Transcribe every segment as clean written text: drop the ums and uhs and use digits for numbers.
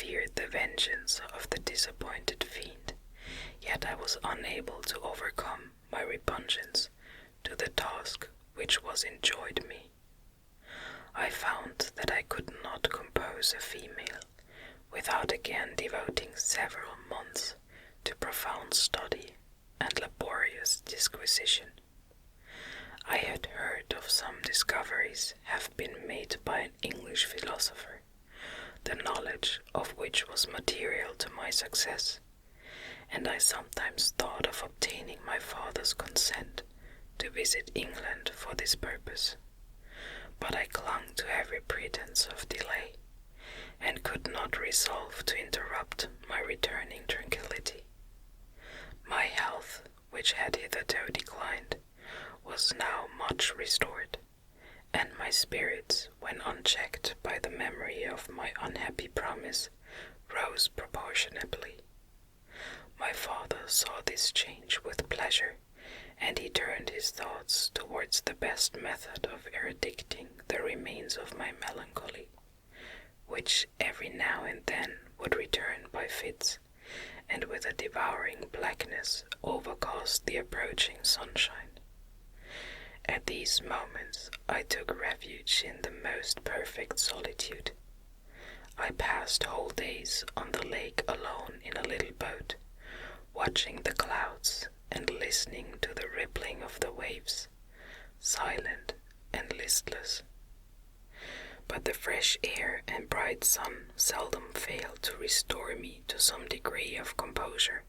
feared the vengeance of the disappointed fiend, yet I was unable to overcome my repugnance to the task which was enjoyed me. I found that I could not compose a female without again devoting several months to profound study and laborious disquisition. I had heard of some discoveries have been made by an English philosopher, the knowledge of which was material to my success, and I sometimes thought of obtaining my father's consent to visit England for this purpose. But I clung to every pretense of delay, and could not resolve to interrupt my returning tranquillity. My health, which had hitherto declined, was now much restored, and my spirits, when unchecked by the memory of my unhappy promise, rose proportionably. My father saw this change with pleasure, and he turned his thoughts towards the best method of eradicting the remains of my melancholy, which every now and then would return by fits, and with a devouring blackness overcast the approaching sunshine. At these moments I took refuge in the most perfect solitude. I passed whole days on the lake alone in a little boat, watching the clouds and listening to the rippling of the waves, silent and listless. But the fresh air and bright sun seldom failed to restore me to some degree of composure,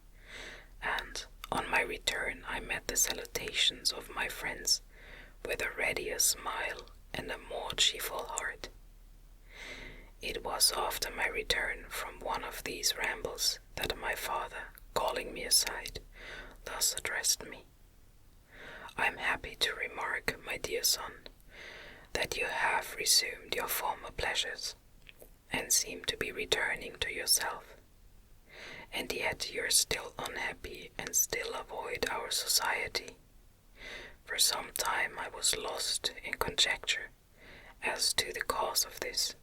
and on my return I met the salutations of my friends with a readier smile and a more cheerful heart. It was after my return from one of these rambles that my father, calling me aside, thus addressed me. "I am happy to remark, my dear son, that you have resumed your former pleasures, and seem to be returning to yourself. And yet you are still unhappy and still avoid our society. For some time I was lost in conjecture as to the cause of this,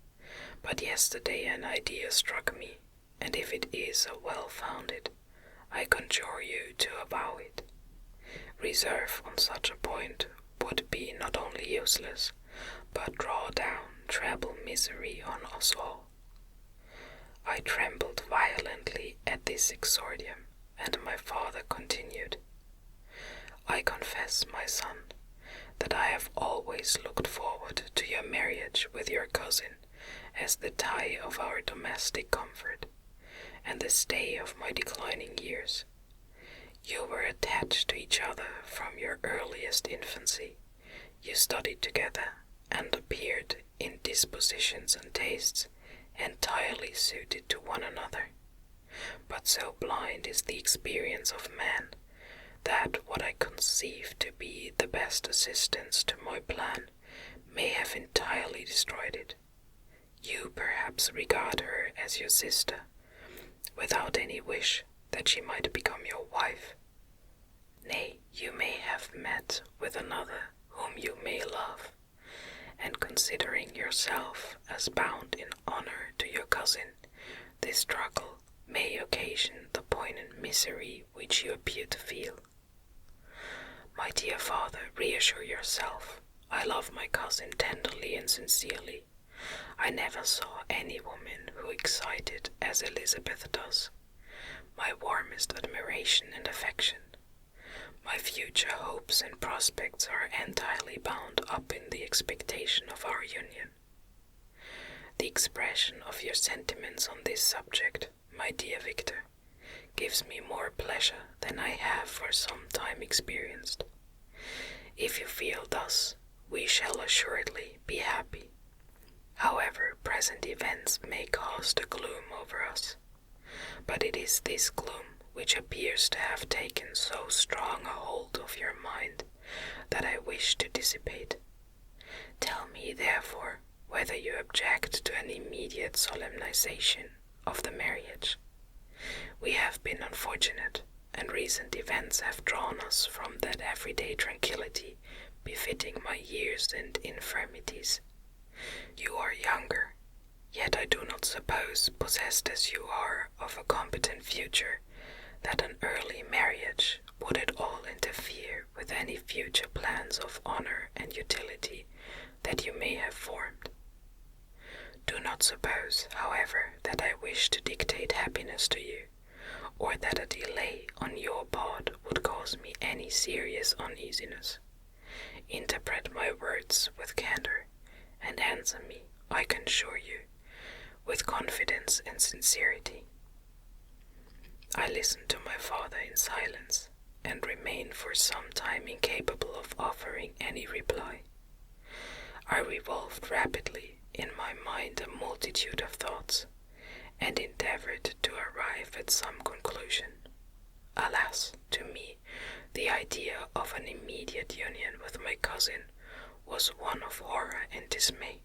but yesterday an idea struck me, and if it is a well-founded, I conjure you to avow it. Reserve on such a point would be not only useless, but draw down treble misery on us all." I trembled violently at this exordium, and my father continued, "I confess, my son, that I have always looked forward to your marriage with your cousin as the tie of our domestic comfort, and the stay of my declining years. You were attached to each other from your earliest infancy. You studied together, and appeared, in dispositions and tastes, entirely suited to one another. But so blind is the experience of man, that what I conceive to be the best assistance to my plan may have entirely destroyed it. You perhaps regard her as your sister, without any wish that she might become your wife. Nay, you may have met with another whom you may love, and considering yourself as bound in honor to your cousin, this struggle may occasion the poignant misery which you appear to feel. My dear father, reassure yourself. I love my cousin tenderly and sincerely. I never saw any woman who excited as Elizabeth does my warmest admiration and affection. My future hopes and prospects are entirely bound up in the expectation of our union. The expression of your sentiments on this subject, my dear Victor, gives me more pleasure than I have for some time experienced. If you feel thus, we shall assuredly be happy. However, present events may cast a gloom over us, but it is this gloom which appears to have taken so strong a hold of your mind that I wish to dissipate. Tell me, therefore, whether you object to an immediate solemnization of the marriage. We have been unfortunate, and recent events have drawn us from that everyday tranquillity befitting my years and infirmities. You are younger, Yet I do not suppose, possessed as you are of a competent future, that an early marriage would at all interfere with any future plans of honor and utility that you may have formed. Do not suppose, however, that I wish to dictate happiness to you, or that a delay on your part would cause me any serious uneasiness. Interpret my words with candor, and answer me, I can assure you, with confidence and sincerity. I listened to my father in silence, and remained for some time incapable of offering any reply. I revolved rapidly in my mind a multitude of thoughts, and endeavored to arrive at some conclusion. Alas, to me, the idea of an immediate union with my cousin was one of horror and dismay.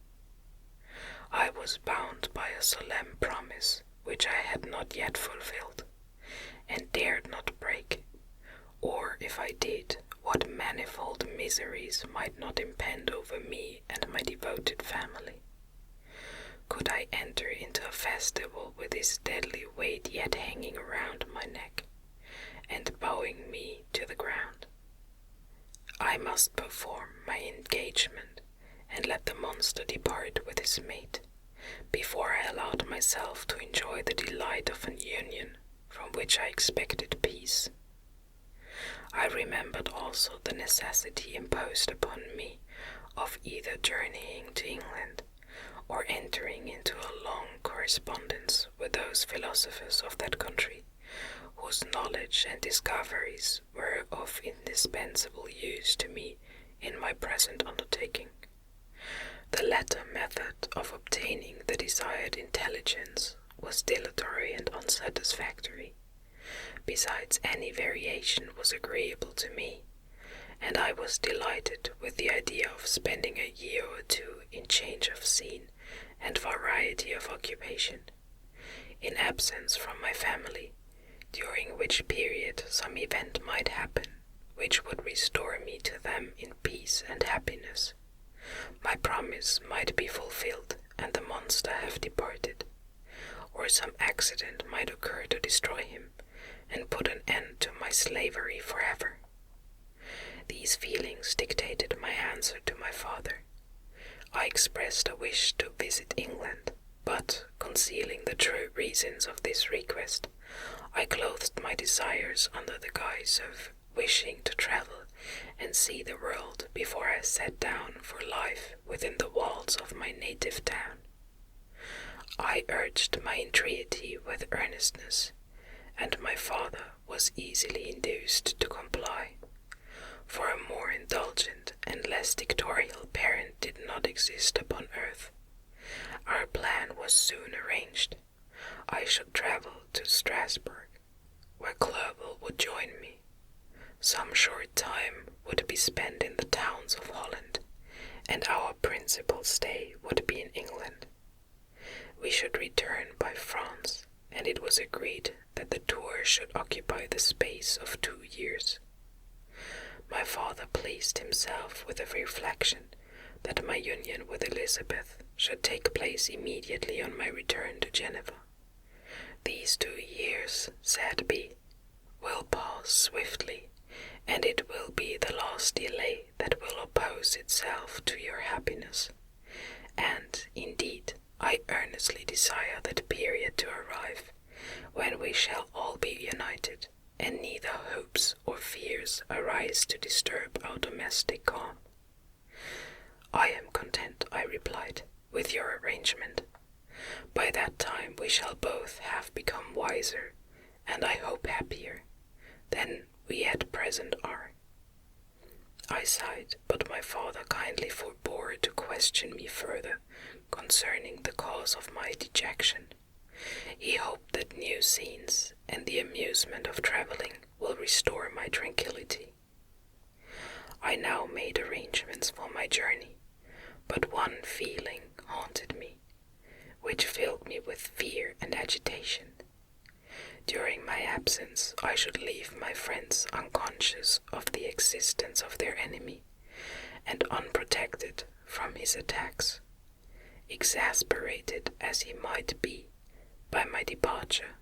I was bound by a solemn promise which I had not yet fulfilled, and dared not break, or if I did, what manifold miseries might not impend over me and my devoted family. Could I enter into a festival with this deadly weight yet hanging around my neck, and bowing me to the ground? I must perform my engagement, and let the monster depart with his mate, before I allowed myself to enjoy the delight of an union from which I expected peace. I remembered also the necessity imposed upon me of either journeying to England, or entering into a long correspondence with those philosophers of that country, whose knowledge and discoveries were of indispensable use to me in my present undertaking. The latter method of obtaining the desired intelligence was dilatory and unsatisfactory. Besides, any variation was agreeable to me, and I was delighted with the idea of spending a year or two in change of scene and variety of occupation, in absence from my family, during which period some event might happen which would restore me to them in peace and happiness. My promise might be fulfilled and the monster have departed, or some accident might occur to destroy him and put an end to my slavery forever. These feelings dictated my answer to my father. I expressed a wish to visit England, but, concealing the true reasons of this request, I clothed my desires under the guise of wishing to travel and see the world before I sat down for life within the walls of my native town. I urged my entreaty with earnestness, and my father was easily induced to comply, for a more indulgent and less dictatorial parent did not exist upon earth. Our plan was soon arranged. I should travel to Strasbourg, where Clerval would join me. Some short time would be spent in the towns of Holland, and our principal stay would be in England. We should return by France, and it was agreed that the tour should occupy the space of 2 years. My father pleased himself with the reflection that my union with Elizabeth should take place immediately on my return to Geneva. These 2 years, said he, will pass swiftly, and it will be the last delay that will oppose itself to your happiness. And, indeed, I earnestly desire that period to arrive, when we shall all be united, and neither hopes or fears arise to disturb our domestic calm. I am content, I replied, with your arrangement. By that time we shall both have become wiser, and I hope happier, than we at present are. I sighed, but my father kindly forbore to question me further concerning the cause of my dejection. He hoped that new scenes and the amusement of traveling will restore my tranquillity. I now made arrangements for my journey, but one feeling haunted me, which filled me with fear and agitation. During my absence, I should leave my friends unconscious of the existence of their enemy, and unprotected from his attacks. exasperated as he might be by my departure,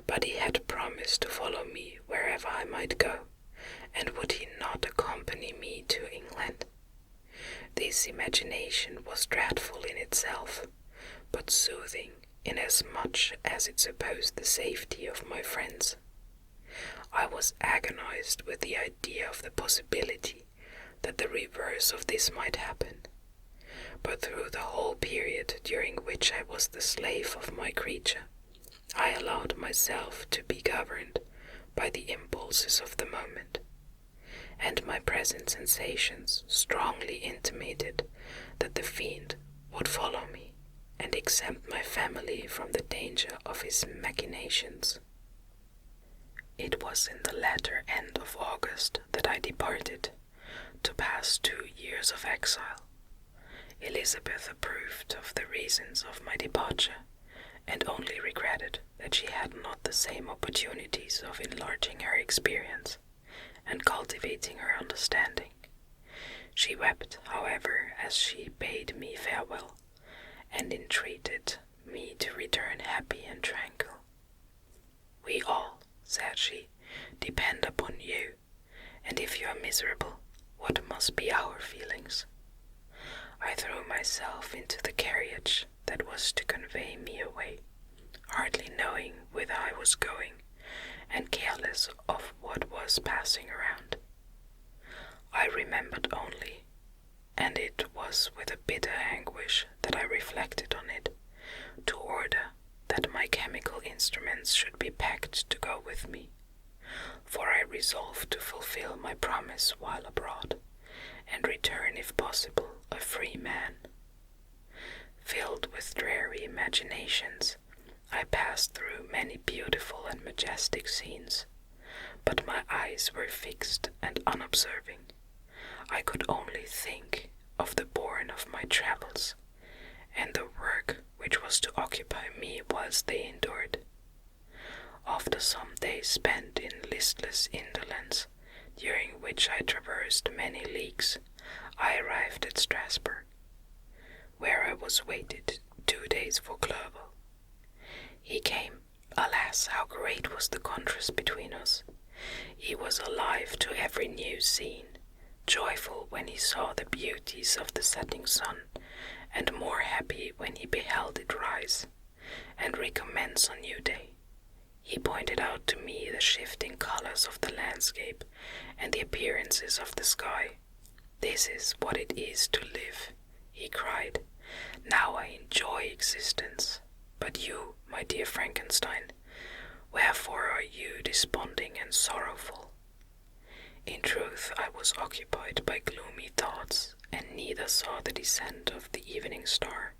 but he had promised to follow me wherever I might go, and would he not accompany me to England? This imagination was dreadful in itself, but soothing inasmuch as it supposed the safety of my friends. I was agonized with the idea of the possibility that the reverse of this might happen, but through the whole period during which I was the slave of my creature, I allowed myself to be governed by the impulses of the moment, and my present sensations strongly intimated that the fiend would follow me and exempt my family from the danger of his machinations. It was in the latter end of August that I departed, to pass 2 years of exile. Elizabeth approved of the reasons of my departure, and only regretted that she had not the same opportunities of enlarging her experience and cultivating her understanding. She wept, however, as she bade me farewell, and entreated me to return happy and tranquil. "We all," said she, "depend upon you, and if you are miserable, what must be our feelings?" I threw myself into the carriage that was to convey me away, hardly knowing whither I was going, and careless of what was passing around. I remembered only, and it was with a bitter anguish that I reflected on it, to order that my chemical instruments should be packed to go with me, for I resolved to fulfill my promise while abroad, and return if possible a free man. Filled with dreary imaginations, I passed through many beautiful and majestic scenes, but my eyes were fixed and unobserving. I could only think of the bourne of my travels, and the work which was to occupy me whilst they endured. After some days spent in listless indolence, during which I traversed many leagues, I arrived at Strasbourg, where I was waited 2 days for Clerval. He came. Alas, how great was the contrast between us! He was alive to every new scene, joyful when he saw the beauties of the setting sun, and more happy when he beheld it rise, and recommence a new day. He pointed out to me the shifting colors of the landscape and the appearances of the sky. "This is what it is to live," he cried. "Now I enjoy existence. But you, my dear Frankenstein, wherefore are you desponding and sorrowful?" In truth, I was occupied by gloomy thoughts, and neither saw the descent of the evening star,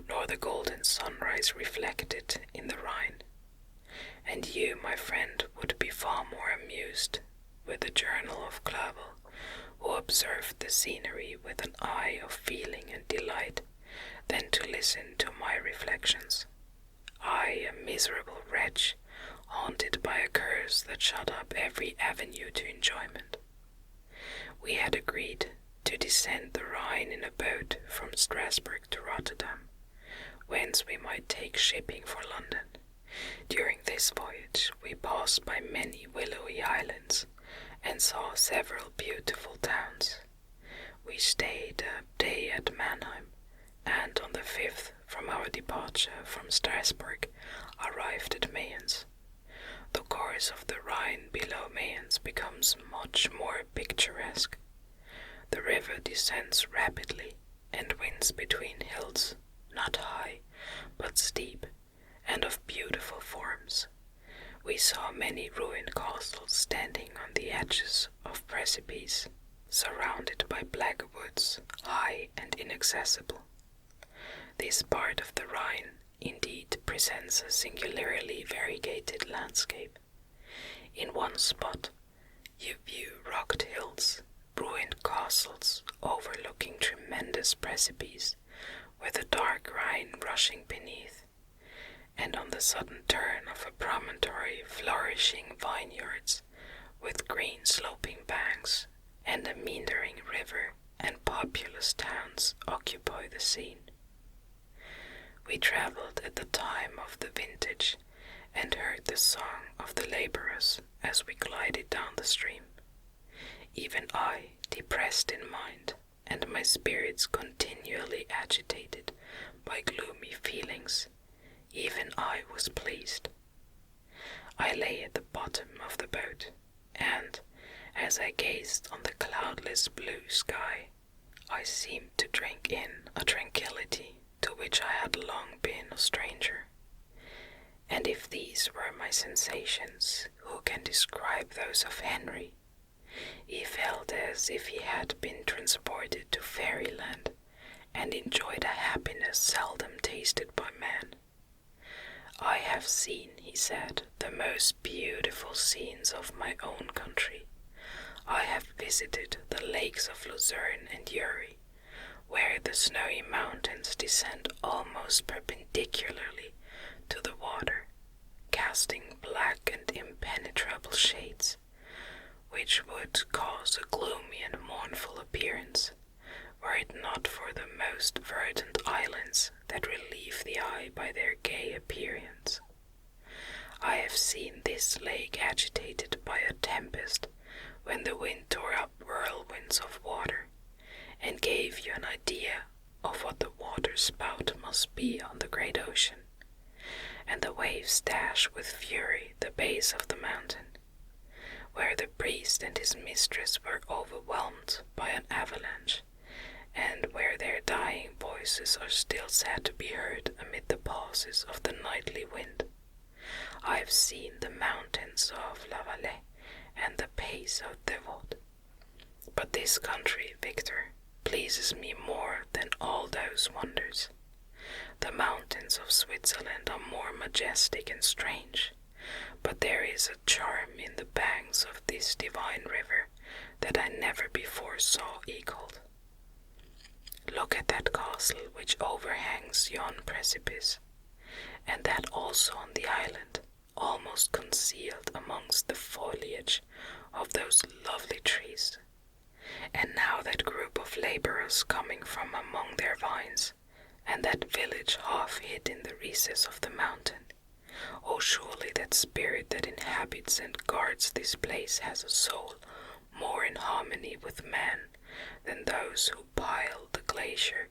nor the golden sunrise reflected in the Rhine. And you, my friend, would be far more amused with the journal of Clerval, who observed the scenery with an eye of feeling and delight, than to listen to my reflections. I, a miserable wretch, haunted by a curse that shut up every avenue to enjoyment. We had agreed to descend the Rhine in a boat from Strasbourg to Rotterdam, whence we might take shipping for London. During this voyage we passed by many willowy islands, and saw several beautiful towns. We stayed a day at Mannheim, and on the 5th from our departure from Strasbourg arrived at Mayence. The course of the Rhine below Mayence becomes much more picturesque. The river descends rapidly and winds between hills, not high, but steep, and of beautiful forms. We saw many ruined castles standing on the edges of precipices, surrounded by black woods, high and inaccessible. This part of the Rhine indeed presents a singularly variegated landscape. In one spot you view rocked hills, ruined castles overlooking tremendous precipices, with the dark Rhine rushing beneath, and on the sudden turn of a promontory flourishing vineyards, with green sloping banks, and a meandering river and populous towns occupy the scene. We traveled at the time of the vintage and heard the song of the laborers as we glided down the stream. Even I, depressed in mind, and my spirits continually agitated by gloomy feelings, even I was pleased. I lay at the bottom of the boat, and, as I gazed on the cloudless blue sky, I seemed to drink in a tranquillity to which I had long been a stranger. And if these were my sensations, who can describe those of Henry? He felt as if he had been transported to fairyland, and enjoyed a happiness seldom tasted by man. I have seen, he said, the most beautiful scenes of my own country. I have visited the lakes of Lucerne and Uri, where the snowy mountains descend almost perpendicularly to the water, casting black and impenetrable shades, which would cause a gloomy and mournful appearance, were it not for the most verdant islands that relieve the eye by their gay appearance. I have seen this lake agitated by a tempest, when the wind tore up whirlwinds of water, and gave you an idea of what the water spout must be on the great ocean, and the waves dash with fury the base of the mountain, where the priest and his mistress were overwhelmed by an avalanche, and where their dying voices are still said to be heard amid the pauses of the nightly wind. I have seen the mountains of La Valais and the Pays of Devote. But this country, Victor, pleases me more than all those wonders. The mountains of Switzerland are more majestic and strange, but there is a charm in the banks of this divine river that I never before saw equaled. Look at that castle which overhangs yon precipice, and that also on the island, almost concealed amongst the foliage of those lovely trees. And now that group of laborers coming from among their vines, and that village half hid in the recess of the mountain. Oh, surely that spirit that inhabits and guards this place has a soul more in harmony with man than those who pile the glacier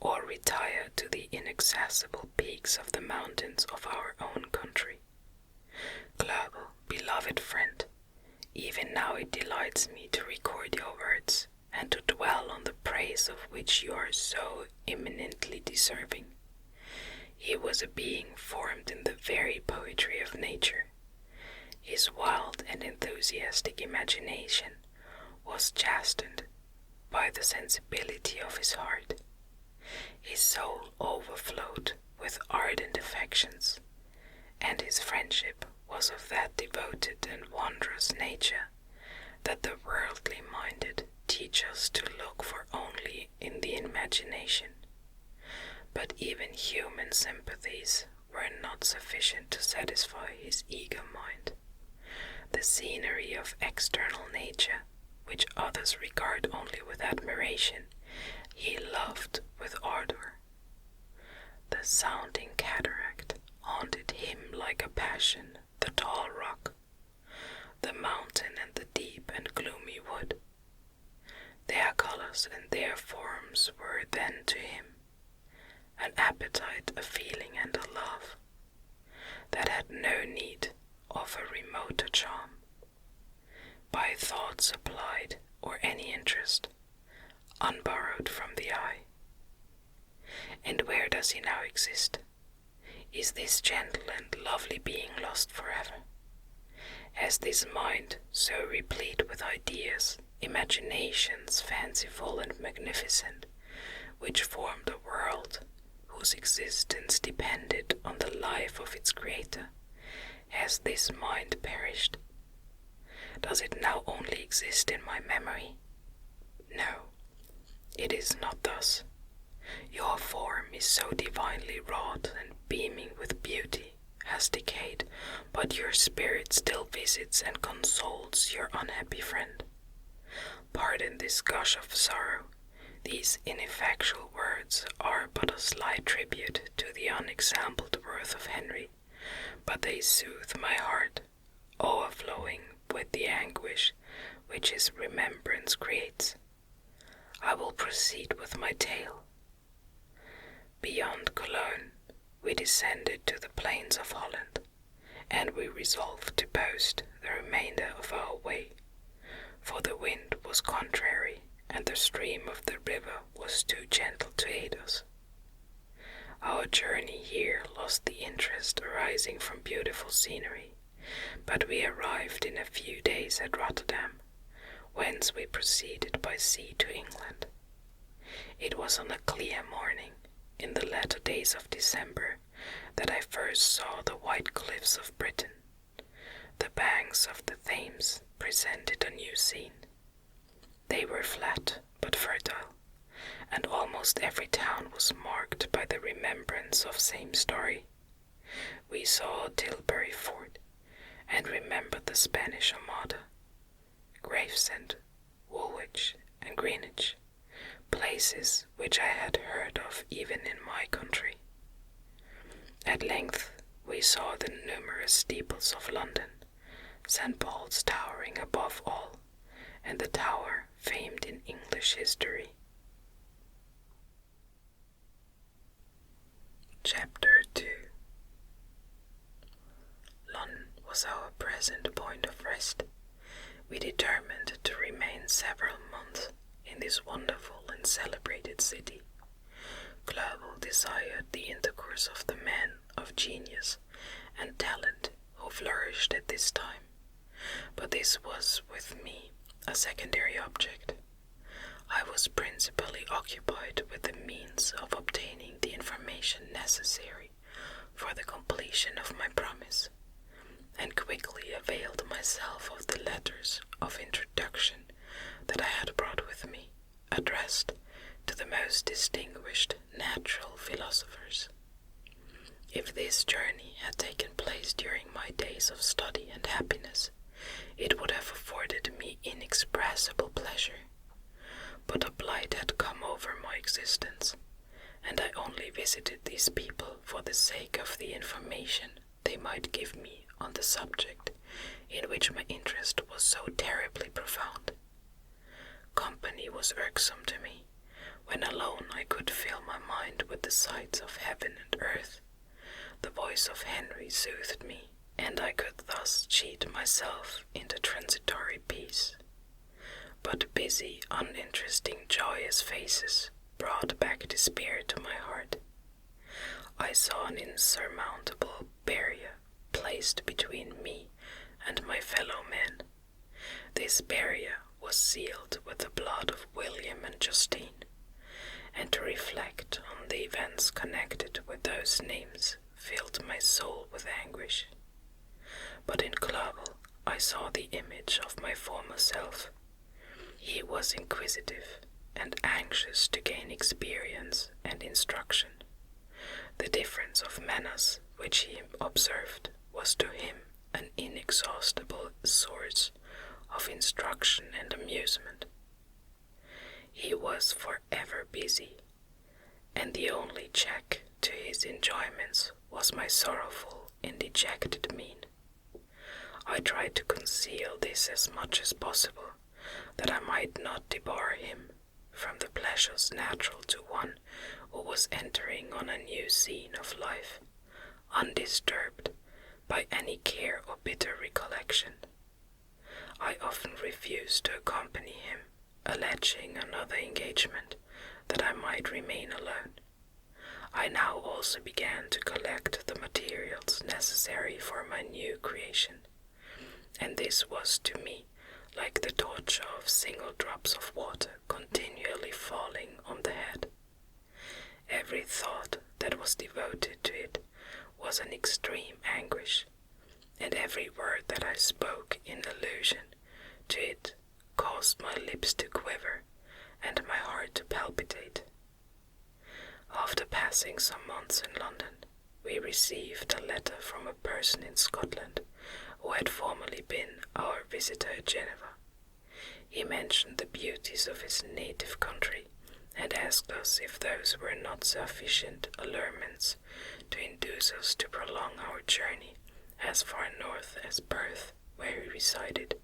or retire to the inaccessible peaks of the mountains of our own country. Clerval, beloved friend, even now it delights me to record your words, and to dwell on the praise of which you are so eminently deserving. He was a being formed in the very poetry of nature. His wild and enthusiastic imagination was chastened by the sensibility of his heart. His soul overflowed with ardent affections, and his friendship was of that devoted and wondrous nature that the worldly minded teach us to look for only in the imagination. But even human sympathies were not sufficient to satisfy his eager mind. The scenery of external nature, which others regard only with admiration, he loved with ardor. The sounding cataract haunted him like a passion, the tall rock, the mountain and the deep and gloomy wood. Their colors and their forms were then to him an appetite, a feeling, and a love that had no need of a remoter charm, by thought supplied or any interest, unborrowed from the eye. And where does he now exist? Is this gentle and lovely being lost forever? Has this mind, so replete with ideas, imaginations fanciful and magnificent, which formed a world whose existence depended on the life of its creator, has this mind perished? Does it now only exist in my memory? No, it is not thus. Your form is so divinely wrought and beaming with beauty, has decayed, but your spirit still visits and consoles your unhappy friend. Pardon this gush of sorrow. These ineffectual words are but a slight tribute to the unexampled worth of Henry, but they soothe my heart, overflowing with the anguish which his remembrance creates. I will proceed with my tale. Beyond Cologne, we descended to the plains of Holland, and we resolved to post the remainder of our way, for the wind was contrary and the stream of the river was too gentle to aid us. Our journey here lost the interest arising from beautiful scenery, but we arrived in a few days at Rotterdam, whence we proceeded by sea to England. It was on a clear morning, in the latter days of December, that I first saw the white cliffs of Britain. The banks of the Thames presented a new scene. They were flat but fertile, and almost every town was marked by the remembrance of same story. We saw Tilbury Fort, and remembered the Spanish Armada, Gravesend, Woolwich, and Greenwich, places which I had heard of even in my country. At length we saw the numerous steeples of London, St. Paul's towering above all, and the tower famed in English history. Chapter 2. London was our present point of rest. We determined to remain several months in this wonderful and celebrated city. Clerval desired the intercourse of the men of genius and talent who flourished at this time, but this was with me a secondary object. I was principally occupied with the means of obtaining the information necessary for the completion of my promise, and quickly availed myself of the letters of introduction that I had brought with me, addressed to the most distinguished natural philosophers. If this journey had taken place during my days of study and happiness, it would have afforded me inexpressible pleasure. But a blight had come over my existence, and I only visited these people for the sake of the information they might give me on the subject in which my interest was so terribly profound. Company was irksome to me. When alone I could fill my mind with the sights of heaven and earth. The voice of Henry soothed me, and I could thus cheat myself into transitory peace. But busy, uninteresting, joyous faces brought back despair to my heart. I saw an insurmountable barrier placed between me and my fellow men. This barrier was sealed with the blood of William and Justine, and to reflect on the events connected with those names filled my soul with anguish. But in Clerval I saw the image of my former self. He was inquisitive and anxious to gain experience and instruction. The difference of manners which he observed was to him an inexhaustible source of instruction and amusement. He was forever busy, and the only check to his enjoyments was my sorrowful and dejected mien. I tried to conceal this as much as possible, that I might not debar him from the pleasures natural to one who was entering on a new scene of life, undisturbed by any care or bitter recollection. I often refused to accompany him, alleging another engagement, that I might remain alone. I now also began to collect the materials necessary for my new creation, and this was to me like the torture of single drops of water continually falling on the head. Every thought that was devoted to it was an extreme anguish, and every word that I spoke in allusion to it caused my lips to quiver and my heart to palpitate. After passing some months in London, we received a letter from a person in Scotland who had formerly been our visitor at Geneva. He mentioned the beauties of his native country and asked us if those were not sufficient allurements to induce us to prolong our journey as far north as Perth, where he resided.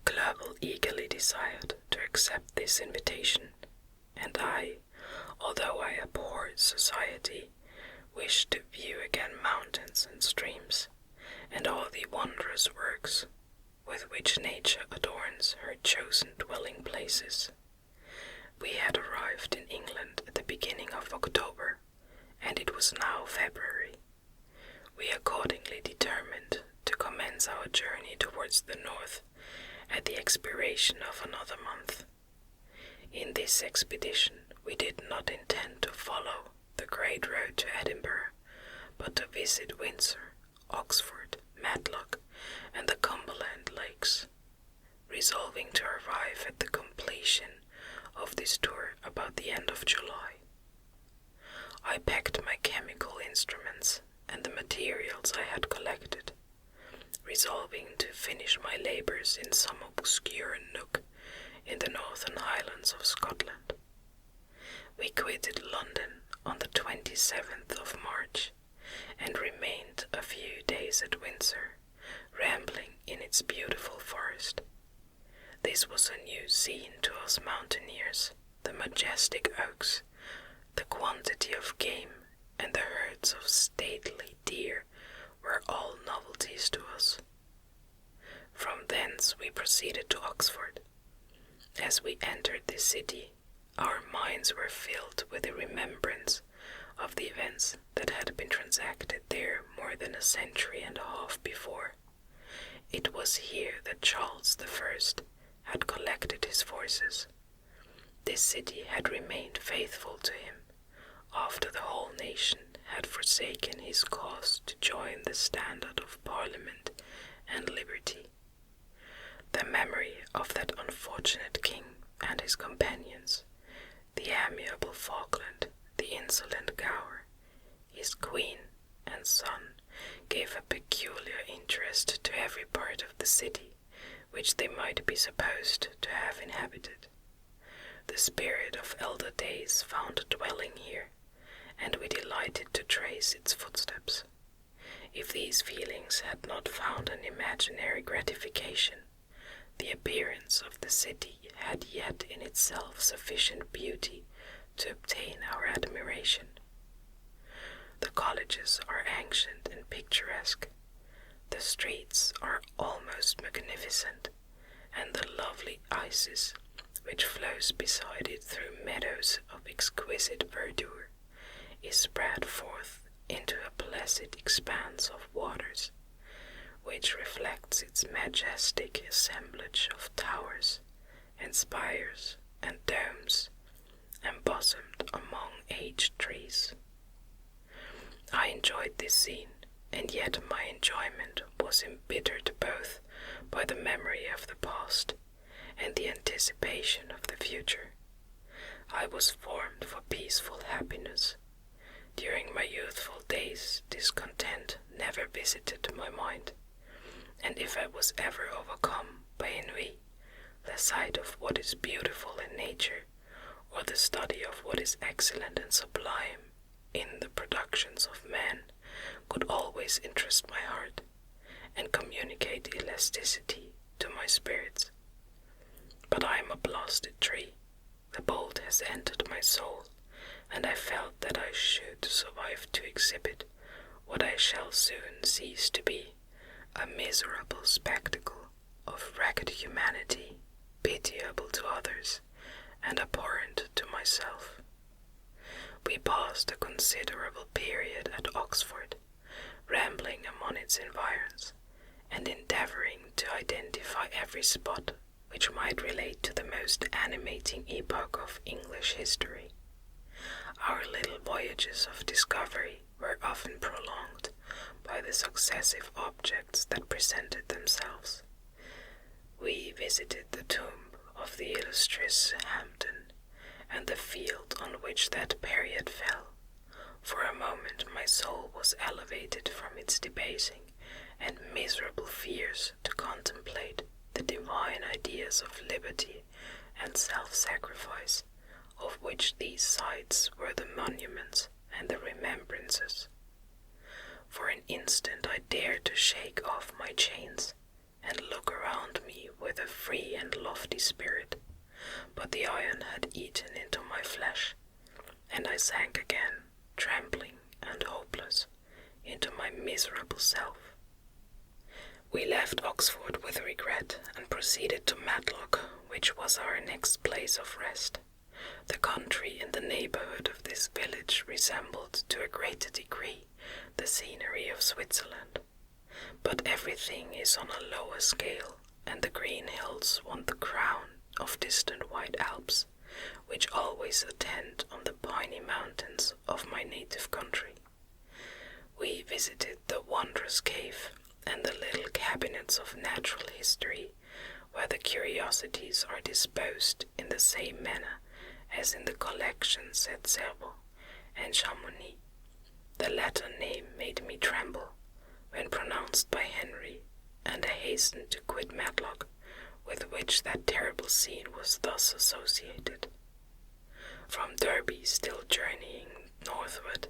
Clerval eagerly desired to accept this invitation, and I, although I abhorred society, wished to view again mountains and streams, and all the wondrous works with which nature adorns her chosen dwelling places. We had arrived in England at the beginning of October, and it was now February. We accordingly determined to commence our journey towards the north at the expiration of another month. In this expedition we did not intend to follow the great road to Edinburgh, but to visit Windsor, Oxford, Matlock, and the Cumberland Lakes, resolving to arrive at the completion of this tour about the end of July. I packed my chemical instruments and the materials I had collected, resolving to finish my labors in some obscure nook in the northern highlands of Scotland. We quitted London on the 27th of March, and remained a few days at Windsor, rambling in its beautiful forest. This was a new scene to us mountaineers, the majestic oaks, the quantity of game, and the herds of stately deer were all novelties to us. From thence we proceeded to Oxford. As we entered the city, our minds were filled with the remembrance of the events that had been transacted there more than a century and a half before. It was here that Charles I had collected his forces. This city had remained faithful to him, after the whole nation had forsaken his cause to join the standard of Parliament and liberty. The memory of that unfortunate king and his companions, the amiable Falkland, the insolent Gower, his queen and son, gave a peculiar interest to every part of the city which they might be supposed to have inhabited. The spirit of elder days found a dwelling here, and we delighted to trace its footsteps. If these feelings had not found an imaginary gratification, the appearance of the city had yet in itself sufficient beauty to obtain our admiration. The colleges are ancient and picturesque, the streets are almost magnificent, and the lovely Isis, which flows beside it through meadows of exquisite verdure, is spread forth into a placid expanse of waters, which reflects its majestic assemblage of towers and spires and domes, embosomed among aged trees. I enjoyed this scene, and yet my enjoyment was embittered both by the memory of the past and the anticipation of the future. I was formed for peaceful happiness. During my youthful days, discontent never visited my mind, and if I was ever overcome by ennui, the sight of what is beautiful in nature, or the study of what is excellent and sublime in the productions of man, could always interest my heart, and communicate elasticity to my spirits. But I am a blasted tree. The bolt has entered my soul, and I felt that I should survive to exhibit what I shall soon cease to be, a miserable spectacle of ragged humanity, pitiable to others, and abhorrent to myself. We passed a considerable period at Oxford, rambling among its environs, and endeavouring to identify every spot which might relate to the most animating epoch of English history. Our little voyages of discovery were often prolonged by the successive objects that presented themselves. We visited the tomb of the illustrious Hampden, and the field on which that period fell. For a moment my soul was elevated from its debasing and miserable fears to contemplate the divine ideas of liberty and self-sacrifice of which these sights were the monuments and the remembrances. For an instant I dared to shake off my chains and look around me with a free and lofty spirit, but the iron had eaten into my flesh, and I sank again, trembling and hopeless, into my miserable self. We left Oxford with regret and proceeded to Matlock, which was our next place of rest. The country in the neighborhood of this village resembled to a greater degree the scenery of Switzerland, but everything is on a lower scale, and the green hills want the crown of distant white Alps, which always attend on the piney mountains of my native country. We visited the wondrous cave and the little cabinets of natural history, where the curiosities are disposed in the same manner as in the collections at Cerveau and Chamonix. The latter name made me tremble when pronounced by Henry, and I hastened to quit Matlock, with which that terrible scene was thus associated. From Derby, still journeying northward,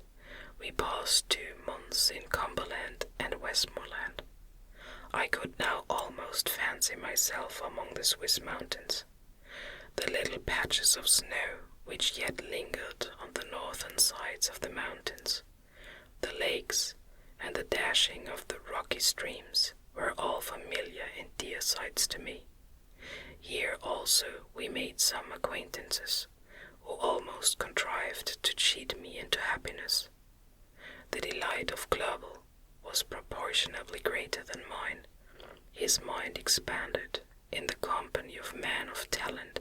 we passed 2 months in Cumberland and Westmoreland. I could now almost fancy myself among the Swiss mountains. The little patches of snow which yet lingered on the northern sides of the mountains, the lakes, and the dashing of the rocky streams were all familiar and dear sights to me. Here also we made some acquaintances, who almost contrived to cheat me into happiness. The delight of Clerval was proportionably greater than mine. His mind expanded in the company of men of talent,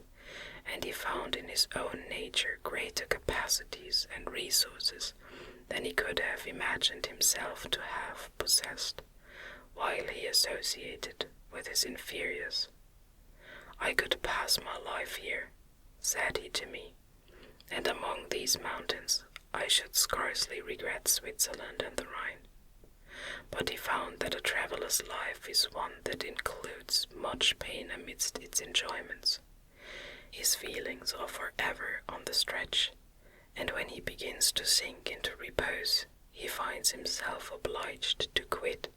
and he found in his own nature greater capacities and resources than he could have imagined himself to have possessed, while he associated with his inferiors. I could pass my life here, said he to me, and among these mountains I should scarcely regret Switzerland and the Rhine. But he found that a traveller's life is one that includes much pain amidst its enjoyments. His feelings are forever on the stretch, and when he begins to sink into repose, he finds himself obliged to quit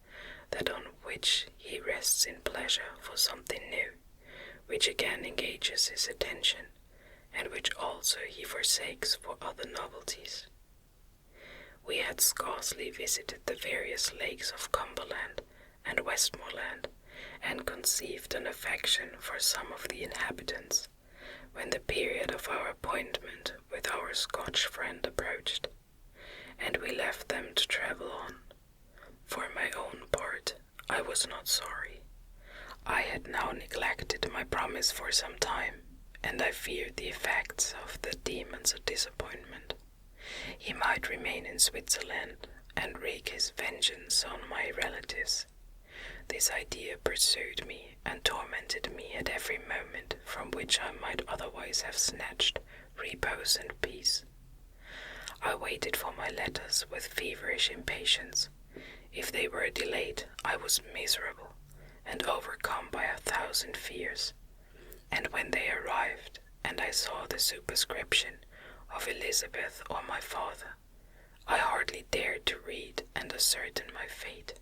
that on which he rests in pleasure for something new, which again engages his attention, and which also he forsakes for other novelties. We had scarcely visited the various lakes of Cumberland and Westmoreland, and conceived an affection for some of the inhabitants, when the period of our appointment with our Scotch friend approached, and we left them to travel on. For my own part, I was not sorry. I had now neglected my promise for some time, and I feared the effects of the demons of disappointment. He might remain in Switzerland and wreak his vengeance on my relatives. This idea pursued me and tormented me at every moment from which I might otherwise have snatched repose and peace. I waited for my letters with feverish impatience. If they were delayed, I was miserable and overcome by 1,000 fears, and when they arrived, and I saw the superscription of Elizabeth or my father, I hardly dared to read and ascertain my fate.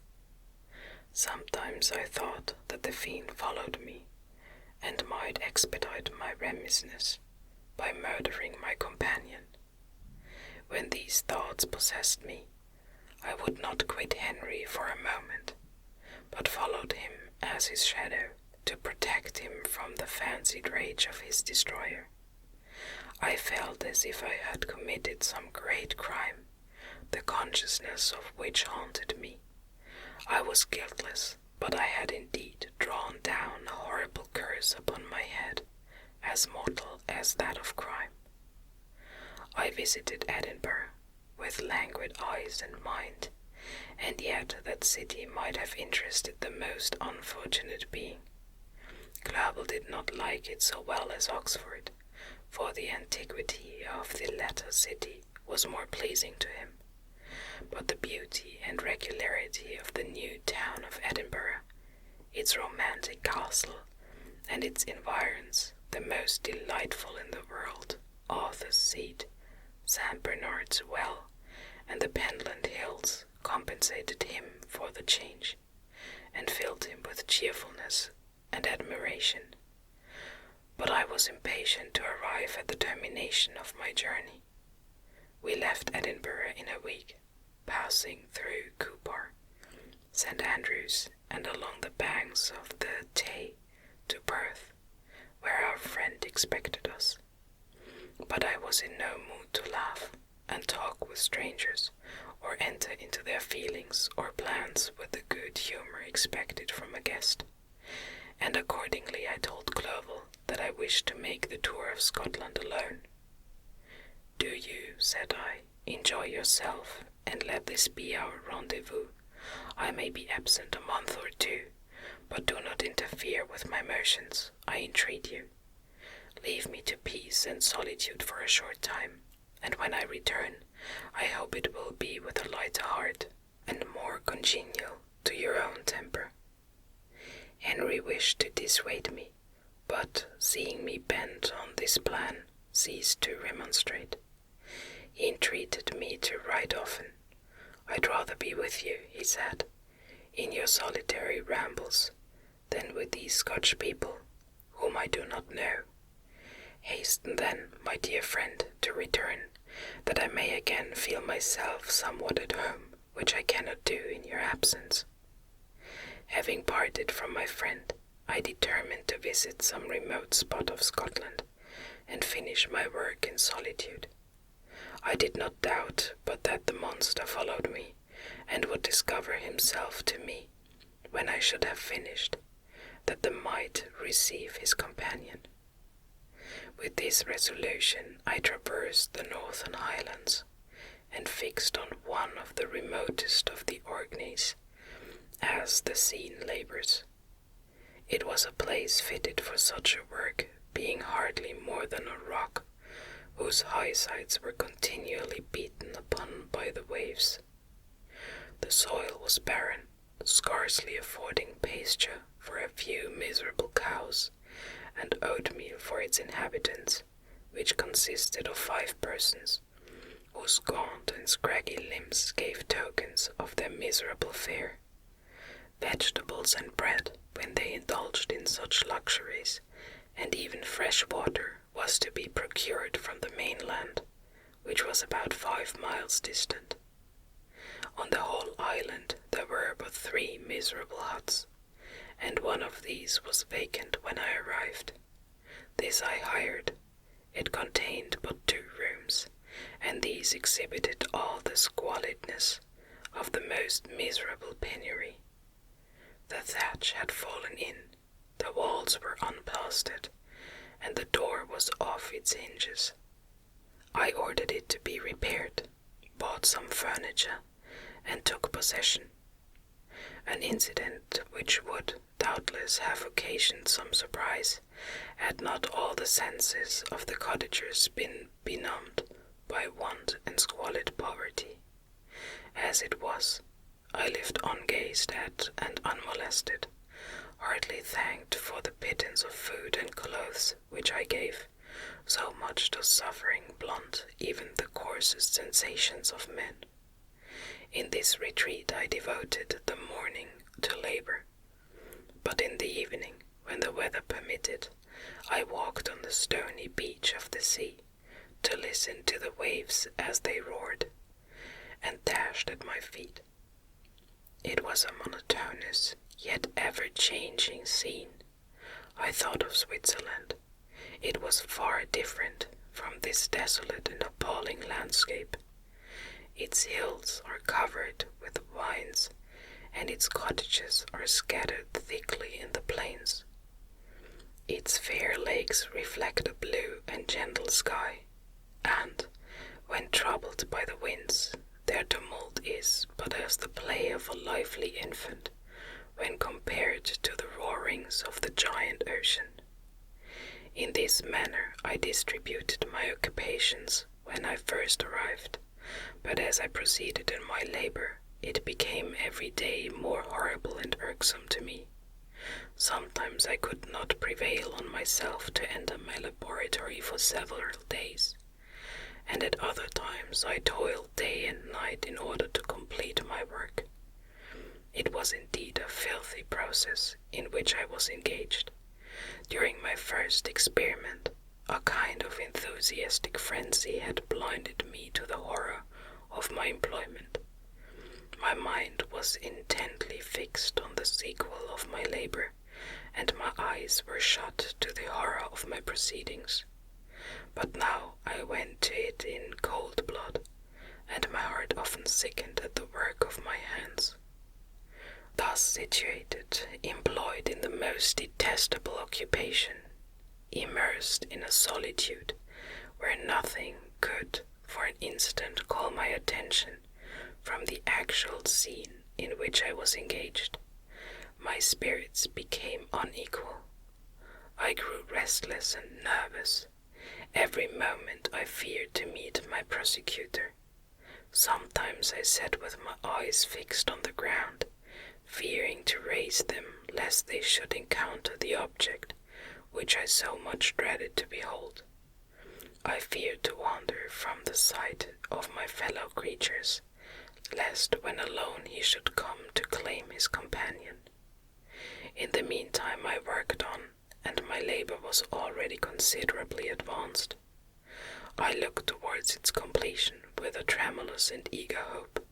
Sometimes I thought that the fiend followed me, and might expedite my remissness by murdering my companion. When these thoughts possessed me, I would not quit Henry for a moment, but followed him as his shadow to protect him from the fancied rage of his destroyer. I felt as if I had committed some great crime, the consciousness of which haunted me. I was guiltless, but I had indeed drawn down a horrible curse upon my head, as mortal as that of crime. I visited Edinburgh with languid eyes and mind, and yet that city might have interested the most unfortunate being. Clerval did not like it so well as Oxford, for the antiquity of the latter city was more pleasing to him. But the beauty and regularity of the new town of Edinburgh, its romantic castle, and its environs, the most delightful in the world, Arthur's Seat, St. Bernard's Well, and the Pentland Hills compensated him for the change, and filled him with cheerfulness and admiration. But I was impatient to arrive at the termination of my journey. We left Edinburgh in a week, passing through Cupar, St. Andrews, and along the banks of the Tay to Perth, where our friend expected us. But I was in no mood to laugh and talk with strangers, or enter into their feelings or plans with the good humour expected from a guest, and accordingly I told Clovel that I wished to make the tour of Scotland alone. "Do you," said I, "enjoy yourself, and let this be our rendezvous. I may be absent a month or two, but do not interfere with my motions, I entreat you. Leave me to peace and solitude for a short time, and when I return, I hope it will be with a lighter heart, and more congenial to your own temper." Henry wished to dissuade me, but, seeing me bent on this plan, ceased to remonstrate. He entreated me to write often. "I'd rather be with you," he said, "in your solitary rambles, than with these Scotch people, whom I do not know. Hasten then, my dear friend, to return, that I may again feel myself somewhat at home, which I cannot do in your absence." Having parted from my friend, I determined to visit some remote spot of Scotland, and finish my work in solitude. I did not doubt but that the monster followed me, and would discover himself to me, when I should have finished, that the might receive his companion. With this resolution I traversed the Northern Highlands, and fixed on one of the remotest of the Orkneys, as the scene labours. It was a place fitted for such a work, being hardly more than a rock, whose high sides were continually beaten upon by the waves. The soil was barren, scarcely affording pasture for a few miserable cows, and oatmeal for its inhabitants, which consisted of 5 persons, whose gaunt and scraggy limbs gave tokens of their miserable fare. Vegetables and bread, when they indulged in such luxuries, and even fresh water, was to be procured from the mainland, which was about 5 miles distant. On the whole island there were but 3 miserable huts, and one of these was vacant when I arrived. This I hired. It contained but 2 rooms, and these exhibited all the squalidness of the most miserable penury. The thatch had fallen in, the walls were unplastered, and the door was off its hinges. I ordered it to be repaired, bought some furniture, and took possession. An incident which would doubtless have occasioned some surprise, had not all the senses of the cottagers been benumbed by want and squalid poverty. As it was, I lived ungazed at and unmolested, hardly thanked for the pittance of food and clothes which I gave, so much does suffering blunt even the coarsest sensations of men. In this retreat I devoted the morning to labor, but in the evening, when the weather permitted, I walked on the stony beach of the sea, to listen to the waves as they roared, and dashed at my feet. It was a monotonous, yet ever-changing scene. I thought of Switzerland. It was far different from this desolate and appalling landscape. Its hills are covered with vines, and its cottages are scattered thickly in the plains. Its fair lakes reflect a blue and gentle sky, and, when troubled by the winds, their tumult is but as the play of a lively infant, when compared to the roarings of the giant ocean. In this manner I distributed my occupations when I first arrived, but as I proceeded in my labor, it became every day more horrible and irksome to me. Sometimes I could not prevail on myself to enter my laboratory for several days, and at other times I toiled day and night in order to complete my work. It was indeed a filthy process in which I was engaged. During my first experiment, a kind of enthusiastic frenzy had blinded me to the horror of my employment. My mind was intently fixed on the sequel of my labor, and my eyes were shut to the horror of my proceedings. But now I went to it in cold blood, and my heart often sickened at the work of my hands. Thus situated, employed in the most detestable occupation, immersed in a solitude where nothing could for an instant call my attention from the actual scene in which I was engaged, my spirits became unequal. I grew restless and nervous. Every moment I feared to meet my persecutor. Sometimes I sat with my eyes fixed on the ground, fearing to raise them lest they should encounter the object which I so much dreaded to behold. I feared to wander from the sight of my fellow creatures, lest when alone he should come to claim his companion. In the meantime I worked on, and my labor was already considerably advanced. I looked towards its completion with a tremulous and eager hope,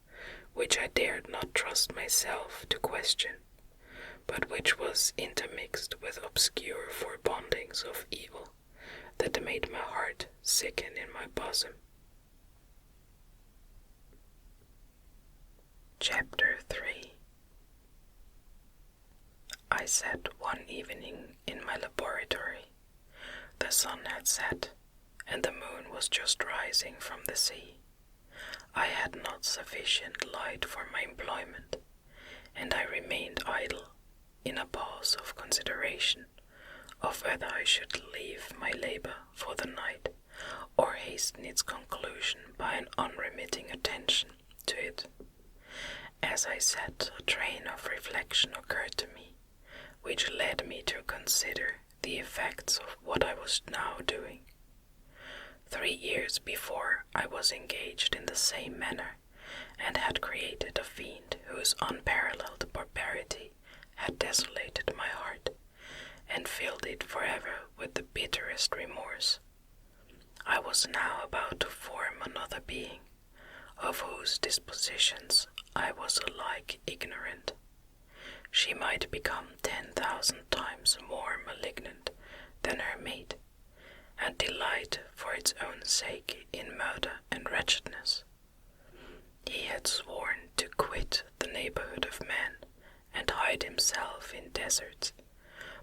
which I dared not trust myself to question, but which was intermixed with obscure forebodings of evil that made my heart sicken in my bosom. Chapter 3. I sat one evening in my laboratory. The sun had set, and the moon was just rising from the sea. I had not sufficient light for my employment, and I remained idle, in a pause of consideration of whether I should leave my labor for the night, or hasten its conclusion by an unremitting attention to it. As I sat, a train of reflection occurred to me, which led me to consider the effects of what I was now doing. 3 years before, I was engaged in the same manner, and had created a fiend whose unparalleled barbarity had desolated my heart, and filled it forever with the bitterest remorse. I was now about to form another being, of whose dispositions I was alike ignorant. She might become 10,000 times more malignant than her mate, and delight for its own sake in murder and wretchedness. He had sworn to quit the neighborhood of men and hide himself in deserts,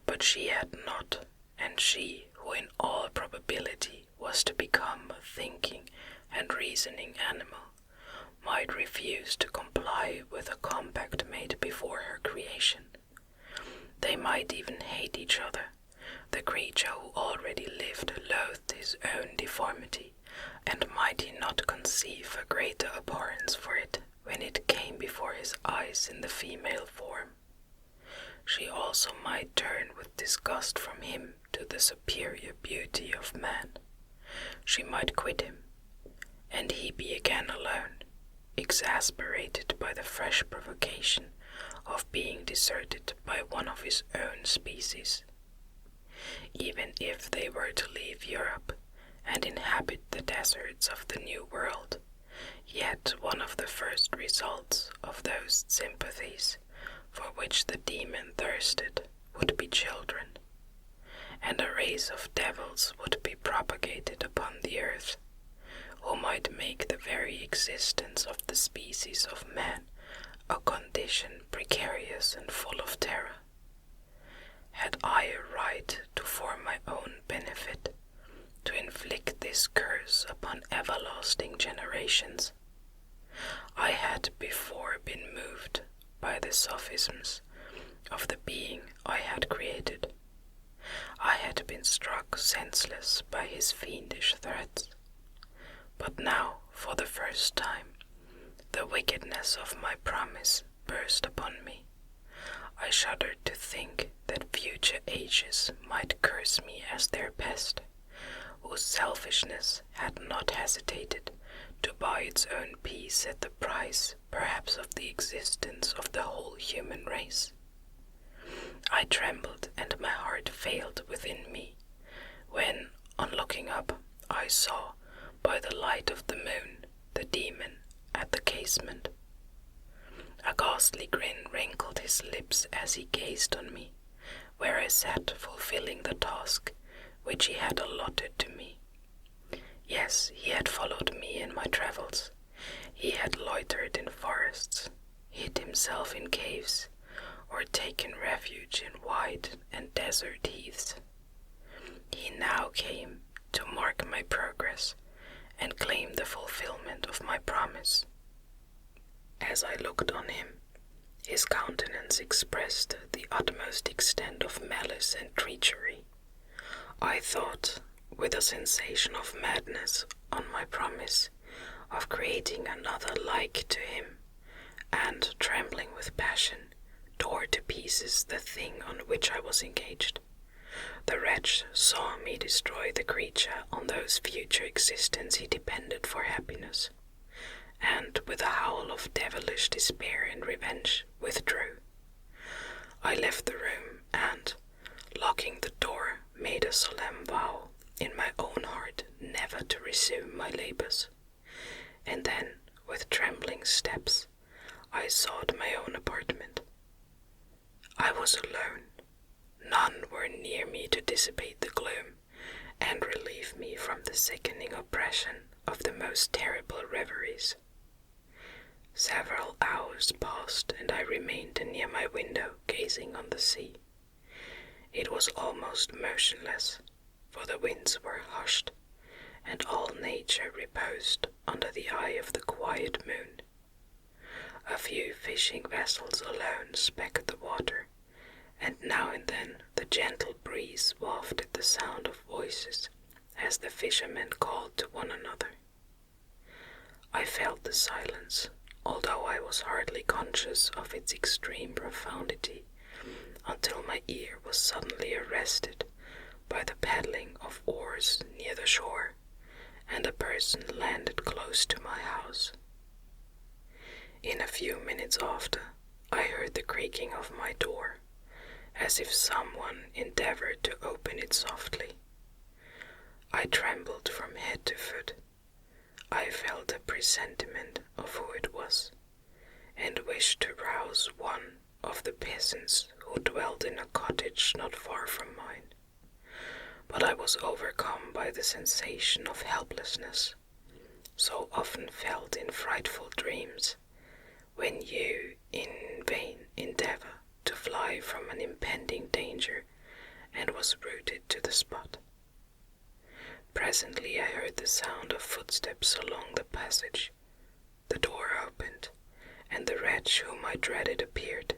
but she had not, and she, who in all probability was to become a thinking and reasoning animal, might refuse to comply with a compact made before her creation. They might even hate each other. The creature who already lived loathed his own deformity, and might he not conceive a greater abhorrence for it when it came before his eyes in the female form? She also might turn with disgust from him to the superior beauty of man. She might quit him, and he be again alone, exasperated by the fresh provocation of being deserted by one of his own species. Even if they were to leave Europe and inhabit the deserts of the New World, yet one of the first results of those sympathies for which the demon thirsted would be children, and a race of devils would be propagated upon the earth, who might make the very existence of the species of man a condition precarious and full of terror. Had I a right to for my own benefit to inflict this curse upon everlasting generations? I had before been moved by the sophisms of the being I had created. I had been struck senseless by his fiendish threats. But now, for the first time, the wickedness of my promise burst upon me. I shuddered to think future ages might curse me as their pest, whose selfishness had not hesitated to buy its own peace at the price, perhaps, of the existence of the whole human race. I trembled, and my heart failed within me, when, on looking up, I saw, by the light of the moon, the demon at the casement. A ghastly grin wrinkled his lips as he gazed on me, where I sat fulfilling the task which he had allotted to me. Yes, he had followed me in my travels. He had loitered in forests, hid himself in caves, or taken refuge in wide and desert heaths. He now came to mark my progress and claim the fulfillment of my promise. As I looked on him, his countenance expressed the utmost extent of malice and treachery. I thought, with a sensation of madness, on my promise of creating another like to him, and, trembling with passion, tore to pieces the thing on which I was engaged. The wretch saw me destroy the creature on whose future existence he depended for happiness, and, with a howl of devilish despair and revenge, withdrew. I left the room, and, locking the door, made a solemn vow in my own heart never to resume my labors. And then, with trembling steps, I sought my own apartment. I was alone. None were near me to dissipate the gloom and relieve me from the sickening oppression of the most terrible reveries. Several hours passed, and I remained near my window gazing on the sea. It was almost motionless, for the winds were hushed, and all nature reposed under the eye of the quiet moon. A few fishing vessels alone specked the water, and now and then the gentle breeze wafted the sound of voices as the fishermen called to one another. I felt the silence, although I was hardly conscious of its extreme profundity, until my ear was suddenly arrested by the paddling of oars near the shore, and a person landed close to my house. In a few minutes after, I heard the creaking of my door, as if someone endeavored to open it softly. I trembled from head to foot. I felt a presentiment of who it was, and wished to rouse one of the peasants who dwelt in a cottage not far from mine. But I was overcome by the sensation of helplessness, so often felt in frightful dreams, when you in vain endeavor to fly from an impending danger, and was rooted to the spot. Presently I heard the sound of footsteps along the passage. The door opened, and the wretch whom I dreaded appeared.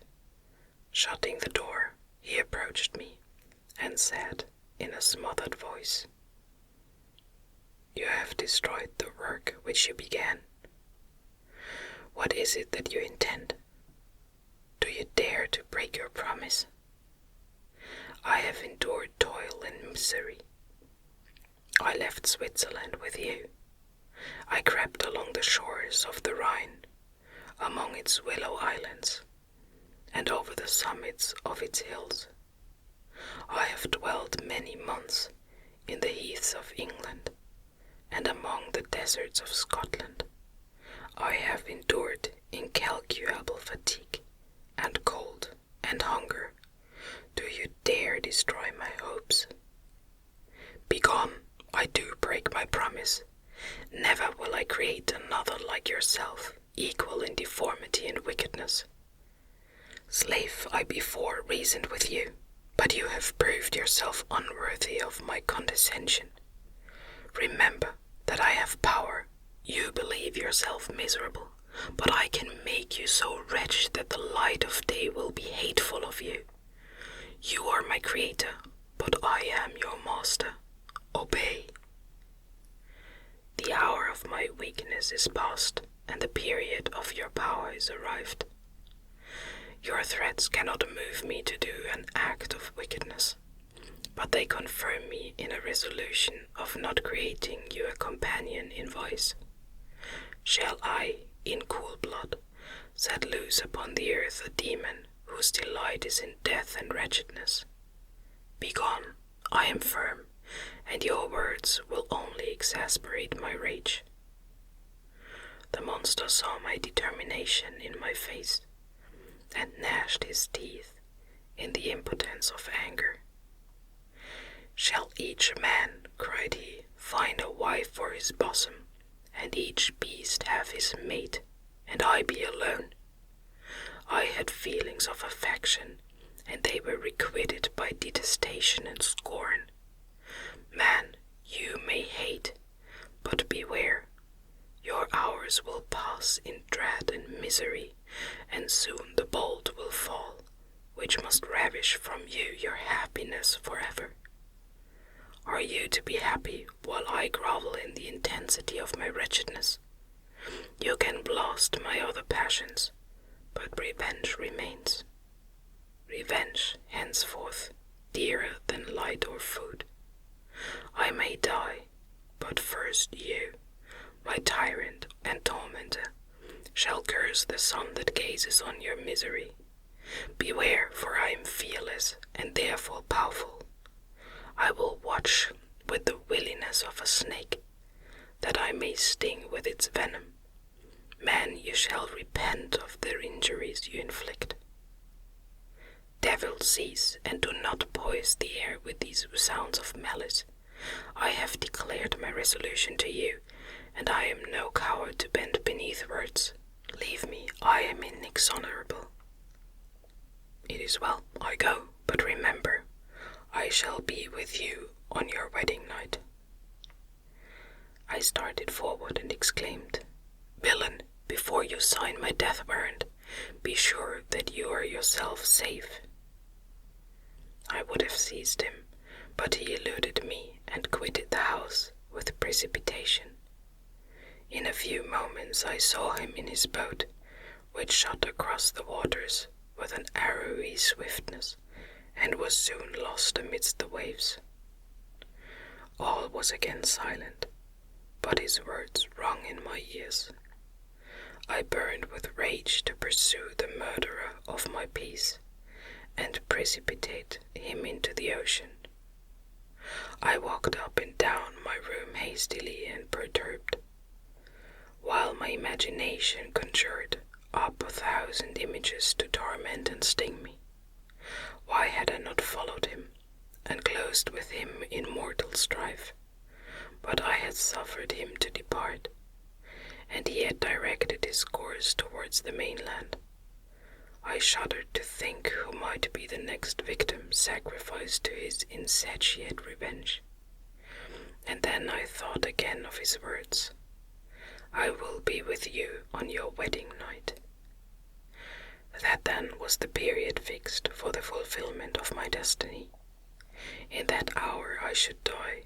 Shutting the door, he approached me, and said in a smothered voice, "You have destroyed the work which you began. What is it that you intend? Do you dare to break your promise? I have endured toil and misery. I left Switzerland with you. I crept along the shores of the Rhine, among its willow islands, and over the summits of its hills. I have dwelt many months in the heaths of England, and among the deserts of Scotland. I have endured incalculable fatigue, and cold, and hunger. Do you dare destroy my hopes? Begone, I do break my promise. Never will I create another like yourself, equal in deformity and wickedness. Slave, I before reasoned with you, but you have proved yourself unworthy of my condescension. Remember that I have power. You believe yourself miserable, but I can make you so wretched that the light of day will be hateful of you. You are my creator, but I am your master. Obey." The hour of my weakness is past, and the period of your power is arrived. Your threats cannot move me to do an act of wickedness, but they confirm me in a resolution of not creating you a companion in vice. Shall I, in cool blood, set loose upon the earth a demon whose delight is in death and wretchedness? Begone, I am firm, and your words will only exasperate my rage. The monster saw my determination in my face, and gnashed his teeth in the impotence of anger. Shall each man, cried he, find a wife for his bosom, and each beast have his mate, and I be alone? I had feelings of affection, and they were requited by detestation and scorn. Man, you may hate, but beware. Your hours will pass in dread and misery, and soon the bolt will fall, which must ravish from you your happiness forever. Are you to be happy while I grovel in the intensity of my wretchedness? You can blast my other passions, but revenge remains. Revenge, henceforth, dearer than light or food. I may die, but first you, my tyrant and tormentor, shall curse the sun that gazes on your misery. Beware, for I am fearless and therefore powerful. I will watch with the willingness of a snake, that I may sting with its venom. Man, you shall repent of the injuries you inflict. Devil, cease, and do not poise the air with these sounds of malice. I have declared my resolution to you, and I am no coward to bend beneath words. Leave me, I am inexorable. It is well, I go, but remember, I shall be with you on your wedding night. I started forward and exclaimed, Villain, before you sign my death warrant, be sure that you are yourself safe. I would have seized him, but he eluded me and quitted the house with precipitation. In a few moments I saw him in his boat, which shot across the waters with an arrowy swiftness, and was soon lost amidst the waves. All was again silent, but his words rung in my ears. I burned with rage to pursue the murderer of my peace, and precipitate him into the ocean. I walked up and down my room hastily and perturbed, while my imagination conjured up 1,000 images to torment and sting me. Why had I not followed him, and closed with him in mortal strife? But I had suffered him to depart, and he had directed his course towards the mainland. I shuddered to think who might be the next victim sacrificed to his insatiate revenge. And then I thought again of his words, I will be with you on your wedding night. That then was the period fixed for the fulfillment of my destiny. In that hour I should die,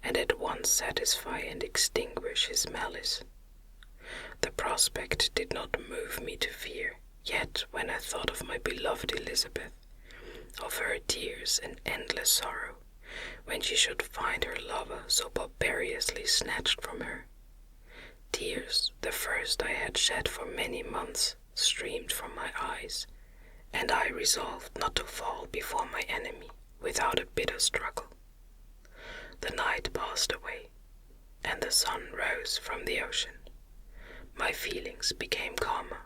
and at once satisfy and extinguish his malice. The prospect did not move me to fear, yet when I thought of my beloved Elizabeth, of her tears and endless sorrow, when she should find her lover so barbarously snatched from her, tears, the first I had shed for many months, streamed from my eyes, and I resolved not to fall before my enemy without a bitter struggle. The night passed away, and the sun rose from the ocean. My feelings became calmer,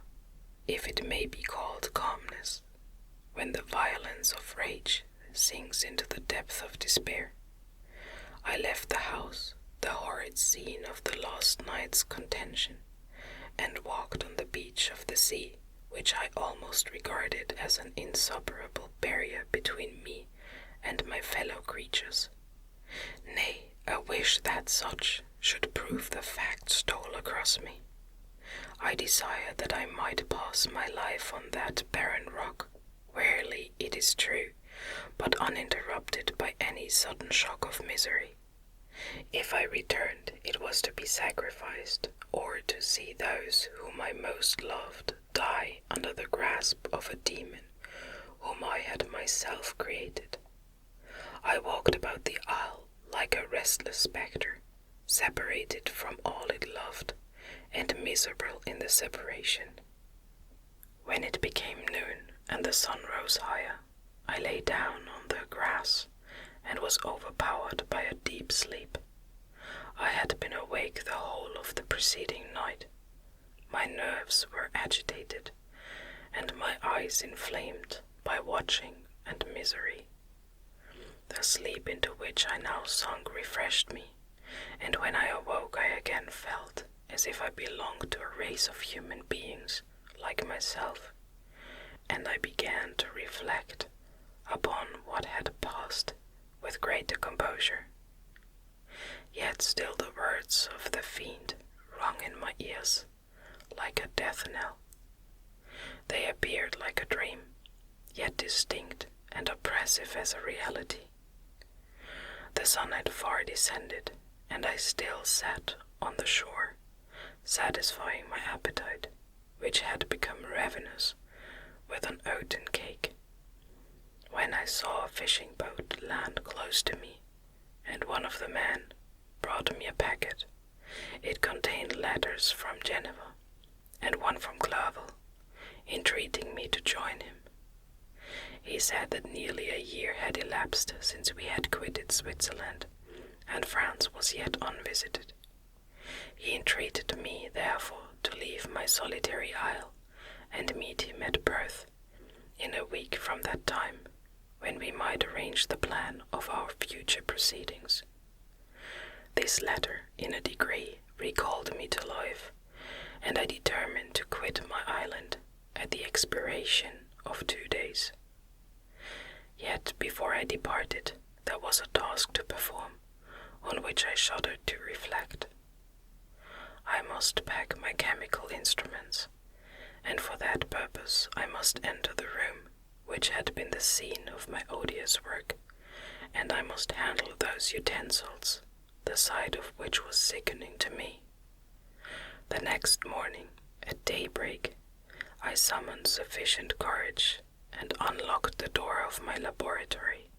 if it may be called calmness, when the violence of rage sinks into the depth of despair. I left the house, the horrid scene of the last night's contention, and walked on the beach of the sea, which I almost regarded as an insuperable barrier between me and my fellow creatures. Nay, a wish that such should prove the fact stole across me. I desired that I might pass my life on that barren rock, rarely, it is true, but uninterrupted by any sudden shock of misery. If I returned, it was to be sacrificed, or to see those whom I most loved die under the grasp of a demon whom I had myself created. I walked about the aisle like a restless spectre, separated from all it loved, and miserable in the separation. When it became noon and the sun rose higher, I lay down on the grass and was overpowered by a deep sleep. I had been awake the whole of the preceding night. My nerves were agitated, and my eyes inflamed by watching and misery. The sleep into which I now sunk refreshed me, and when I awoke I again felt as if I belonged to a race of human beings like myself, and I began to reflect upon what had passed with greater composure. Yet still the words of the fiend rung in my ears like a death knell. They appeared like a dream, yet distinct and oppressive as a reality. The sun had far descended, and I still sat on the shore, satisfying my appetite, which had become ravenous, with an oaten cake, when I saw a fishing boat land close to me, and one of the men brought me a packet. It contained letters from Geneva, and one from Clavel, entreating me to join him. He said that nearly a year had elapsed since we had quitted Switzerland, and France was yet unvisited. He entreated me, therefore, to leave my solitary isle, and meet him at Perth, in a week from that time, when we might arrange the plan of our future proceedings. This letter, in a degree, recalled me to life, and I determined to quit my island at the expiration of 2 days. Yet before I departed, there was a task to perform, on which I shuddered to reflect. I must pack my chemical instruments, and for that purpose I must enter the room which had been the scene of my odious work, and I must handle those utensils, the sight of which was sickening to me. The next morning, at daybreak, I summoned sufficient courage and unlocked the door of my laboratory.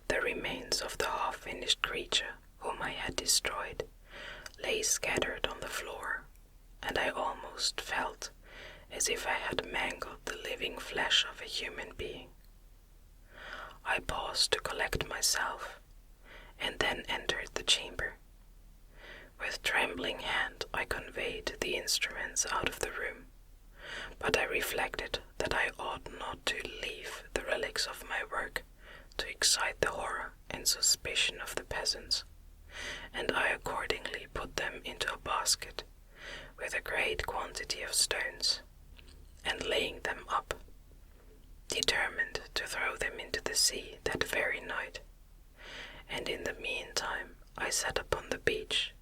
The remains of the half-finished creature whom I had destroyed lay scattered on the floor, and I almost felt as if I had mangled the living flesh of a human being. I paused to collect myself, and then entered the chamber. With trembling hand I conveyed the instruments out of the room, but I reflected that I ought not to leave the relics of my work to excite the horror and suspicion of the peasants, and I accordingly put them into a basket with a great quantity of stones, and laying them up, determined to throw them into the sea that very night, and in the meantime I sat upon the beach,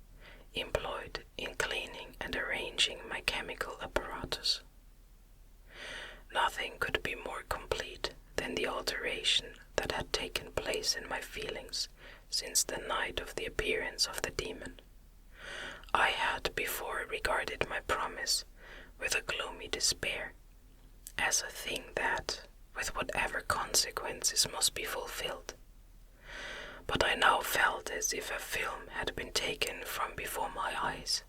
employed in cleaning and arranging my chemical apparatus. Nothing could be more complete than the alteration that had taken place in my feelings since the night of the appearance of the demon. I had before regarded my promise with a gloomy despair, as a thing that, with whatever consequences, must be fulfilled. But I now felt as if a film had been taken from before my eyes,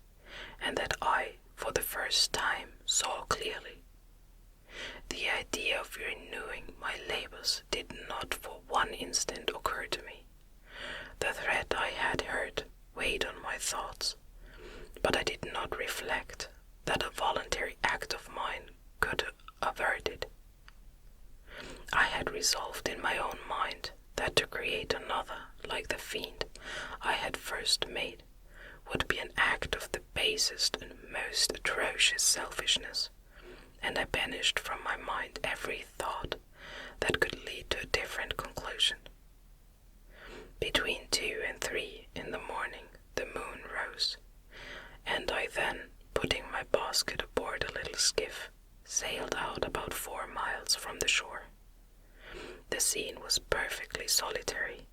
and that I, for the first time, saw clearly. The idea of renewing my labors did not for one instant occur to me. The threat I had heard weighed on my thoughts, but I did not reflect that a voluntary act of mine could avert it. I had resolved in my own mind that to create another like the fiend I had first made would be an act of the basest and most atrocious selfishness, and I banished from my mind every thought that could lead to a different conclusion. Between 2 and 3 in the morning the moon rose, and I then, putting my basket aboard a little skiff, sailed out about 4 miles from the shore. The scene was perfectly solitary.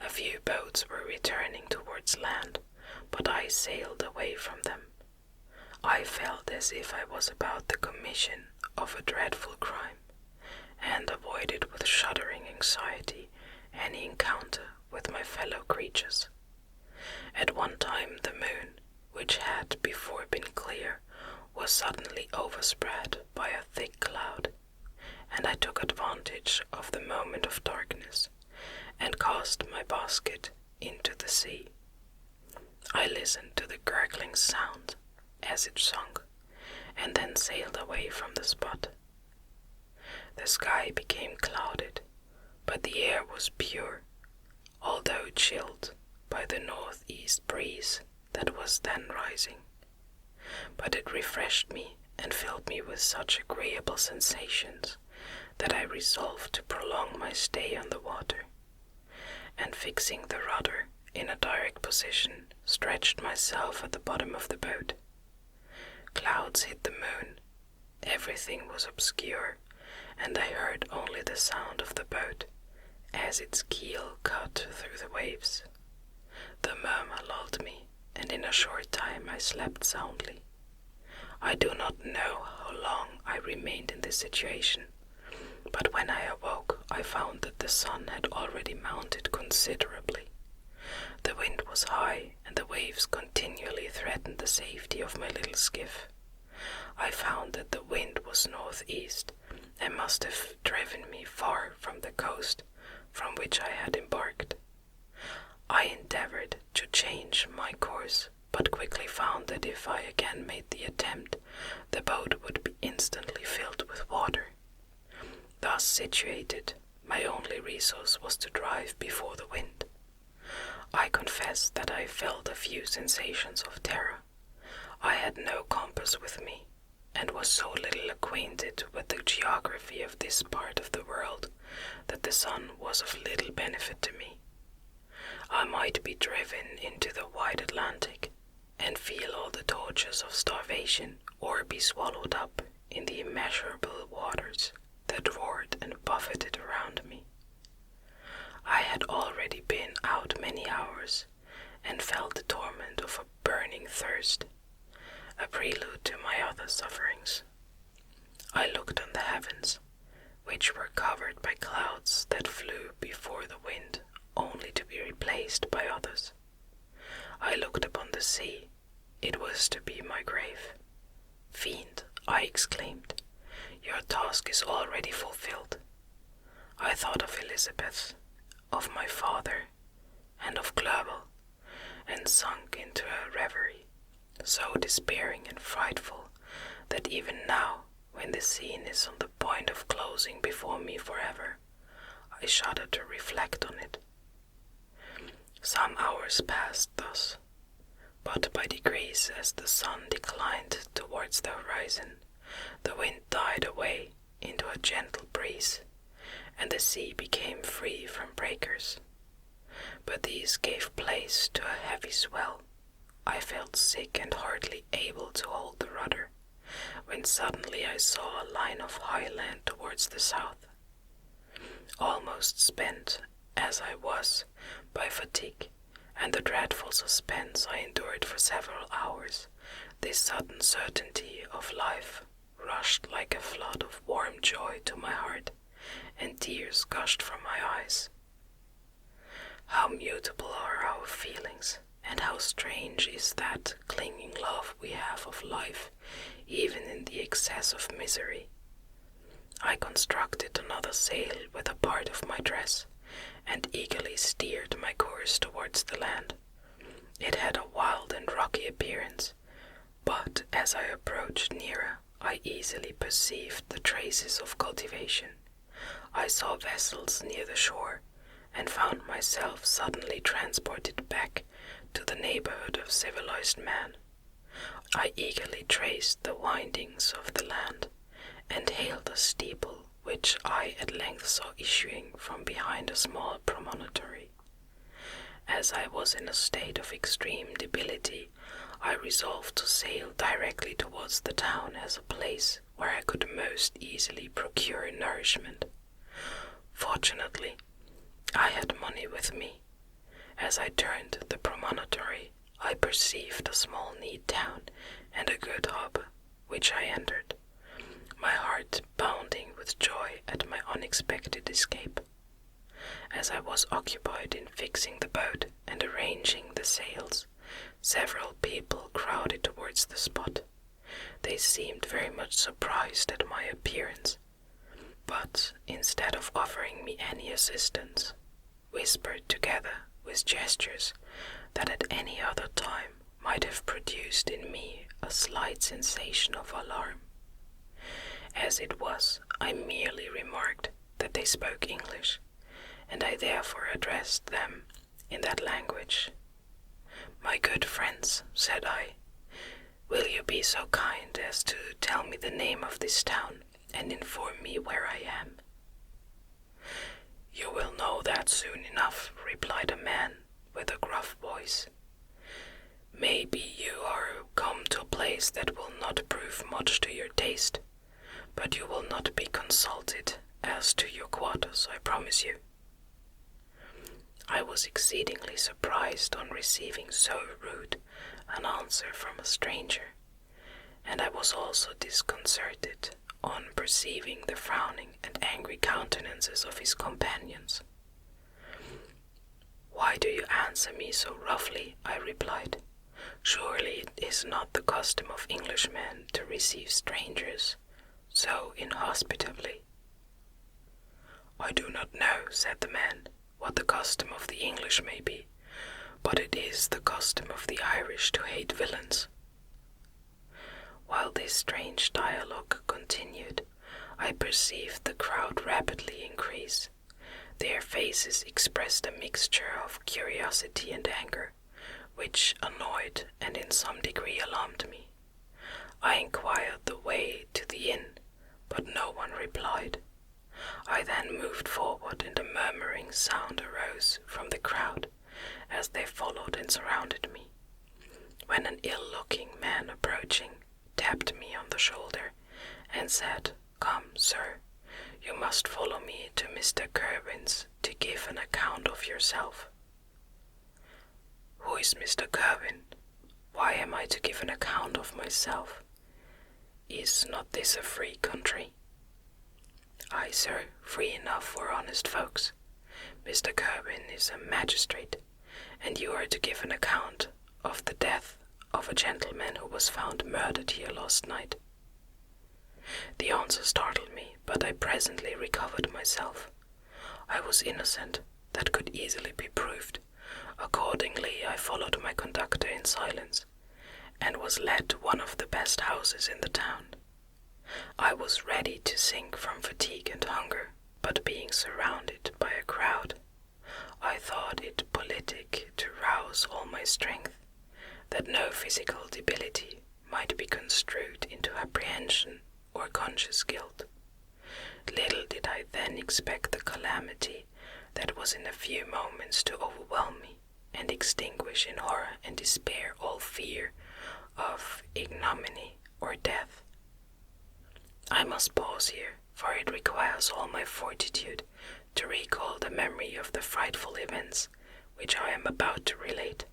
A few boats were returning towards land, but I sailed away from them. I felt as if I was about the commission of a dreadful crime, and avoided with shuddering anxiety any encounter with my fellow creatures. At one time the moon, which had before been clear, was suddenly overspread by a thick cloud, and I took advantage of the moment of darkness, and cast my basket into the sea. I listened to the gurgling sound as it sunk, and then sailed away from the spot. The sky became clouded, but the air was pure, although chilled by the northeast breeze that was then rising. But it refreshed me and filled me with such agreeable sensations that I resolved to prolong my stay on the water, and fixing the rudder in a direct position, stretched myself at the bottom of the boat. Clouds hid the moon, everything was obscure, and I heard only the sound of the boat as its keel cut through the waves. The murmur lulled me, and in a short time I slept soundly. I do not know how long I remained in this situation, but when I awoke I found that the sun had already mounted considerably. The wind was high, and the waves continually threatened the safety of my little skiff. I found that the wind was northeast, and must have driven me far from the coast from which I had embarked. I endeavored to change my course, but quickly found that if I again made the attempt, the boat would be instantly filled with water. Thus situated, my only resource was to drive before the wind. I confess that I felt a few sensations of terror. I had no compass with me, and was so little acquainted with the geography of this part of the world that the sun was of little benefit to me. I might be driven into the wide Atlantic and feel all the tortures of starvation, or be swallowed up in the immeasurable waters that roared and buffeted around me. I had already been out many hours, and felt the torment of a burning thirst, a prelude to my other sufferings. I looked on the heavens, which were covered by clouds that flew before the wind, only to be replaced by others. I looked upon the sea. It was to be my grave. "Fiend," I exclaimed, "your task is already fulfilled." I thought of Elizabeth, of my father, and of Clerval, and sunk into a reverie, so despairing and frightful that even now, when the scene is on the point of closing before me forever, I shudder to reflect on it. Some hours passed thus, but by degrees, as the sun declined towards the horizon, the wind died away into a gentle breeze, and the sea became free from breakers. But these gave place to a heavy swell. I felt sick and hardly able to hold the rudder, when suddenly I saw a line of high land towards the south. Almost spent, as I was, by fatigue and the dreadful suspense I endured for several hours, this sudden certainty of life rushed like a flood of warm joy to my heart, and tears gushed from my eyes. How mutable are our feelings, and how strange is that clinging love we have of life, even in the excess of misery. I constructed another sail with a part of my dress, and eagerly steered my course towards the land. It had a wild and rocky appearance, but as I approached nearer, I easily perceived the traces of cultivation. I saw vessels near the shore, and found myself suddenly transported back to the neighborhood of civilized man. I eagerly traced the windings of the land, and hailed a steeple which I at length saw issuing from behind a small promontory. As I was in a state of extreme debility, I resolved to sail directly towards the town as a place where I could most easily procure nourishment. Fortunately, I had money with me. As I turned the promontory, I perceived a small neat town and a good harbour, which I entered, my heart bounding with joy at my unexpected escape. As I was occupied in fixing the boat and arranging the sails, several people crowded towards the spot. They seemed very much surprised at my appearance, but instead of offering me any assistance, whispered together with gestures that at any other time might have produced in me a slight sensation of alarm. As it was, I merely remarked that they spoke English, and I therefore addressed them in that language. "My good friends," said I, "will you be so kind as to tell me the name of this town and inform me where I am?" "You will know that soon enough," replied a man with a gruff voice. "Maybe you are come to a place that will not prove much to your taste, but you will not be consulted as to your quarters, I promise you." I was exceedingly surprised on receiving so rude an answer from a stranger, and I was also disconcerted on perceiving the frowning and angry countenances of his companions. "Why do you answer me so roughly?" I replied. "Surely it is not the custom of Englishmen to receive strangers so inhospitably." "I do not know," said the man, "what the custom of the English may be, but it is the custom of the Irish to hate villains." While this strange dialogue continued, I perceived the crowd rapidly increase. Their faces expressed a mixture of curiosity and anger, which annoyed and in some degree alarmed me. I inquired the way to the inn, but no one replied. I then moved forward, and a murmuring sound arose from the crowd as they followed and surrounded me, when an ill-looking man approaching tapped me on the shoulder and said, "Come, sir, you must follow me to Mr. Kerwin's to give an account of yourself." "Who is Mr. Kerwin? Why am I to give an account of myself? Is not this a free country?" "Aye, sir, free enough for honest folks. Mr. Kerwin is a magistrate, and you are to give an account of the death of a gentleman who was found murdered here last night." The answer startled me, but I presently recovered myself. I was innocent, that could easily be proved. Accordingly, I followed my conductor in silence, and was led to one of the best houses in the town. I was ready to sink from fatigue and hunger, but being surrounded by a crowd, I thought it politic to rouse all my strength, that no physical debility might be construed into apprehension or conscious guilt. Little did I then expect the calamity that was in a few moments to overwhelm me and extinguish in horror and despair all fear of ignominy or death. I must pause here, for it requires all my fortitude to recall the memory of the frightful events which I am about to relate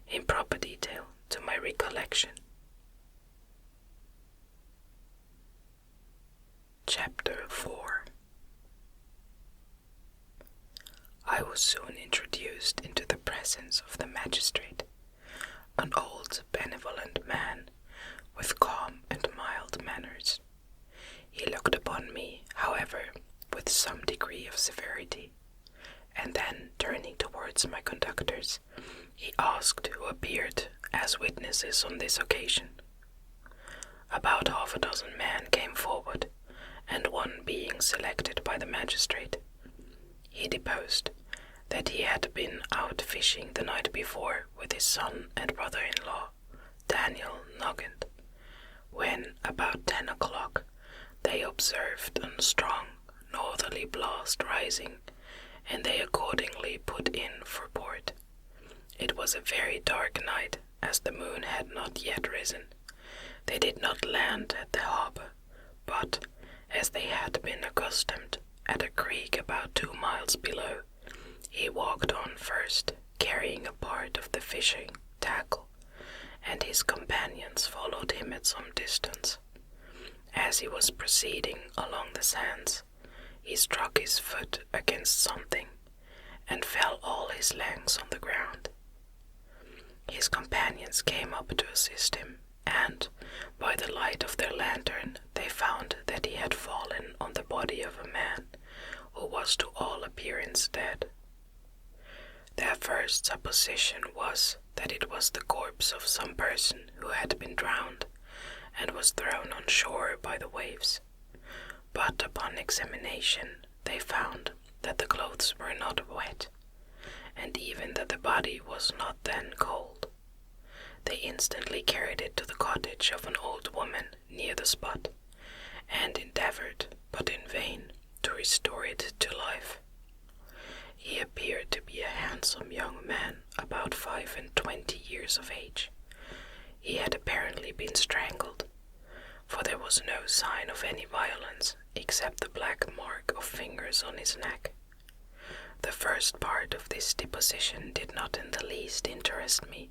in proper detail to my recollection. Chapter 4. I was soon introduced into the presence of the magistrate, an old benevolent man with calm and mild manners. He looked upon me, however, with some degree of severity, and then, turning towards my conductors, he asked who appeared as witnesses on this occasion. About half a dozen men came forward, and one being selected by the magistrate, he deposed that he had been out fishing the night before with his son and brother-in-law, Daniel Nugent, when, about 10 o'clock, they observed a strong northerly blast rising, and they accordingly put in for port. It was a very dark night, as the moon had not yet risen. They did not land at the harbour, but, as they had been accustomed, at a creek about 2 miles below, he walked on first, carrying a part of the fishing tackle and his companions followed him at some distance. As he was proceeding along the sands, he struck his foot against something and fell all his length on the ground. His companions came up to assist him, and, by the light of their lantern, they found that he had fallen on the body of a man who was to all appearance dead. Their first supposition was that it was the corpse of some person who had been drowned and was thrown on shore by the waves. But upon examination, they found that the clothes were not wet, and even that the body was not then cold. They instantly carried it to the cottage of an old woman near the spot, and endeavored, but in vain, to restore it to life. He appeared to be a handsome young man, about 25 years of age. He had apparently been strangled, for there was no sign of any violence except the black mark of fingers on his neck. The first part of this deposition did not in the least interest me,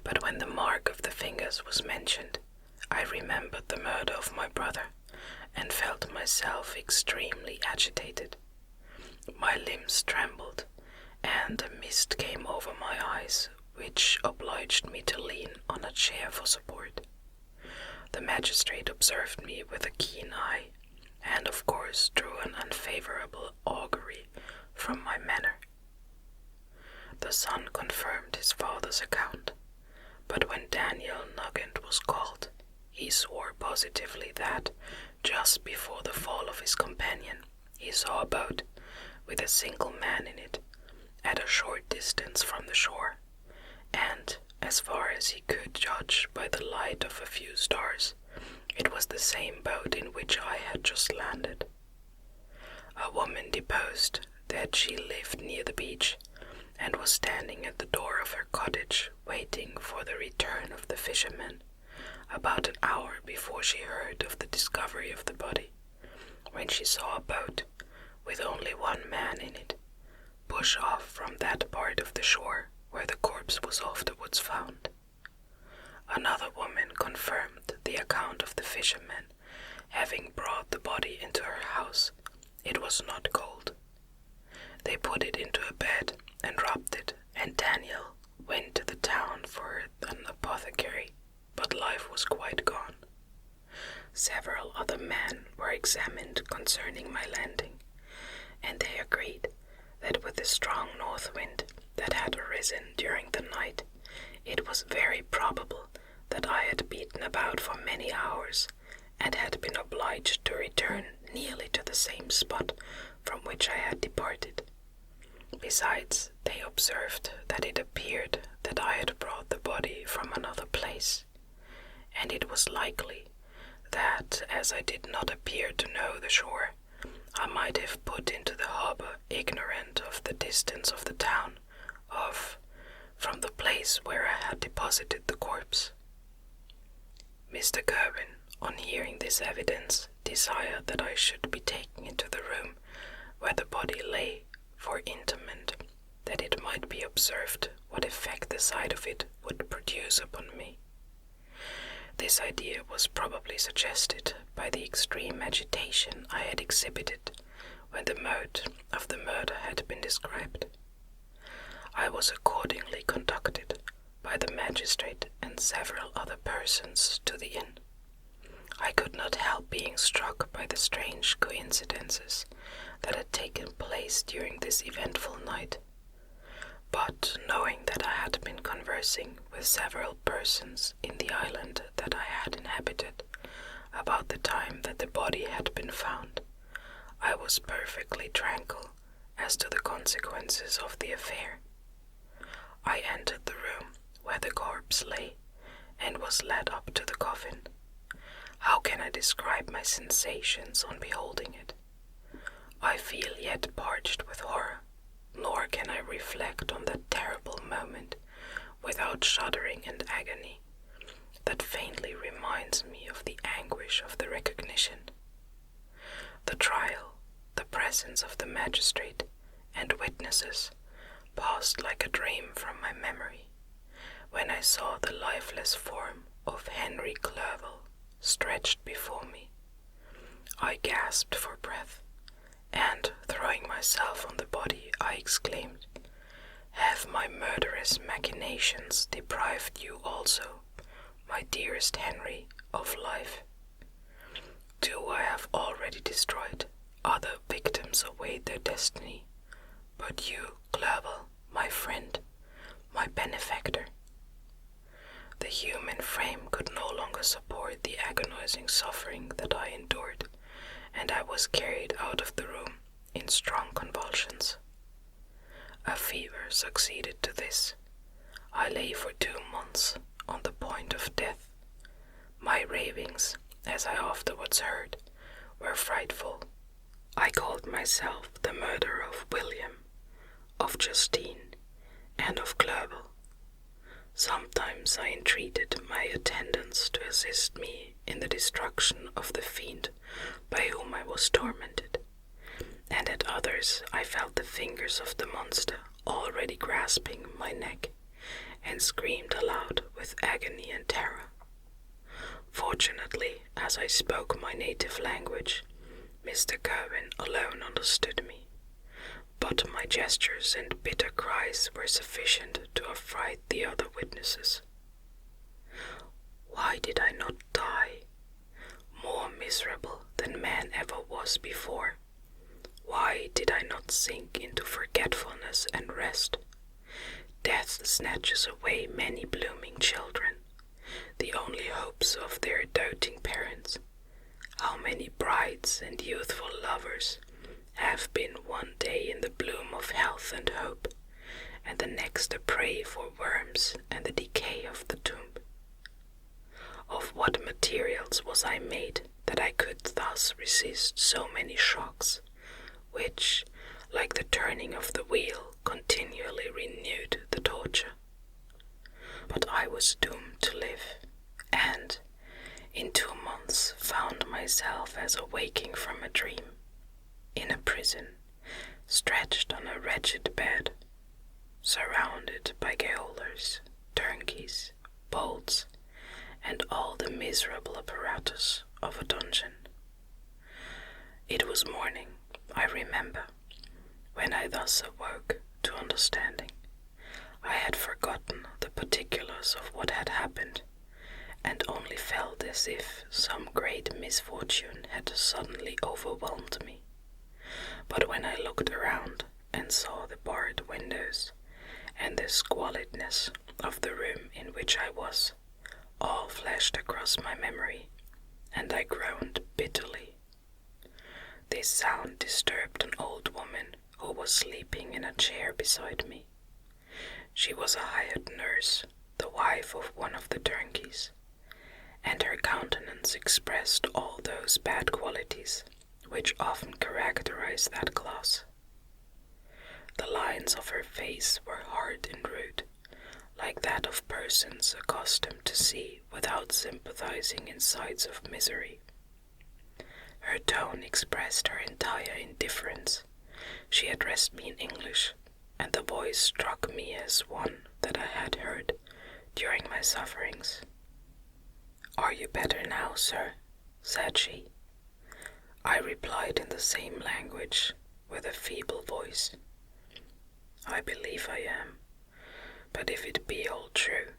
but when the mark of the fingers was mentioned, I remembered the murder of my brother, and felt myself extremely agitated. My limbs trembled, and a mist came over my eyes, which obliged me to lean on a chair for support. The magistrate observed me with a keen eye, and of course drew an unfavorable augury from my manner. The son confirmed his father's account, but when Daniel Nugent was called, he swore positively that, just before the fall of his companion, he saw a boat, with a single man in it, at a short distance from the shore, and, as far as he could judge by the light of a few stars, it was the same boat in which I had just landed. A woman deposed that she lived near the beach, and was standing at the door of her cottage waiting for the return of the fishermen, about an hour before she heard of the discovery of the body, when she saw a boat, with only one man in it, push off from that part of the shore where the corpse was afterwards found. Another woman confirmed the account of the fishermen having brought the body into her house. It was not cold. They put it into a bed and rubbed it, and Daniel went to the town for an apothecary, but life was quite gone. Several other men were examined concerning my landing, and they agreed that with the strong north wind that had arisen during the night, it was very probable that I had beaten about for many hours, and had been obliged to return nearly to the same spot from which I had departed. Besides, they observed that it appeared that I had brought the body from another place, and it was likely that, as I did not appear to know the shore, I might have put into the harbour ignorant of the distance of the town from the place where I had deposited the corpse. Mr. Gerwin, on hearing this evidence, desired that I should be taken into the room where the body lay, for interment, that it might be observed what effect the sight of it would produce upon me. This idea was probably suggested by the extreme agitation I had exhibited when the mode of the murder had been described. I was accordingly conducted by the magistrate and several other persons to the inn. I could not help being struck by the strange coincidences that had taken place during this eventful night, but knowing that I had been conversing with several persons in the island that I had inhabited about the time that the body had been found, I was perfectly tranquil as to the consequences of the affair. I entered the room where the corpse lay, and was led up to the coffin. How can I describe my sensations on beholding it? I feel yet parched with horror, nor can I reflect on that terrible moment without shuddering and agony that faintly reminds me of the anguish of the recognition. The trial, the presence of the magistrate and witnesses passed like a dream from my memory, when I saw the lifeless form of Henry Clerval stretched before me. I gasped for breath, and, throwing myself on the body, I exclaimed, "Have my murderous machinations deprived you also, my dearest Henry, of life? Two I have already destroyed, other victims await their destiny, but you, Clerval, my friend, my benefactor." The human frame could no longer support the agonizing suffering that I endured, and I was carried out of the room in strong convulsions. A fever succeeded to this. I lay for 2 months on the point of death. My ravings, as I afterwards heard, were frightful. I called myself the murderer of William, of Justine, and of Clerval. Sometimes I entreated my attendants to assist me in the destruction of the fiend by whom I was tormented, and at others I felt the fingers of the monster already grasping my neck, and screamed aloud with agony and terror. Fortunately, as I spoke my native language, Mr. Kerwin alone understood me, but my gestures and bitter cries were sufficient to affright the other witnesses. Why did I not die? More miserable than man ever was before. Why did I not sink into forgetfulness and rest? Death snatches away many blooming children, the only hopes of their doting parents. How many brides and youthful lovers have been one day in the bloom of health and hope, and the next a prey for worms and the decay of the tomb? Of what materials was I made that I could thus resist so many shocks, which, like the turning of the wheel, continually renewed the torture? But I was doomed to live, and in 2 months found myself as awaking from a dream, in a prison, stretched on a wretched bed, surrounded by gaolers, turnkeys, bolts, and all the miserable apparatus of a dungeon. It was morning, I remember, when I thus awoke to understanding. I had forgotten the particulars of what had happened, and only felt as if some great misfortune had suddenly overwhelmed me. But when I looked around and saw the barred windows, and the squalidness of the room in which I was, all flashed across my memory, and I groaned bitterly. This sound disturbed an old woman who was sleeping in a chair beside me. She was a hired nurse, the wife of one of the turnkeys, and her countenance expressed all those bad qualities which often characterize that class. The lines of her face were hard and rude, like that of persons accustomed to see without sympathizing in sights of misery. Her tone expressed her entire indifference. She addressed me in English, and the voice struck me as one that I had heard during my sufferings. "Are you better now, sir?" said she. I replied in the same language, with a feeble voice. "I believe I am. But if it be all true,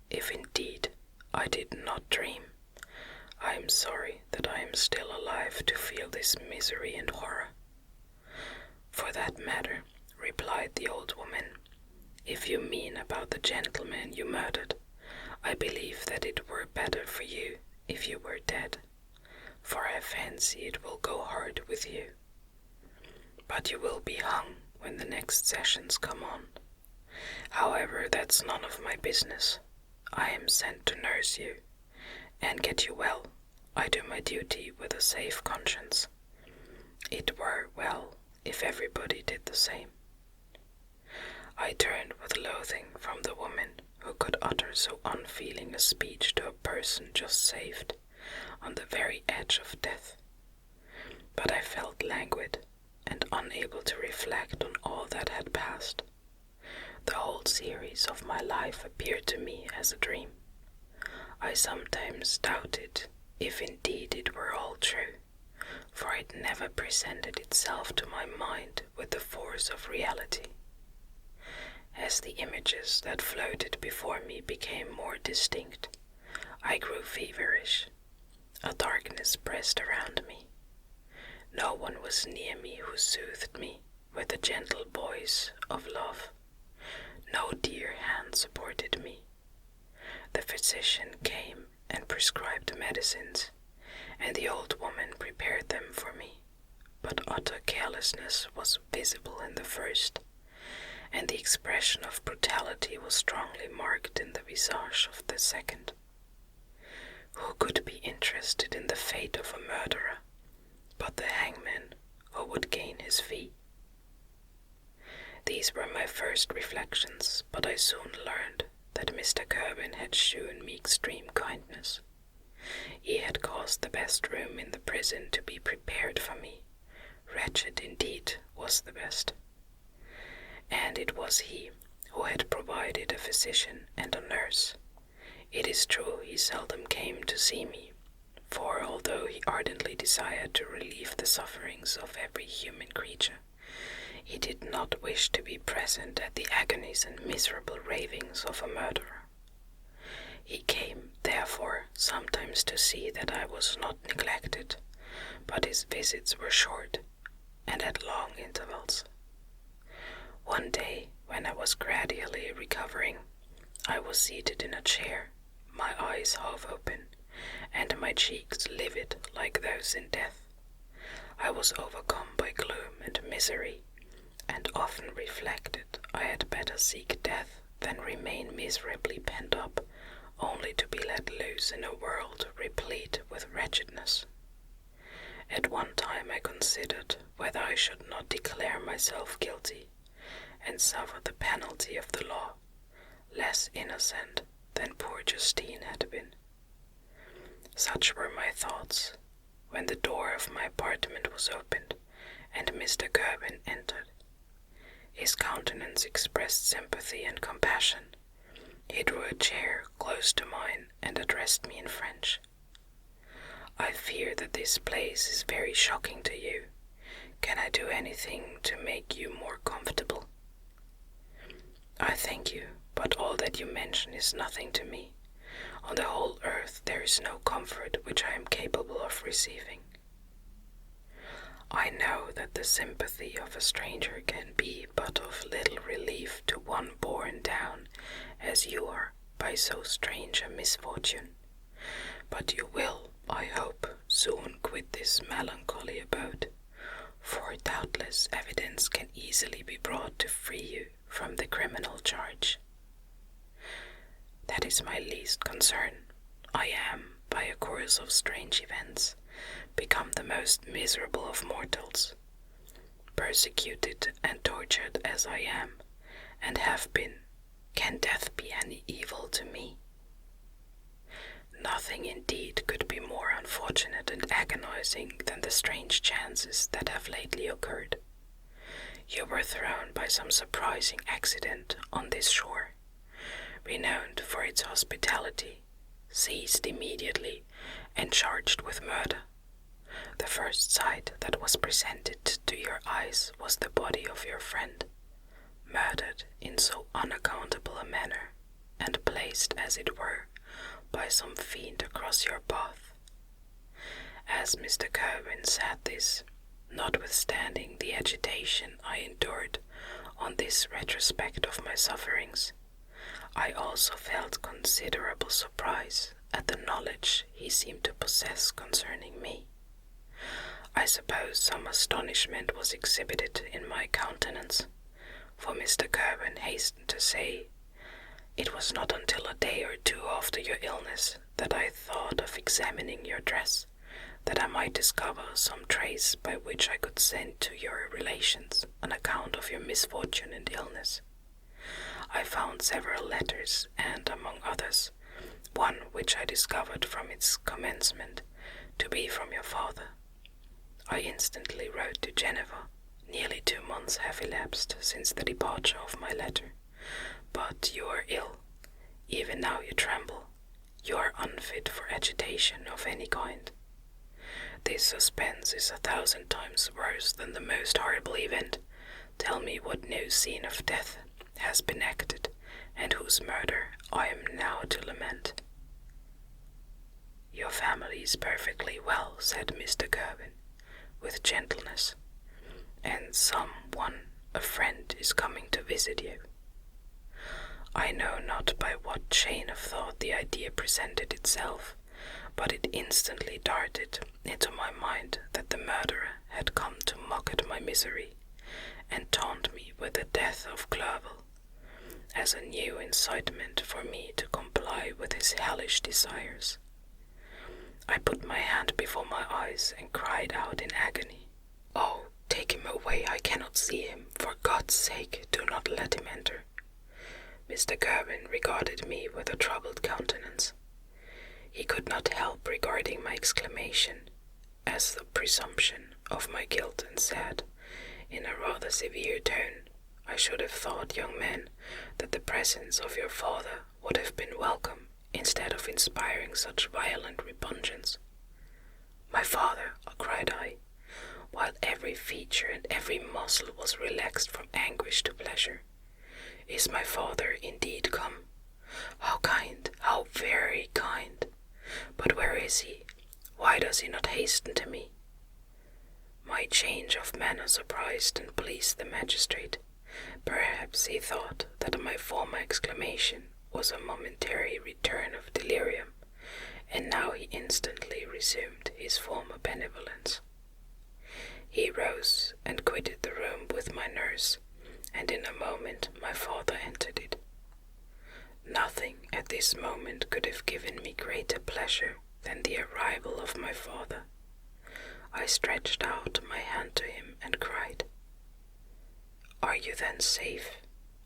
if indeed I did not dream, I am sorry that I am still alive to feel this misery and horror." "For that matter," replied the old woman, "if you mean about the gentleman you murdered, I believe that it were better for you if you were dead, for I fancy it will go hard with you. But you will be hung when the next sessions come on. However, that's none of my business. I am sent to nurse you, and get you well. I do my duty with a safe conscience. It were well if everybody did the same." I turned with loathing from the woman who could utter so unfeeling a speech to a person just saved, on the very edge of death. But I felt languid, and unable to reflect on all that had passed. The whole whole series of my life appeared to me as a dream. I sometimes doubted if indeed it were all true, for it never presented itself to my mind with the force of reality. As the images that floated before me became more distinct, I grew feverish. A darkness pressed around me. No one was near me who soothed me with the gentle voice of love. No dear hand supported me. The physician came and prescribed medicines, and the old woman prepared them for me, but utter carelessness was visible in the first, and the expression of brutality was strongly marked in the visage of the second. Who could be interested in the fate of a murderer but the hangman who would gain his fee? These were my first reflections, but I soon learned that Mr. Kirwin had shewn me extreme kindness. He had caused the best room in the prison to be prepared for me. Wretched indeed was the best. And it was he who had provided a physician and a nurse. It is true he seldom came to see me, for although he ardently desired to relieve the sufferings of every human creature, he did not wish to be present at the agonies and miserable ravings of a murderer. He came, therefore, sometimes to see that I was not neglected, but his visits were short, and at long intervals. One day, when I was gradually recovering, I was seated in a chair, my eyes half open, and my cheeks livid like those in death. I was overcome by gloom and misery, and often reflected I had better seek death than remain miserably pent up, only to be let loose in a world replete with wretchedness. At one time I considered whether I should not declare myself guilty, and suffer the penalty of the law, less innocent than poor Justine had been. Such were my thoughts, when the door of my apartment was opened, and Mr. Kirwin entered. His countenance expressed sympathy and compassion. He drew a chair close to mine and addressed me in French. "I fear that this place is very shocking to you. Can I do anything to make you more comfortable?" "I thank you, but all that you mention is nothing to me. On the whole earth there is no comfort which I am capable of receiving." "I know that the sympathy of a stranger can be but of little relief to one borne down, as you are, by so strange a misfortune. But you will, I hope, soon quit this melancholy abode, for doubtless evidence can easily be brought to free you from the criminal charge." "That is my least concern. I am, by a course of strange events, become the most miserable of mortals. Persecuted and tortured as I am, and have been, can death be any evil to me? Nothing indeed could be more unfortunate and agonizing than the strange chances that have lately occurred. You were thrown by some surprising accident on this shore, renowned for its hospitality, seized immediately, and charged with murder. The first sight that was presented to your eyes was the body of your friend, murdered in so unaccountable a manner, and placed, as it were, by some fiend across your path." As Mr. Kirwin said this, notwithstanding the agitation I endured on this retrospect of my sufferings, I also felt considerable surprise at the knowledge he seemed to possess concerning me. I suppose some astonishment was exhibited in my countenance, for Mr. Kirwin hastened to say, "It was not until a day or two after your illness that I thought of examining your dress, that I might discover some trace by which I could send to your relations an account of your misfortune and illness. I found several letters, and, among others, one which I discovered from its commencement to be from your father. I instantly wrote to Geneva. Nearly 2 months have elapsed since the departure of my letter, But you are ill. Even now you tremble. You are unfit for agitation of any kind. This suspense is 1,000 times worse than the most horrible event. Tell me what new scene of death has been acted, and whose murder I am now to lament." "Your family is perfectly well," said Mr. Kirwin, with gentleness, "and a friend is coming to visit you." I know not by what chain of thought the idea presented itself, but it instantly darted into my mind that the murderer had come to mock at my misery, and taunt me with the death of Clerval, as a new incitement for me to comply with his hellish desires. I put my hand before my eyes and cried out in agony, "Oh, take him away, I cannot see him. For God's sake, do not let him enter." Mr. Kirwin regarded me with a troubled countenance. He could not help regarding my exclamation as the presumption of my guilt, and said, in a rather severe tone, "I should have thought, young man, that the presence of your father would have been welcome, instead of inspiring such violent repugnance." "My father!" cried I, while every feature and every muscle was relaxed from anguish to pleasure. "Is my father indeed come? How kind, how very kind! But where is he? Why does he not hasten to me?" My change of manner surprised and pleased the magistrate. Perhaps he thought that my former exclamation was a momentary return of delirium, and now he instantly resumed his former benevolence. He rose and quitted the room with my nurse, and in a moment my father entered it. Nothing at this moment could have given me greater pleasure than the arrival of my father. I stretched out my hand to him and cried, "Are you then safe,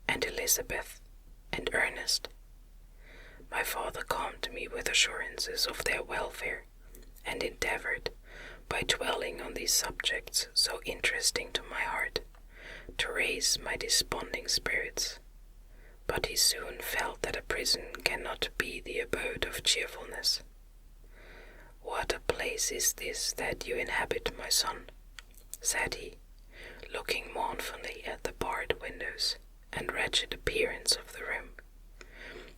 and Elizabeth, and Ernest?" My father calmed me with assurances of their welfare, and endeavored, by dwelling on these subjects so interesting to my heart, to raise my desponding spirits. But he soon felt that a prison cannot be the abode of cheerfulness. "What a place is this that you inhabit, my son?" said he, looking mournfully at the barred windows and wretched appearance of the room.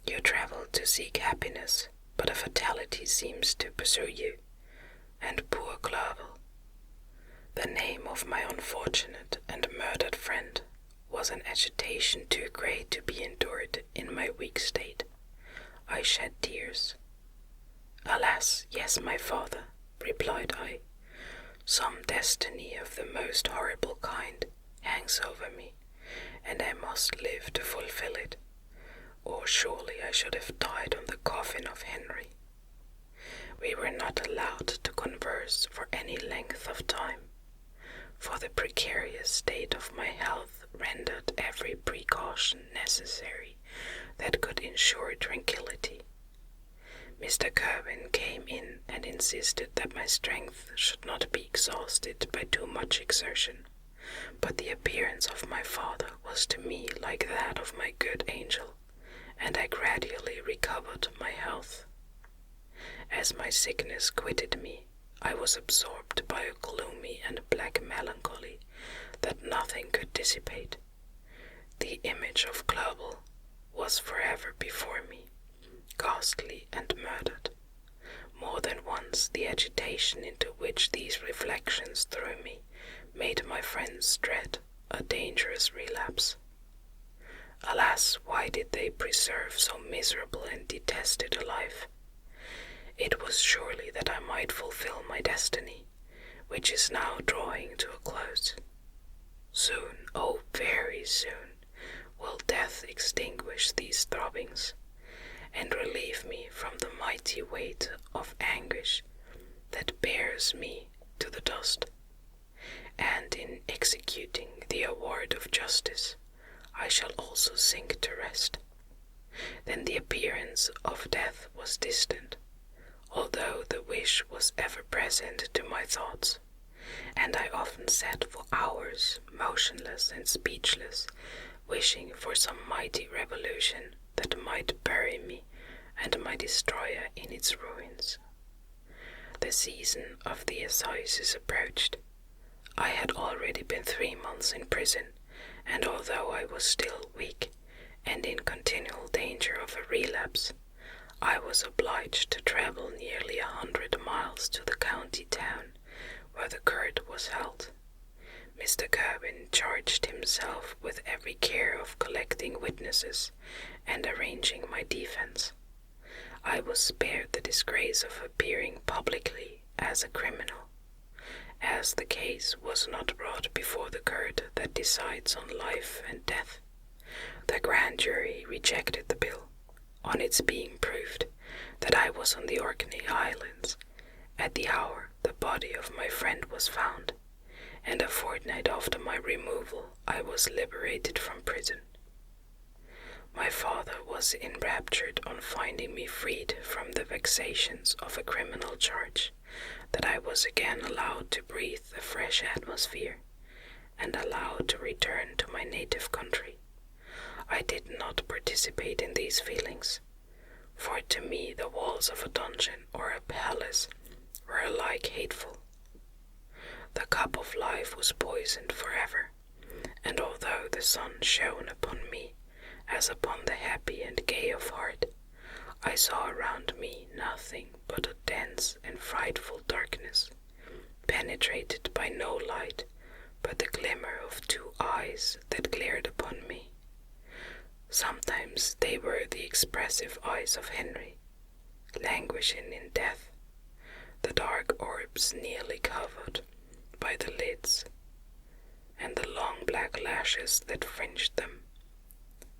"You travel to seek happiness, but a fatality seems to pursue you, and poor Clerval." The name of my unfortunate and murdered friend was an agitation too great to be endured in my weak state. I shed tears. "Alas, yes, my father," replied I. "Some destiny of the most horrible kind hangs over me, and I must live to fulfill it, or surely I should have died on the coffin of Henry." We were not allowed to converse for any length of time, for the precarious state of my health rendered every precaution necessary that could ensure tranquillity. Mr. Kirwin came in and insisted that my strength should not be exhausted by too much exertion, but the appearance of my father was to me like that of my good angel, and I gradually recovered my health. As my sickness quitted me, I was absorbed by a gloomy and black melancholy that nothing could dissipate. The image of Clerval was forever before me, ghastly and murdered. More than once the agitation into which these reflections threw me made my friends dread a dangerous relapse. Alas, why did they preserve so miserable and detested a life? It was surely that I might fulfill my destiny, which is now drawing to a close. Soon, oh very soon, will death extinguish these throbbings, and relieve me from the mighty weight of anguish that bears me to the dust. And in executing the award of justice, I shall also sink to rest. Then the appearance of death was distant, although the wish was ever present to my thoughts, and I often sat for hours motionless and speechless, wishing for some mighty revolution that might bury me and my destroyer in its ruins. The season of the assizes approached. I had already been 3 months in prison, and although I was still weak and in continual danger of a relapse, I was obliged to travel nearly 100 miles to the county town where the court was held. Mr. Kirwin charged himself with every care of collecting witnesses and arranging my defense. I was spared the disgrace of appearing publicly as a criminal, as the case was not brought before the court that decides on life and death. The grand jury rejected the bill, on its being proved that I was on the Orkney Islands at the hour the body of my friend was found, and a fortnight after my removal I was liberated from prison. My father was enraptured on finding me freed from the vexations of a criminal charge, that I was again allowed to breathe a fresh atmosphere, and allowed to return to my native country. I did not participate in these feelings, for to me the walls of a dungeon or a palace were alike hateful. The cup of life was poisoned forever, and although the sun shone upon me as upon the happy and gay of heart, I saw around me nothing but a dense and frightful darkness, penetrated by no light but the glimmer of 2 eyes that glared upon me. Sometimes they were the expressive eyes of Henry, languishing in death, the dark orbs nearly covered by the lids, and the long black lashes that fringed them.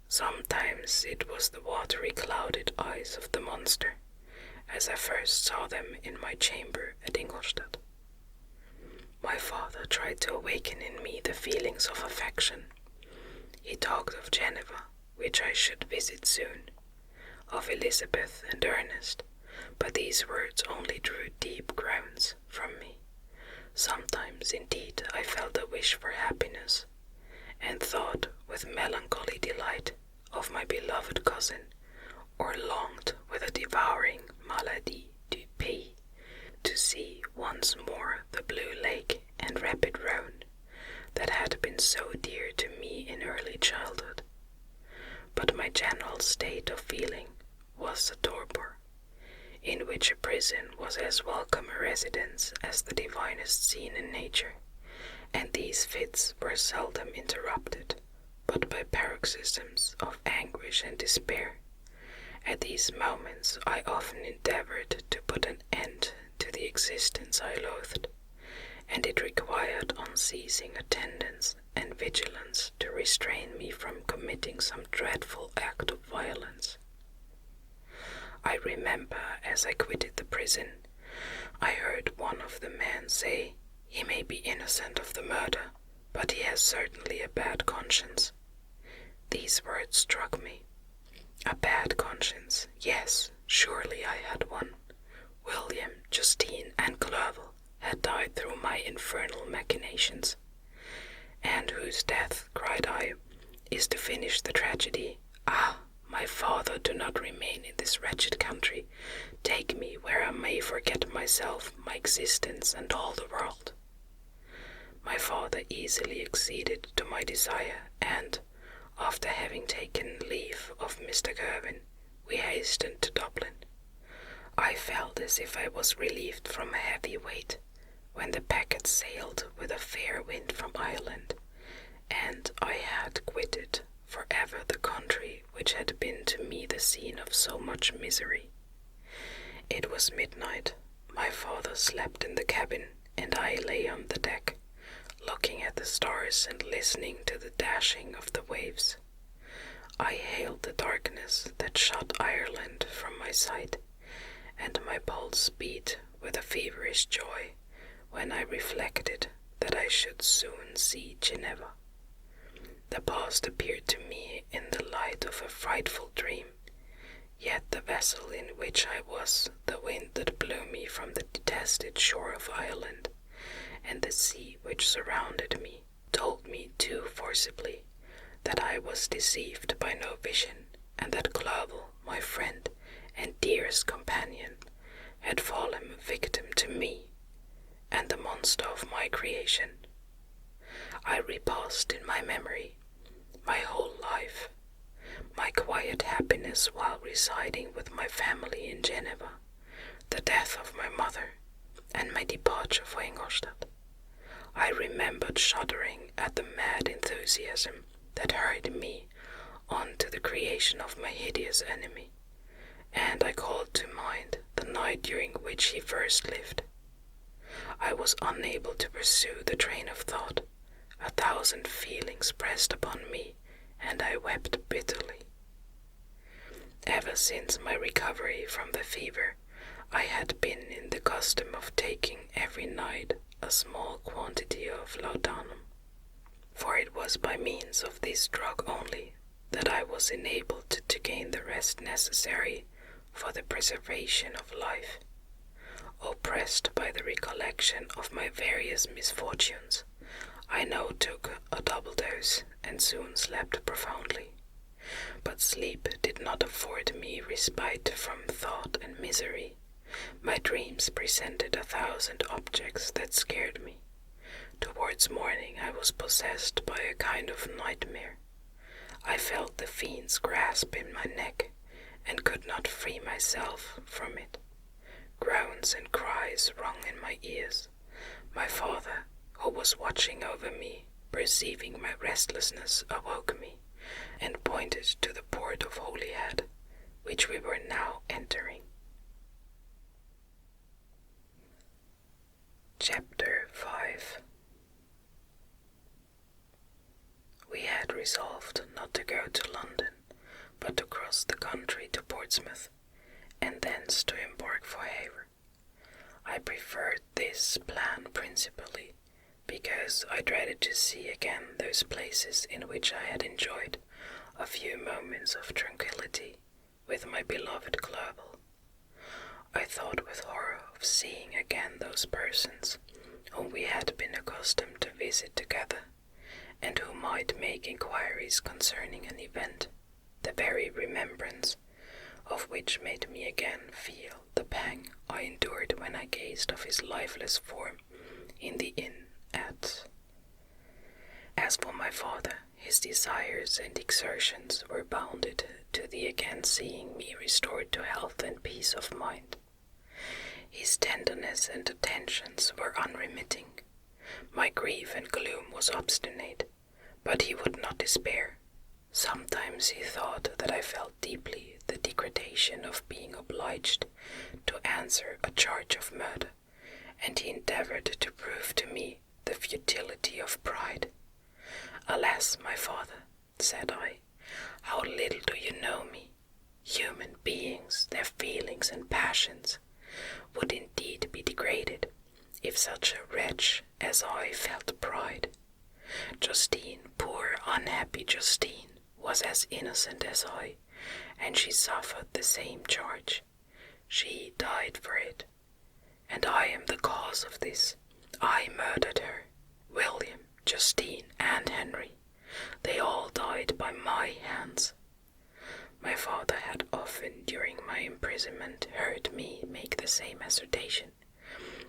Sometimes it was the watery clouded eyes of the monster, as I first saw them in my chamber at Ingolstadt. My father tried to awaken in me the feelings of affection. He talked of Geneva, which I should visit soon, of Elizabeth and Ernest, but these words only drew deep groans from me. Sometimes, indeed, I felt a wish for happiness, and thought with melancholy delight of my beloved cousin, or longed with a devouring maladie du pays to see once more the blue lake and rapid Rhone that had been so dear to me in early childhood. But my general state of feeling was a torpor, in which a prison was as welcome a residence as the divinest scene in nature, and these fits were seldom interrupted but by paroxysms of anguish and despair. At these moments I often endeavored to put an end to the existence I loathed, and it required unceasing attendance and vigilance to restrain me from committing some dreadful act of violence. I remember, as I quitted the prison, I heard one of the men say, "He may be innocent of the murder, but he has certainly a bad conscience." These words struck me. A bad conscience, yes, surely I had one. William, Justine, and Clerval had died through my infernal machinations. "And whose death," cried I, "is to finish the tragedy? Ah, my father, do not remain in this wretched country. Take me where I may forget myself, my existence, and all the world." My father easily acceded to my desire, and, after having taken leave of Mr. Kirwin, we hastened to Dublin. I felt as if I was relieved from a heavy weight when the packet sailed with a fair wind from Ireland, and I had quitted for ever the country which had been to me the scene of so much misery. It was midnight. My father slept in the cabin, and I lay on the deck, looking at the stars and listening to the dashing of the waves. I hailed the darkness that shut Ireland from my sight, and my pulse beat with a feverish joy when I reflected that I should soon see Geneva. The past appeared to me in the light of a frightful dream, yet the vessel in which I was, the wind that blew me from the detested shore of Ireland, and the sea which surrounded me, told me too forcibly that I was deceived by no vision, and that Clovel, my friend and dearest companion, had fallen a victim to me, and the monster of my creation. I repassed in my memory my whole life, my quiet happiness while residing with my family in Geneva, the death of my mother, and my departure for Ingolstadt. I remembered shuddering at the mad enthusiasm that hurried me on to the creation of my hideous enemy, and I called to mind the night during which he first lived. I was unable to pursue the train of thought. 1,000 feelings pressed upon me, and I wept bitterly. Ever since my recovery from the fever, I had been in the custom of taking every night a small quantity of laudanum, for it was by means of this drug only that I was enabled to gain the rest necessary for the preservation of life. Oppressed by the recollection of my various misfortunes, I now took a double dose and soon slept profoundly. But sleep did not afford me respite from thought and misery. My dreams presented 1,000 objects that scared me. Towards morning I was possessed by a kind of nightmare. I felt the fiend's grasp in my neck, and could not free myself from it. Groans and cries rung in my ears. My father, who was watching over me, perceiving my restlessness, awoke me, and pointed to the port of Holyhead, which we were now entering. Chapter 5. We had resolved not to go to London, but to cross the country to Portsmouth, and thence to embark for Havre. I preferred this plan principally because I dreaded to see again those places in which I had enjoyed a few moments of tranquillity with my beloved Clovel. I thought with horror of seeing again those persons whom we had been accustomed to visit together, and who might make inquiries concerning an event, the very remembrance of which made me again feel the pang I endured when I gazed of his lifeless form in the inn at. As for my father, his desires and exertions were bounded to the again seeing me restored to health and peace of mind. His tenderness and attentions were unremitting. My grief and gloom was obstinate, but he would not despair. Sometimes he thought that I felt deeply the degradation of being obliged to answer a charge of murder, and he endeavored to prove to me the futility of pride. "Alas, my father," said I, "how little do you know me. Human beings, their feelings and passions, would indeed be degraded if such a wretch as I felt pride. Justine, poor unhappy Justine, was as innocent as I, and she suffered the same charge. She died for it, and I am the cause of this. I murdered her. William, Justine, and Henry, they all died by my hands." My father had often during my imprisonment heard me make the same assertion.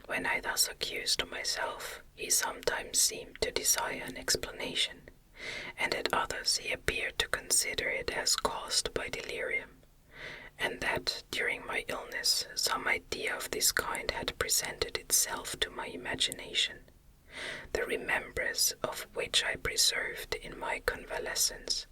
When I thus accused myself, he sometimes seemed to desire an explanation, and at others he appeared to consider it as caused by delirium, and that during my illness some idea of this kind had presented itself to my imagination, the remembrance of which I preserved in my convalescence.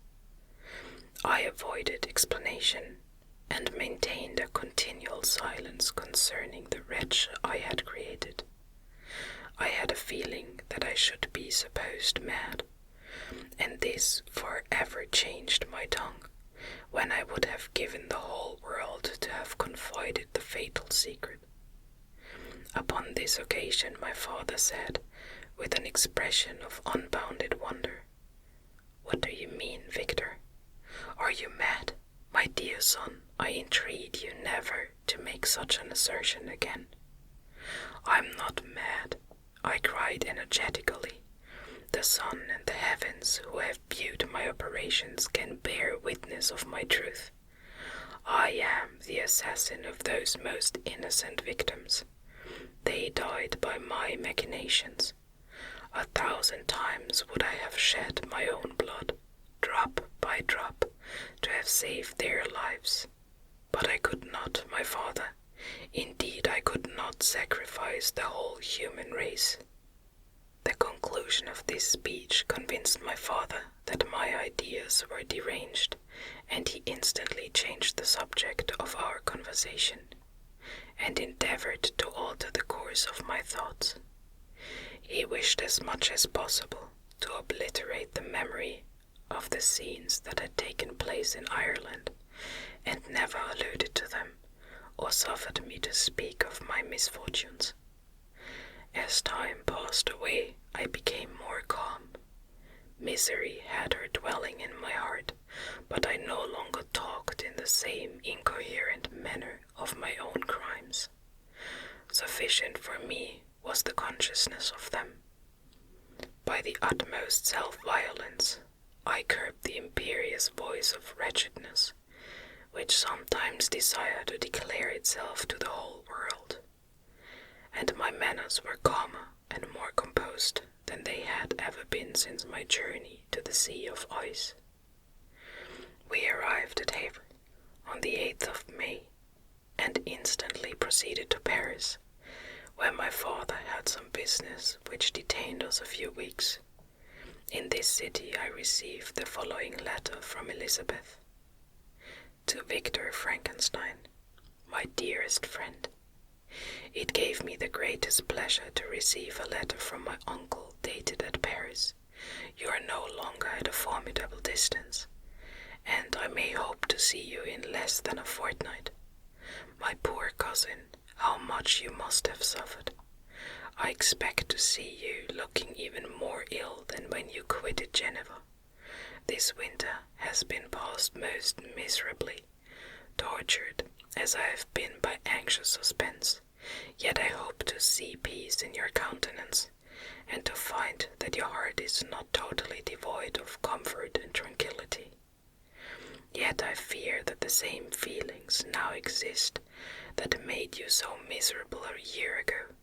I avoided explanation, and maintained a continual silence concerning the wretch I had created. I had a feeling that I should be supposed mad, and this forever changed my tongue, when I would have given the whole world to have confided the fatal secret. Upon this occasion my father said, with an expression of unbounded wonder, "What do you mean, Victor? Are you mad? My dear son, I entreat you never to make such an assertion again." "I'm not mad," I cried energetically. the sun and the heavens who have viewed my operations can bear witness of my truth. I am the assassin of those most innocent victims. They died by my machinations. 1,000 times would I have shed my own blood, drop by drop, to have saved their lives. But I could not, my father. Indeed, I could not sacrifice the whole human race. The conclusion of this speech convinced my father that my ideas were deranged, and he instantly changed the subject of our conversation, and endeavored to alter the course of my thoughts. He wished as much as possible to obliterate the memory of the scenes that had taken place in Ireland, and never alluded to them, or suffered me to speak of my misfortunes. As time passed away, I became more calm. Misery had her dwelling in my heart, but I no longer talked in the same incoherent manner of my own crimes. Sufficient for me was the consciousness of them. By the utmost self-violence, I curbed the imperious voice of wretchedness, which sometimes desired to declare itself to the whole world, and my manners were calmer and more composed than they had ever been since my journey to the Sea of Ice. We arrived at Havre on the 8th of May, and instantly proceeded to Paris, where my father had some business which detained us a few weeks. In this city I received the following letter from Elizabeth. To Victor Frankenstein, my dearest friend. It gave me the greatest pleasure to receive a letter from my uncle dated at Paris. You are no longer at a formidable distance, and I may hope to see you in less than a fortnight. My poor cousin, how much you must have suffered. I expect to see you looking even more ill than when you quitted Geneva. This winter has been passed most miserably, tortured as I have been by anxious suspense, yet I hope to see peace in your countenance, and to find that your heart is not totally devoid of comfort and tranquillity. Yet I fear that the same feelings now exist that made you so miserable a year ago,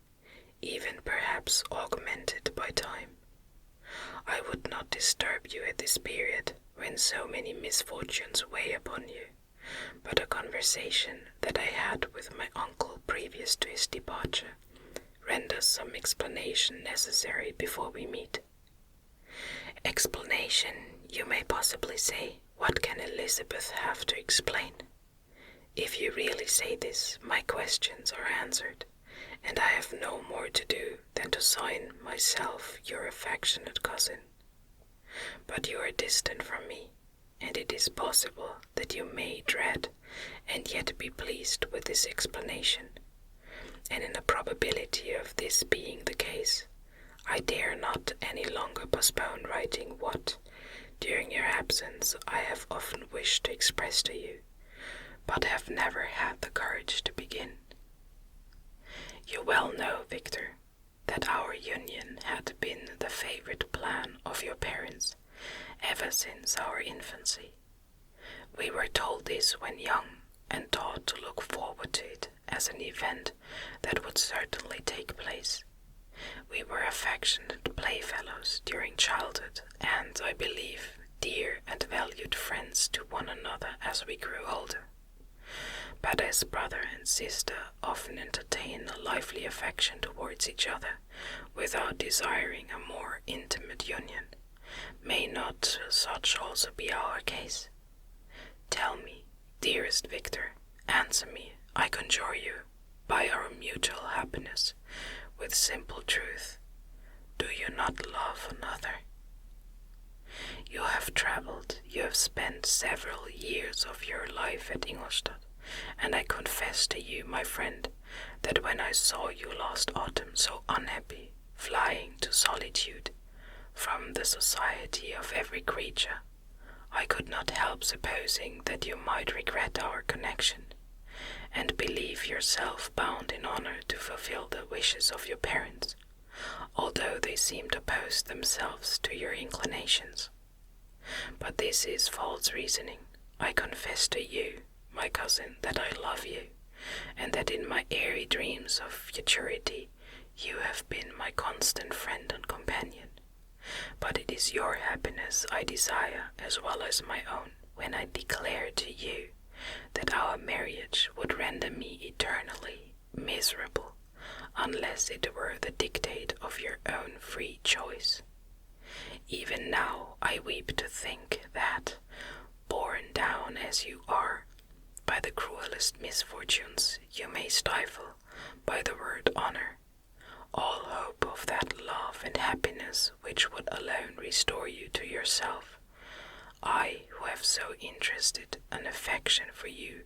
even perhaps augmented by time. I would not disturb you at this period, when so many misfortunes weigh upon you, but a conversation that I had with my uncle previous to his departure renders some explanation necessary before we meet. Explanation, you may possibly say. What can Elizabeth have to explain? If you really say this, my questions are answered, and I have no more to do than to sign myself your affectionate cousin. But you are distant from me, and it is possible that you may dread and yet be pleased with this explanation, and in the probability of this being the case, I dare not any longer postpone writing what, during your absence, I have often wished to express to you, but have never had the courage to begin. You well know, Victor, that our union had been the favorite plan of your parents ever since our infancy. We were told this when young, and taught to look forward to it as an event that would certainly take place. We were affectionate playfellows during childhood, and, I believe, dear and valued friends to one another as we grew older. But as brother and sister often entertain a lively affection towards each other without desiring a more intimate union, may not such also be our case? Tell me, dearest Victor, answer me, I conjure you, by our mutual happiness, with simple truth, do you not love another? You have traveled, you have spent several years of your life at Ingolstadt, and I confess to you, my friend, that when I saw you last autumn so unhappy, flying to solitude, from the society of every creature, I could not help supposing that you might regret our connection, and believe yourself bound in honor to fulfill the wishes of your parents. although they seem to oppose themselves to your inclinations. But this is false reasoning. I confess to you, my cousin, that I love you, and that in my airy dreams of futurity you have been my constant friend and companion. But it is your happiness I desire as well as my own when I declare to you that our marriage would render me eternally miserable unless it were the dictate of your own free choice. Even now I weep to think that, borne down as you are by the cruelest misfortunes you may stifle by the word honor, all hope of that love and happiness which would alone restore you to yourself, I, who have so interested an affection for you,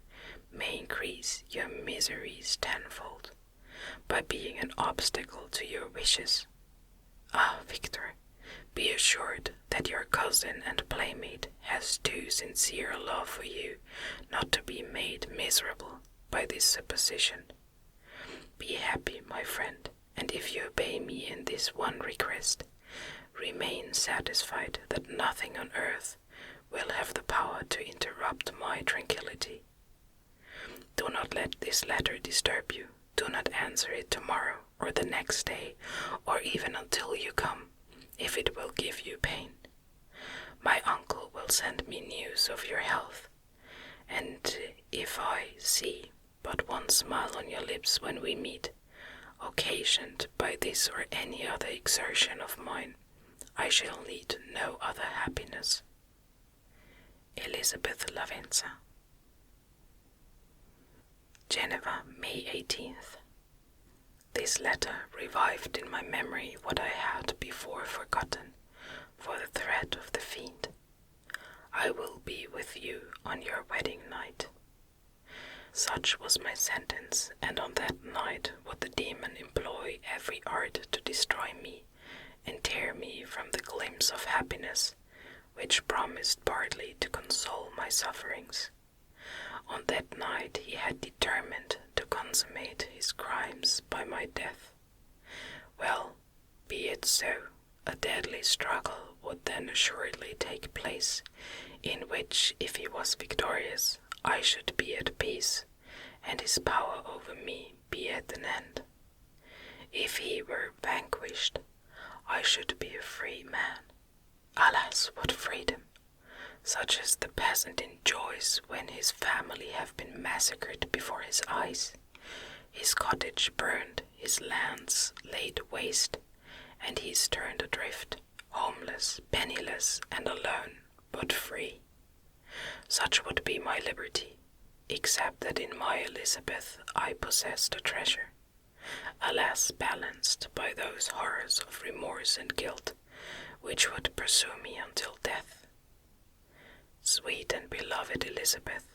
may increase your miseries tenfold, by being an obstacle to your wishes. Ah, Victor, be assured that your cousin and playmate has too sincere a love for you not to be made miserable by this supposition. Be happy, my friend, and if you obey me in this one request, remain satisfied that nothing on earth will have the power to interrupt my tranquility. Do not let this letter disturb you. Do not answer it tomorrow or the next day, or even until you come, if it will give you pain. My uncle will send me news of your health, and if I see but one smile on your lips when we meet, occasioned by this or any other exertion of mine, I shall need no other happiness. Elizabeth Lavenza. Geneva, May 18th. This letter revived in my memory what I had before forgotten, for the threat of the fiend. I will be with you on your wedding night. Such was my sentence, and on that night would the demon employ every art to destroy me and tear me from the glimpse of happiness which promised partly to console my sufferings. On that night he had determined to consummate his crimes by my death. Well, be it so. A deadly struggle would then assuredly take place, in which, if he was victorious, I should be at peace, and his power over me be at an end. If he were vanquished, I should be a free man. Alas, what freedom! Such as the peasant enjoys when his family have been massacred before his eyes, his cottage burned, his lands laid waste, and he is turned adrift, homeless, penniless, and alone, but free. Such would be my liberty, except that in my Elizabeth I possessed a treasure, alas, balanced by those horrors of remorse and guilt, which would pursue me until death. Sweet and beloved Elizabeth,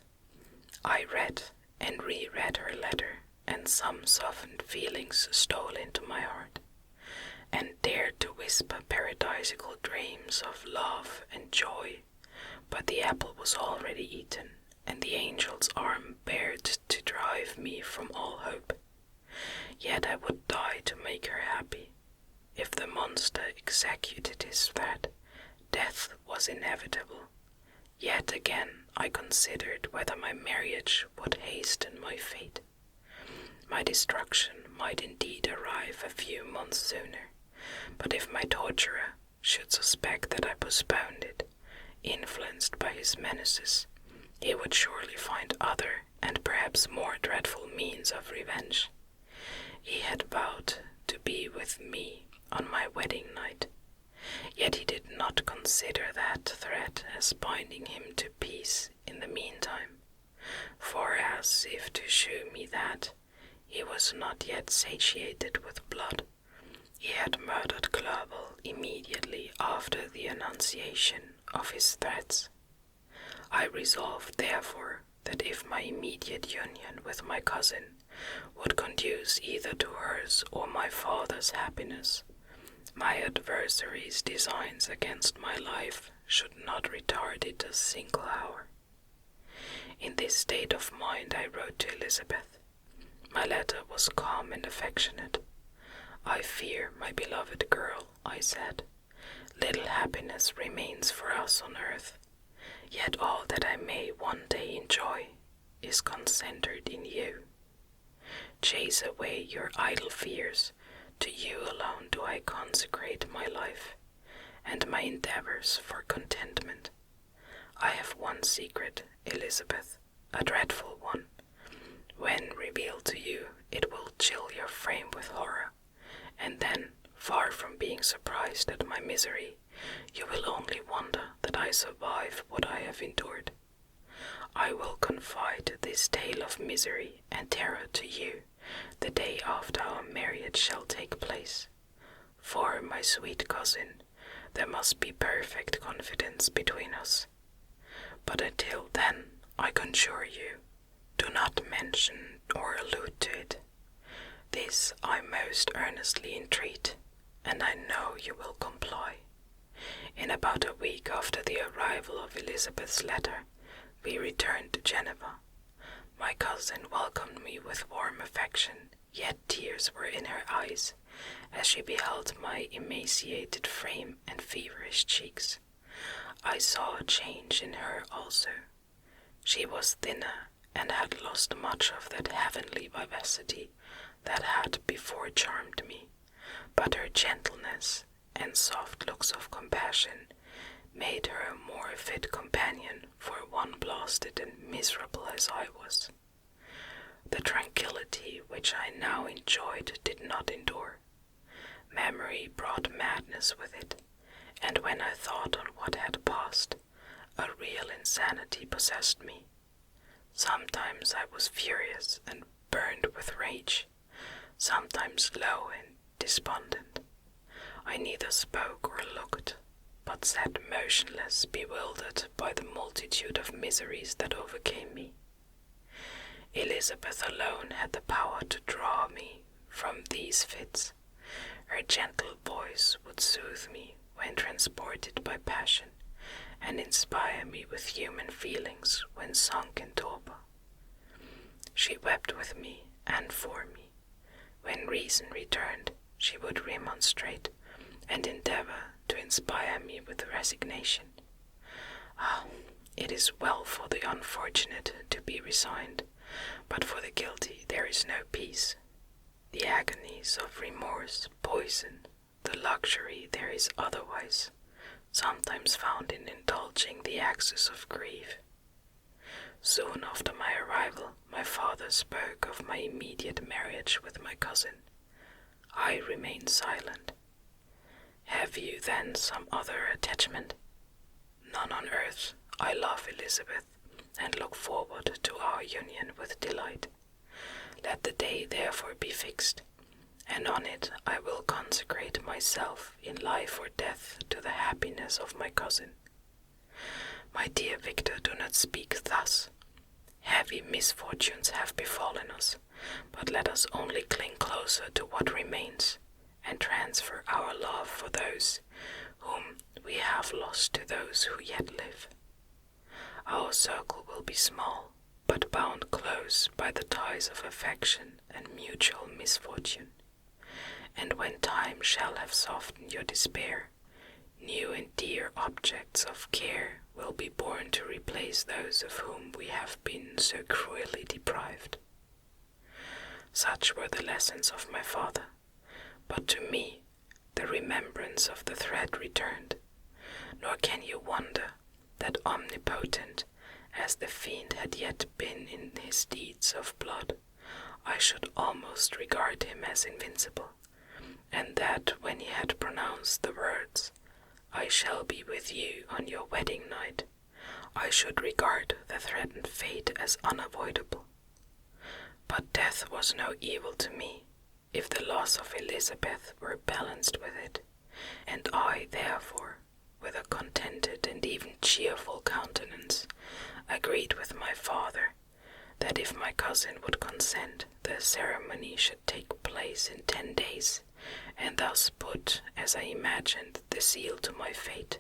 I read and re-read her letter, and some softened feelings stole into my heart, and dared to whisper paradisical dreams of love and joy, but the apple was already eaten, and the angel's arm bared to drive me from all hope. Yet I would die to make her happy. If the monster executed his threat, death was inevitable. Yet again I considered whether my marriage would hasten my fate. My destruction might indeed arrive a few months sooner, but if my torturer should suspect that I postponed it, influenced by his menaces, he would surely find other and perhaps more dreadful means of revenge. He had vowed to be with me on my wedding night, yet he did not consider that threat as binding him to peace in the meantime, for as if to shew me that he was not yet satiated with blood, he had murdered Clerval immediately after the enunciation of his threats. I resolved, therefore, that if my immediate union with my cousin would conduce either to hers or my father's happiness, my adversary's designs against my life should not retard it a single hour. In this state of mind I wrote to Elizabeth. My letter was calm and affectionate. I fear, my beloved girl, I said, little happiness remains for us on earth, yet all that I may one day enjoy is concentred in you. Chase away your idle fears, to you alone do I consecrate my life, and my endeavors for contentment. I have one secret, Elizabeth, a dreadful one. When revealed to you, it will chill your frame with horror, and then, far from being surprised at my misery, you will only wonder that I survive what I have endured. I will confide this tale of misery and terror to you the day after our marriage shall take place. For, my sweet cousin, there must be perfect confidence between us. But until then, I conjure you, do not mention or allude to it. This I most earnestly entreat, and I know you will comply. In about a week after the arrival of Elizabeth's letter, we returned to Geneva. My cousin welcomed me with warm affection, yet tears were in her eyes, as she beheld my emaciated frame and feverish cheeks. I saw a change in her also. She was thinner, and had lost much of that heavenly vivacity that had before charmed me, but her gentleness and soft looks of compassion made her a more fit companion for one blasted and miserable as I was. The tranquillity which I now enjoyed did not endure. Memory brought madness with it, and when I thought on what had passed, a real insanity possessed me. Sometimes I was furious and burned with rage, sometimes low and despondent. I neither spoke or looked, but sat motionless, bewildered by the multitude of miseries that overcame me. Elizabeth alone had the power to draw me from these fits. Her gentle voice would soothe me when transported by passion, and inspire me with human feelings when sunk in torpor. She wept with me and for me. When reason returned, she would remonstrate and endeavor to inspire me with resignation. Ah, it is well for the unfortunate to be resigned, but for the guilty there is no peace. The agonies of remorse poison, the luxury there is otherwise, sometimes found in indulging the excess of grief. Soon after my arrival, my father spoke of my immediate marriage with my cousin. I remained silent. Have you then some other attachment? None on earth. I love Elizabeth, and look forward to our union with delight. Let the day therefore be fixed, and on it I will consecrate myself in life or death to the happiness of my cousin. My dear Victor, do not speak thus. Heavy misfortunes have befallen us, but let us only cling closer to what remains, and transfer our love for those whom we have lost to those who yet live. Our circle will be small, but bound close by the ties of affection and mutual misfortune. And when time shall have softened your despair, new and dear objects of care will be born to replace those of whom we have been so cruelly deprived. Such were the lessons of my father, but to me the remembrance of the thread returned, nor can you wonder that omnipotent as the fiend had yet been in his deeds of blood, I should almost regard him as invincible, and that when he had pronounced the words, "I shall be with you on your wedding night," I should regard the threatened fate as unavoidable. But death was no evil to me, if the loss of Elizabeth were balanced with it, and I, therefore, with a contented and even cheerful countenance, agreed with my father that if my cousin would consent, the ceremony should take place in 10 days, and thus put, as I imagined, the seal to my fate.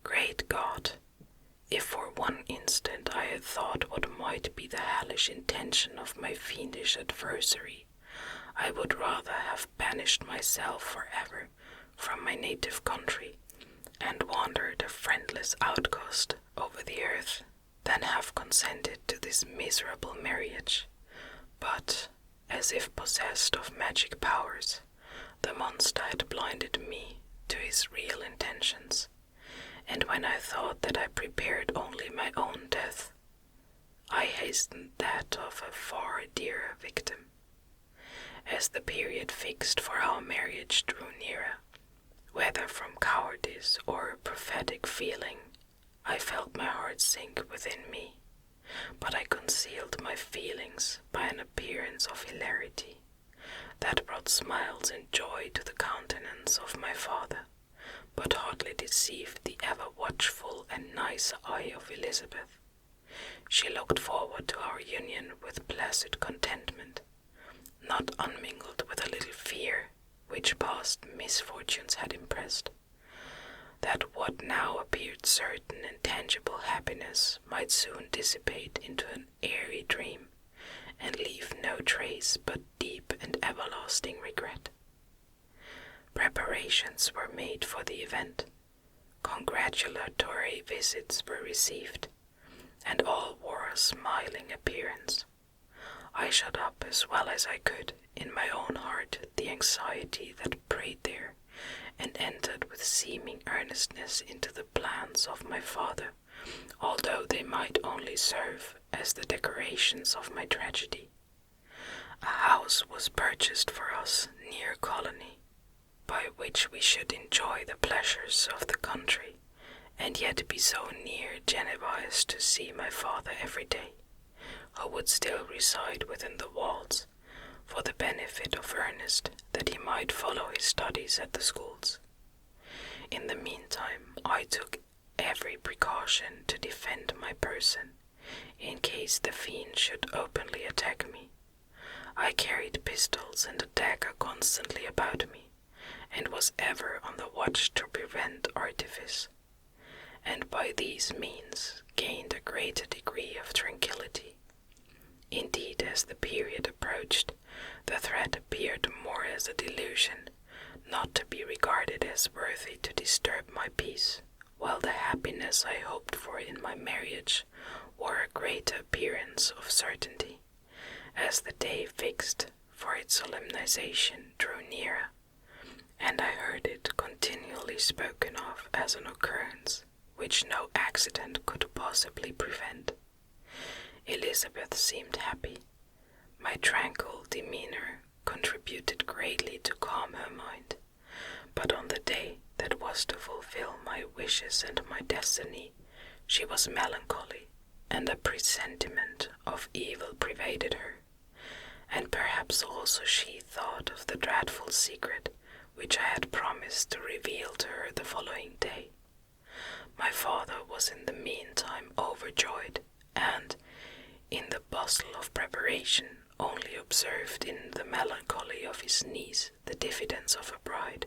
Great God! If for one instant I had thought what might be the hellish intention of my fiendish adversary, I would rather have banished myself forever from my native country and wandered a friendless outcast over the earth than have consented to this miserable marriage. But, as if possessed of magic powers, the monster had blinded me to his real intentions, and when I thought that I prepared only my own death, I hastened that of a far dearer victim. As the period fixed for our marriage drew nearer, whether from cowardice or prophetic feeling, I felt my heart sink within me, but I concealed my feelings by an appearance of hilarity that brought smiles and joy to the countenance of my father, but hardly deceived the ever-watchful and nice eye of Elizabeth. She looked forward to our union with placid contentment, not unmingled with a little fear which past misfortunes had impressed, that what now appeared certain and tangible happiness might soon dissipate into an airy dream, and leave no trace but deep and everlasting regret. Preparations were made for the event, congratulatory visits were received, and all wore a smiling appearance. I shut up as well as I could in my own heart the anxiety that preyed there, and entered with seeming earnestness into the plans of my father, although they might only serve as the decorations of my tragedy. A house was purchased for us near Colony, by which we should enjoy the pleasures of the country, and yet be so near Geneva as to see my father every day, who would still reside within the walls, for the benefit of Ernest, that he might follow his studies at the schools. In the meantime, I took every precaution to defend my person, in case the fiend should openly attack me. I carried pistols and a dagger constantly about me, and was ever on the watch to prevent artifice, and by these means gained a greater degree of tranquillity. Indeed, as the period approached, the threat appeared more as a delusion, not to be regarded as worthy to disturb my peace, while the happiness I hoped for in my marriage wore a greater appearance of certainty, as the day fixed for its solemnization drew nearer, and I heard it continually spoken of as an occurrence which no accident could possibly prevent. Elizabeth seemed happy. My tranquil demeanor contributed greatly to calm her mind, but on the day that was to fulfill my wishes and my destiny, she was melancholy, and a presentiment of evil pervaded her, and perhaps also she thought of the dreadful secret which I had promised to reveal to her the following day. My father was in the meantime overjoyed, and, in the bustle of preparation, only observed in the melancholy of his niece the diffidence of a bride.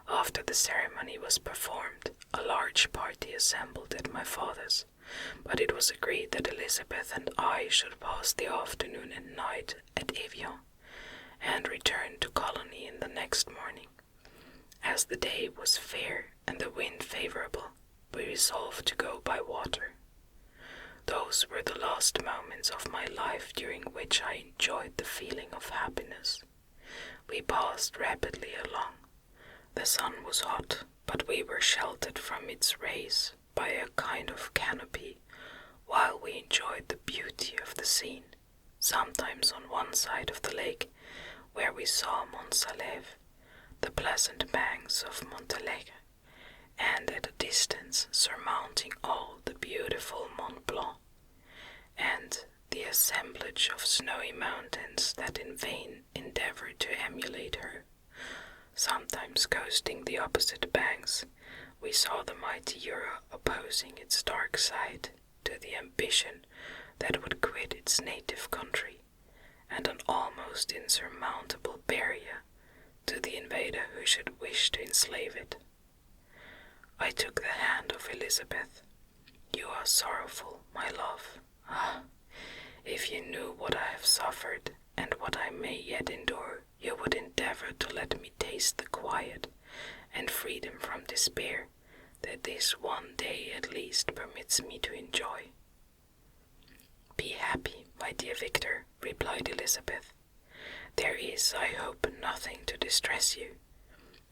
After the ceremony was performed, a large party assembled at my father's, but it was agreed that Elizabeth and I should pass the afternoon and night at Evian, and return to Colony in the next morning. As the day was fair and the wind favorable, we resolved to go by water. Those were the last moments of my life during which I enjoyed the feeling of happiness. We passed rapidly along. The sun was hot, but we were sheltered from its rays by a kind of canopy, while we enjoyed the beauty of the scene, sometimes on one side of the lake, where we saw Mont Salève, the pleasant banks of Montalegre, and at a distance surmounting all the beautiful Mont Blanc, and the assemblage of snowy mountains that in vain endeavored to emulate her. Sometimes coasting the opposite banks, we saw the mighty Jura opposing its dark side to the ambition that would quit its native country, and an almost insurmountable barrier to the invader who should wish to enslave it. I took the hand of Elizabeth. "You are sorrowful, my love. Ah, if you knew what I have suffered, and what I may yet endure, you would endeavor to let me taste the quiet and freedom from despair that this one day at least permits me to enjoy. Be happy, my dear Victor, replied Elizabeth. There is, I hope, nothing to distress you,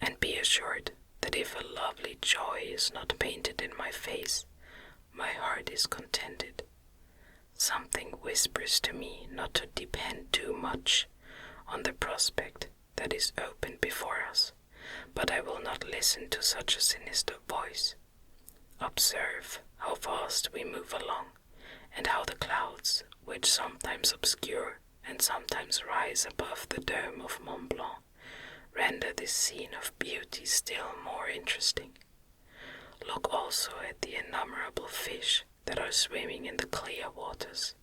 and be assured that if a lovely joy is not painted in my face, my heart is contented. Something whispers to me not to depend too much on the prospect that is open before us, but I will not listen to such a sinister voice. Observe how fast we move along, and how the clouds, which sometimes obscure and sometimes rise above the dome of Mont Blanc, render this scene of beauty still more interesting. Look also at the innumerable fish that are swimming in the clear waters,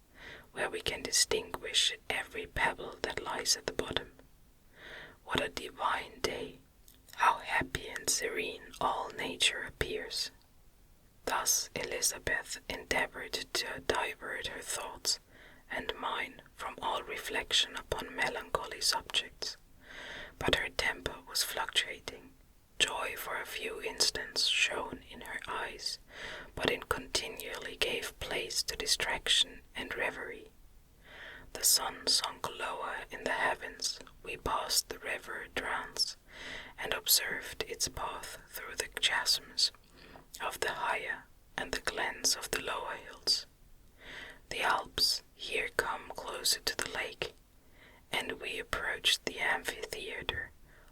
where we can distinguish every pebble that lies at the bottom. What a divine day! How happy and serene all nature appears! Thus Elizabeth endeavored to divert her thoughts and mine from all reflection upon melancholy subjects, but her temper was fluctuating. Joy for a few instants shone in her eyes, but it continually gave place to distraction and reverie. The sun sunk lower in the heavens, we passed the river Drance, and observed its path through the chasms of the higher and the glens of the lower hills. The Alps here come closer to the lake, and we approached the amphitheatre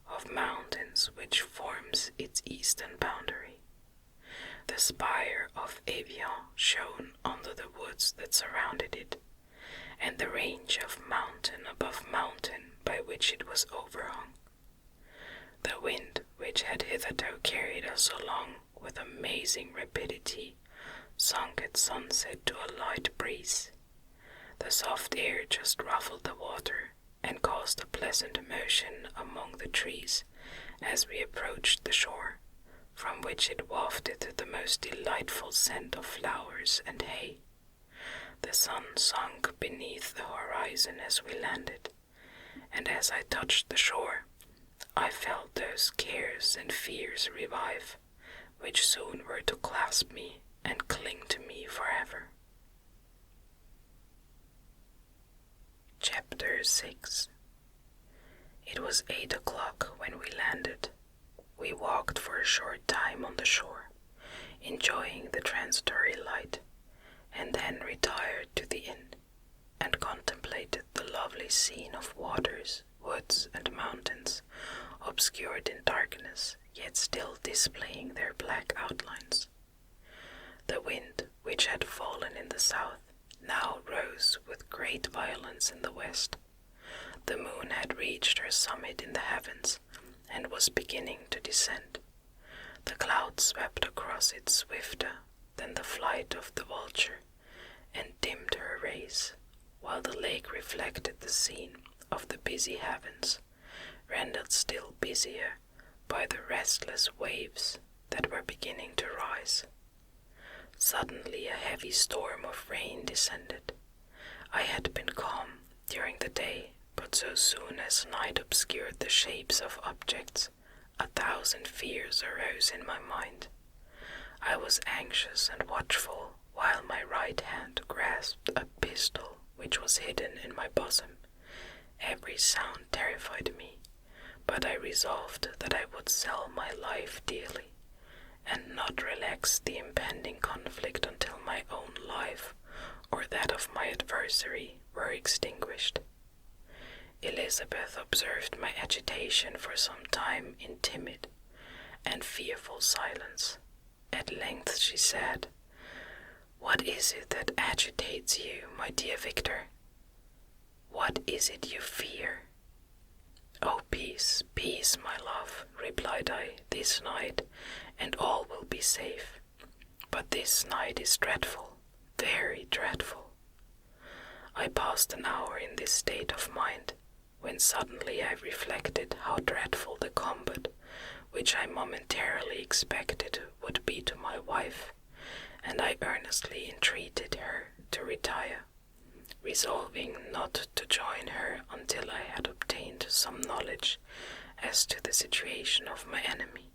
of mountains which forms its eastern boundary. The spire of Evian shone under the woods that surrounded it, and the range of mountain above mountain by which it was overhung. The wind, which had hitherto carried us along with amazing rapidity, sunk at sunset to a light breeze. The soft air just ruffled the water and caused a pleasant motion among the trees as we approached the shore, from which it wafted the most delightful scent of flowers and hay. The sun sunk beneath the horizon as we landed, and as I touched the shore, I felt those cares and fears revive, which soon were to clasp me and cling to me forever. Chapter 6. It was 8 o'clock when we landed. We walked for a short time on the shore, enjoying the transitory light, and then retired to the inn, and contemplated the lovely scene of waters, woods, and mountains, obscured in darkness, yet still displaying their black outlines. The wind, which had fallen in the south, now rose with great violence in the west. The moon had reached her summit in the heavens, and was beginning to descend. The clouds swept across it swifter than the flight of the vulture, and dimmed her rays, while the lake reflected the scene of the busy heavens, rendered still busier by the restless waves that were beginning to rise. Suddenly a heavy storm of rain descended. I had been calm during the day, but so soon as night obscured the shapes of objects, 1,000 fears arose in my mind. I was anxious and watchful, while my right hand grasped a pistol which was hidden in my bosom. Every sound terrified me, but I resolved that I would sell my life dearly, and not relax the impending conflict until my own life or that of my adversary were extinguished. Elizabeth observed my agitation for some time in timid and fearful silence. At length she said, "What is it that agitates you, my dear Victor? What is it you fear?" "Oh, peace, peace, my love," replied I, "this night, and all will be safe. But this night is dreadful, very dreadful." I passed an hour in this state of mind, when suddenly I reflected how dreadful the combat, which I momentarily expected, would be to my wife, and I earnestly entreated her to retire. resolving not to join her until I had obtained some knowledge as to the situation of my enemy.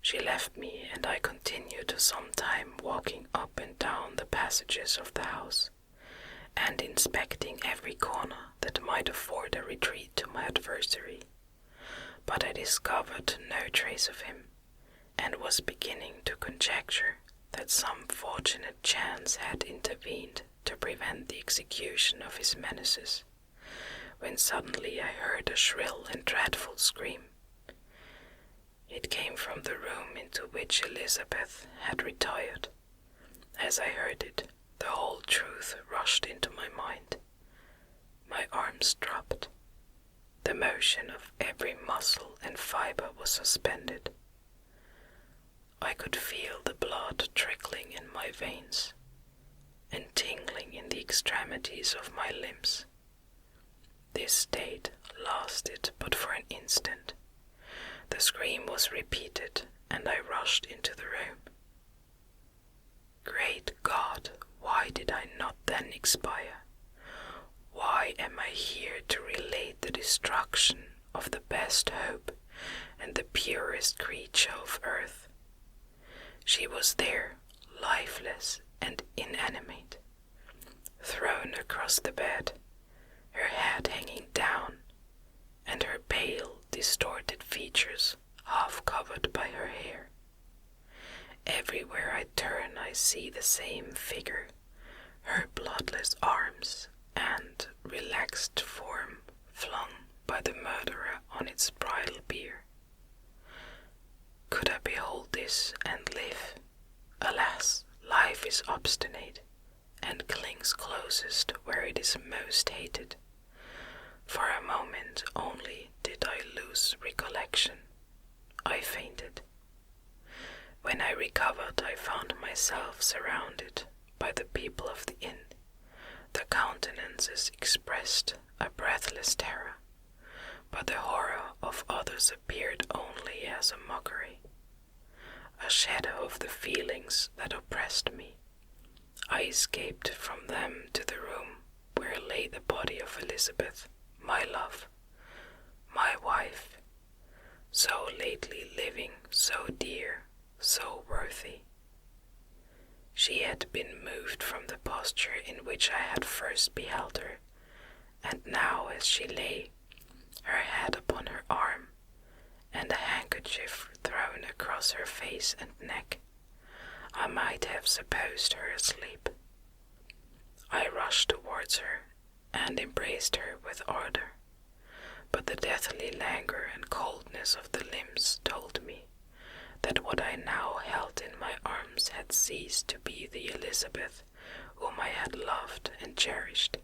She left me, and I continued some time walking up and down the passages of the house, and inspecting every corner that might afford a retreat to my adversary. But I discovered no trace of him, and was beginning to conjecture that some fortunate chance had intervened to prevent the execution of his menaces, when suddenly I heard a shrill and dreadful scream. It came from the room into which Elizabeth had retired. As I heard it, the whole truth rushed into my mind. My arms dropped. The motion of every muscle and fibre was suspended. I could feel the blood trickling in my veins and tingling in the extremities of my limbs. This state lasted but for an instant. The scream was repeated, and I rushed into the room. Great God, why did I not then expire? Why am I here to relate the destruction of the best hope and the purest creature of earth? She was there, lifeless and inanimate, thrown across the bed, her head hanging down, and her pale, distorted features half covered by her hair. Everywhere I turn I see the same figure, her bloodless arms and relaxed form flung by the murderer on its bridal bier. Could I behold this and live? Alas, life is obstinate, and clings closest where it is most hated. For a moment only did I lose recollection. I fainted. When I recovered, I found myself surrounded by the people of the inn. The countenances expressed a breathless terror, but the horror of others appeared only as a mockery. A shadow of the feelings that oppressed me. I escaped from them to the room where lay the body of Elizabeth, my love, my wife, so lately living, so dear, so worthy. She had been moved from the posture in which I had first beheld her, and now as she lay, her head upon her arm, and a handkerchief thrown across her face and neck, I might have supposed her asleep. I rushed towards her, and embraced her with ardor, but the deathly languor and coldness of the limbs told me that what I now held in my arms had ceased to be the Elizabeth whom I had loved and cherished.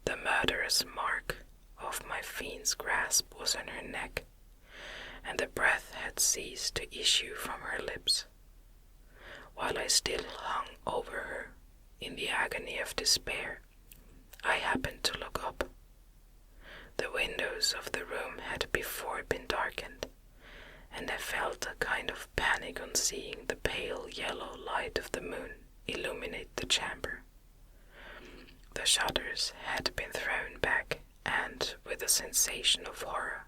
The murderous mark of my fiend's grasp was on her neck, and the breath had ceased to issue from her lips. While I still hung over her in the agony of despair, I happened to look up. The windows of the room had before been darkened, and I felt a kind of panic on seeing the pale yellow light of the moon illuminate the chamber. The shutters had been thrown back, and with a sensation of horror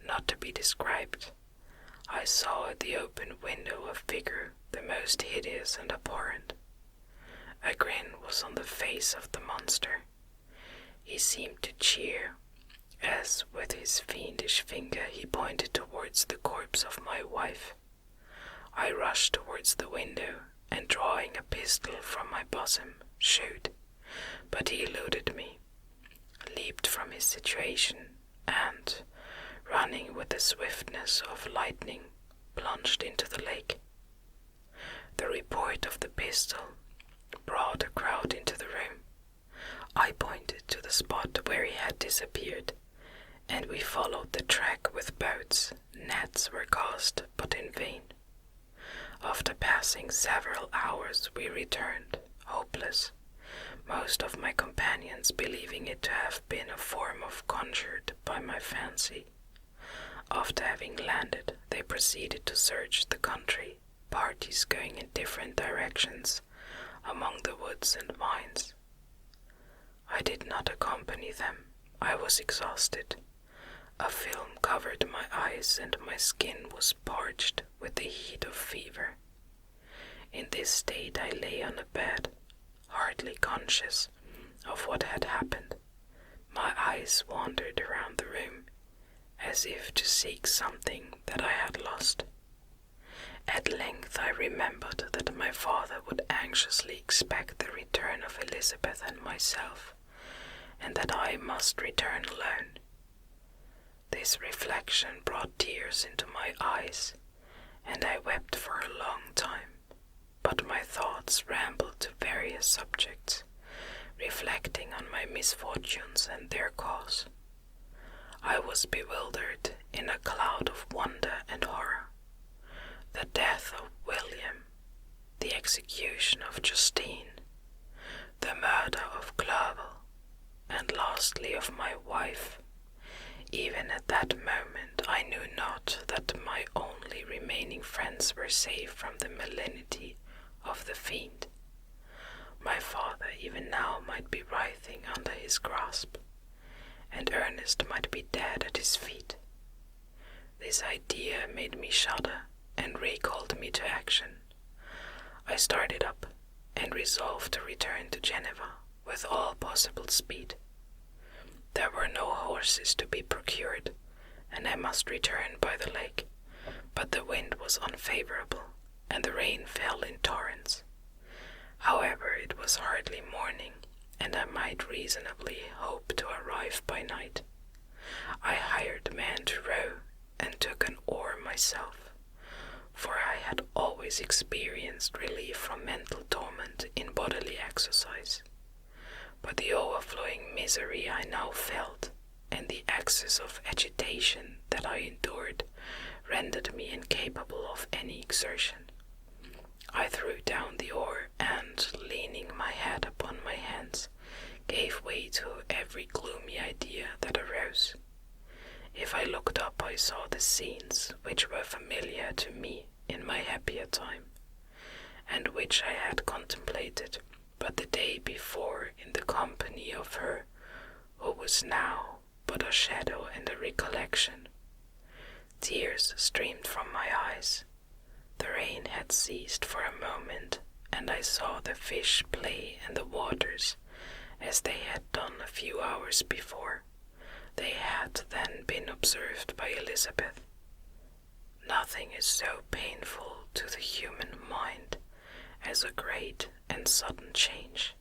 not to be described, I saw at the open window a figure the most hideous and abhorrent. A grin was on the face of the monster. He seemed to cheer, as with his fiendish finger he pointed towards the corpse of my wife. I rushed towards the window, and drawing a pistol from my bosom, shot, but he eluded me, leaped from his situation, and, running with the swiftness of lightning, plunged into the lake. The report of the pistol brought a crowd into the room. I pointed to the spot where he had disappeared, and we followed the track with boats. Nets were cast, but in vain. After passing several hours, we returned, hopeless, most of my companions believing it to have been a form of conjured by my fancy. After having landed, they proceeded to search the country, parties going in different directions among the woods and vines, I did not accompany them. I was exhausted. A film covered my eyes and my skin was parched with the heat of fever. In this state I lay on a bed, hardly conscious of what had happened. My eyes wandered around the room, as if to seek something that I had lost. At length I remembered that my father would anxiously expect the return of Elizabeth and myself, and that I must return alone. This reflection brought tears into my eyes, and I wept for a long time, but my thoughts rambled to various subjects, reflecting on my misfortunes and their cause. I was bewildered in a cloud of wonder and horror. The death of William, the execution of Justine, the murder of Clerval, and lastly of my wife. Even at that moment I knew not that my only remaining friends were safe from the malignity of the fiend. My father even now might be writhing under his grasp, and Ernest might be dead at his feet. This idea made me shudder and recalled me to action. I started up and resolved to return to Geneva with all possible speed. There were no horses to be procured, and I must return by the lake, but the wind was unfavorable, and the rain fell in torrents. However, it was hardly morning, and I might reasonably hope to arrive by night. I hired men to row, and took an oar myself, for I had always experienced relief from mental torment in bodily exercise. But the overflowing misery I now felt, and the excess of agitation that I endured, rendered me incapable of any exertion. I threw down the oar, and, leaning my head upon my hands, gave way to every gloomy idea that arose. If I looked up, I saw the scenes which were familiar to me in my happier time, and which I had contemplated but the day before in the company of her who was now but a shadow and a recollection. Tears streamed from my eyes. The rain had ceased for a moment, and I saw the fish play in the waters as they had done a few hours before. They had then been observed by Elizabeth. Nothing is so painful to the human mind as a great and sudden change.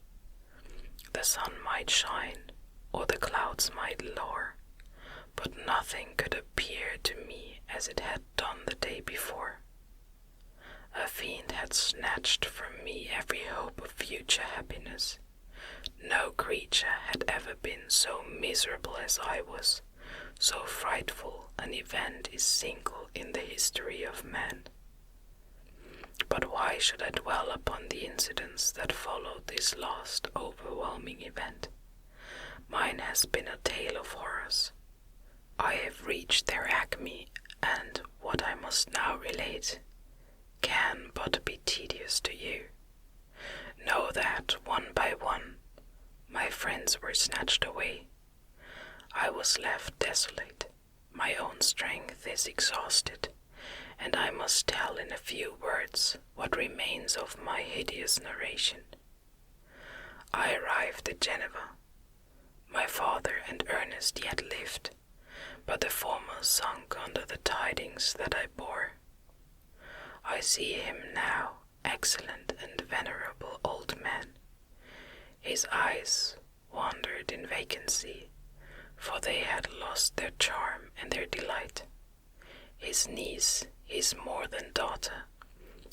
The sun might shine, or the clouds might lower, but nothing could appear to me as it had done the day before. A fiend had snatched from me every hope of future happiness. No creature had ever been so miserable as I was. So frightful an event is single in the history of man. But why should I dwell upon the incidents that followed this last overwhelming event? Mine has been a tale of horrors. I have reached their acme, and what I must now relate can but be tedious to you. Know that, one by one, my friends were snatched away. I was left desolate. My own strength is exhausted, and I must tell in a few words what remains of my hideous narration. I arrived at Geneva. My father and Ernest yet lived, but the former sunk under the tidings that I bore. I see him now, excellent and venerable old man. His eyes wandered in vacancy, for they had lost their charm and their delight. His niece, his more than daughter,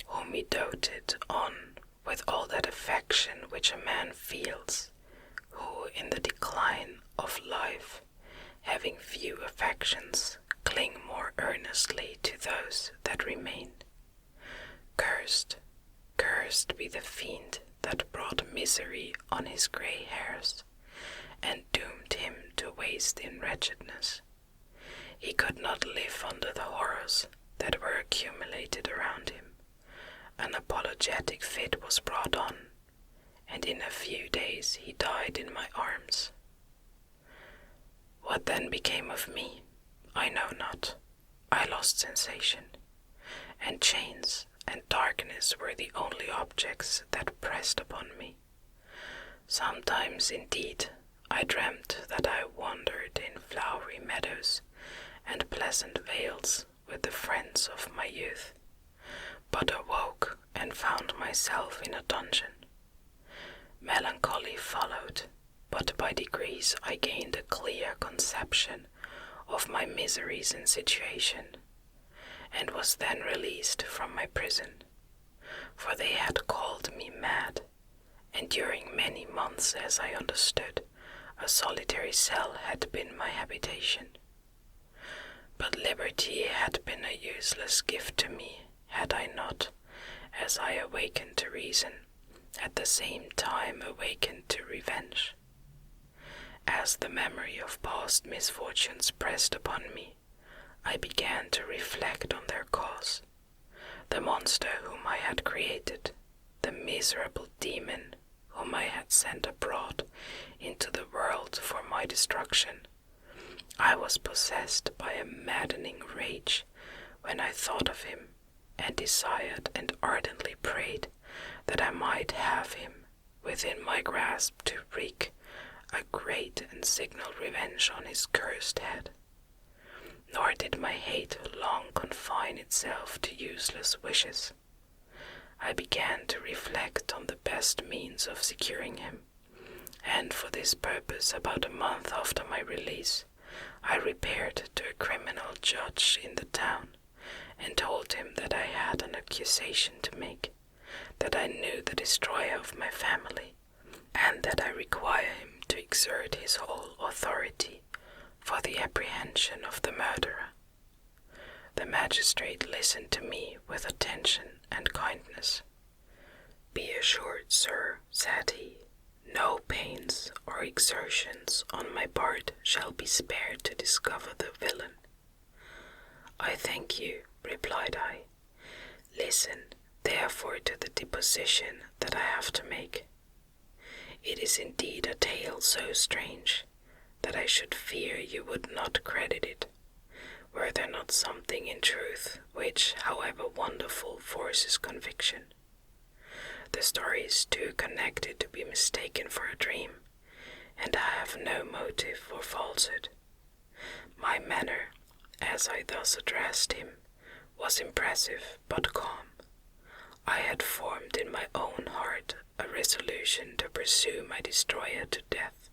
whom he doted on with all that affection which a man feels, who in the decline of life, having few affections, cling more earnestly to those that remain. Cursed, cursed be the fiend that brought misery on his grey hairs, and doomed him to waste in wretchedness. He could not live under the horrors that were accumulated around him. An apologetic fit was brought on, and in a few days he died in my arms. What then became of me, I know not. I lost sensation, and chains and darkness were the only objects that pressed upon me. Sometimes, indeed, I dreamt that I wandered in flowery meadows and pleasant vales with the friends of my youth, but awoke and found myself in a dungeon. Melancholy followed, but by degrees I gained a clear conception of my miseries and situation, and was then released from my prison, for they had called me mad, and during many months, as I understood, a solitary cell had been my habitation. But liberty had been a useless gift to me, had I not, as I awakened to reason, at the same time awakened to revenge. As the memory of past misfortunes pressed upon me, I began to reflect on their cause. The monster whom I had created, the miserable demon whom I had sent abroad into the world for my destruction. I was possessed by a maddening rage when I thought of him, and desired and ardently prayed that I might have him within my grasp to wreak a great and signal revenge on his cursed head. Nor did my hate long confine itself to useless wishes. I began to reflect on the best means of securing him, and for this purpose, about a month after my release, I repaired to a criminal judge in the town, and told him that I had an accusation to make, that I knew the destroyer of my family, and that I require him to exert his whole authority for the apprehension of the murderer. The magistrate listened to me with attention and kindness. "Be assured, sir," said he, "no pains or exertions on my part shall be spared to discover the villain." "I thank you," replied I. "Listen, therefore, to the deposition that I have to make. It is indeed a tale so strange that I should fear you would not credit it, were there not something in truth which, however wonderful, forces conviction. The story is too connected to be mistaken for a dream, and I have no motive for falsehood. My manner, as I thus addressed him, was impressive but calm. I had formed in my own heart a resolution to pursue my destroyer to death,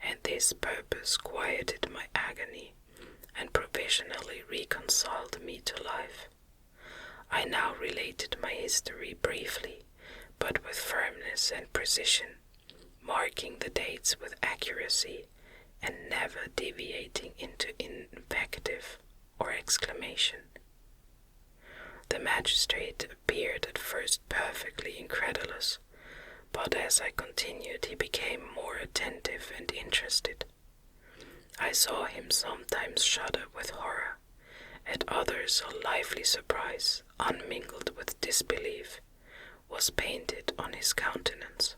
and this purpose quieted my agony and provisionally reconciled me to life. I now related my history briefly, but with firmness and precision, marking the dates with accuracy and never deviating into invective or exclamation. The magistrate appeared at first perfectly incredulous, but as I continued he became more attentive and interested. I saw him sometimes shudder with horror, at others a lively surprise, unmingled with disbelief, was painted on his countenance.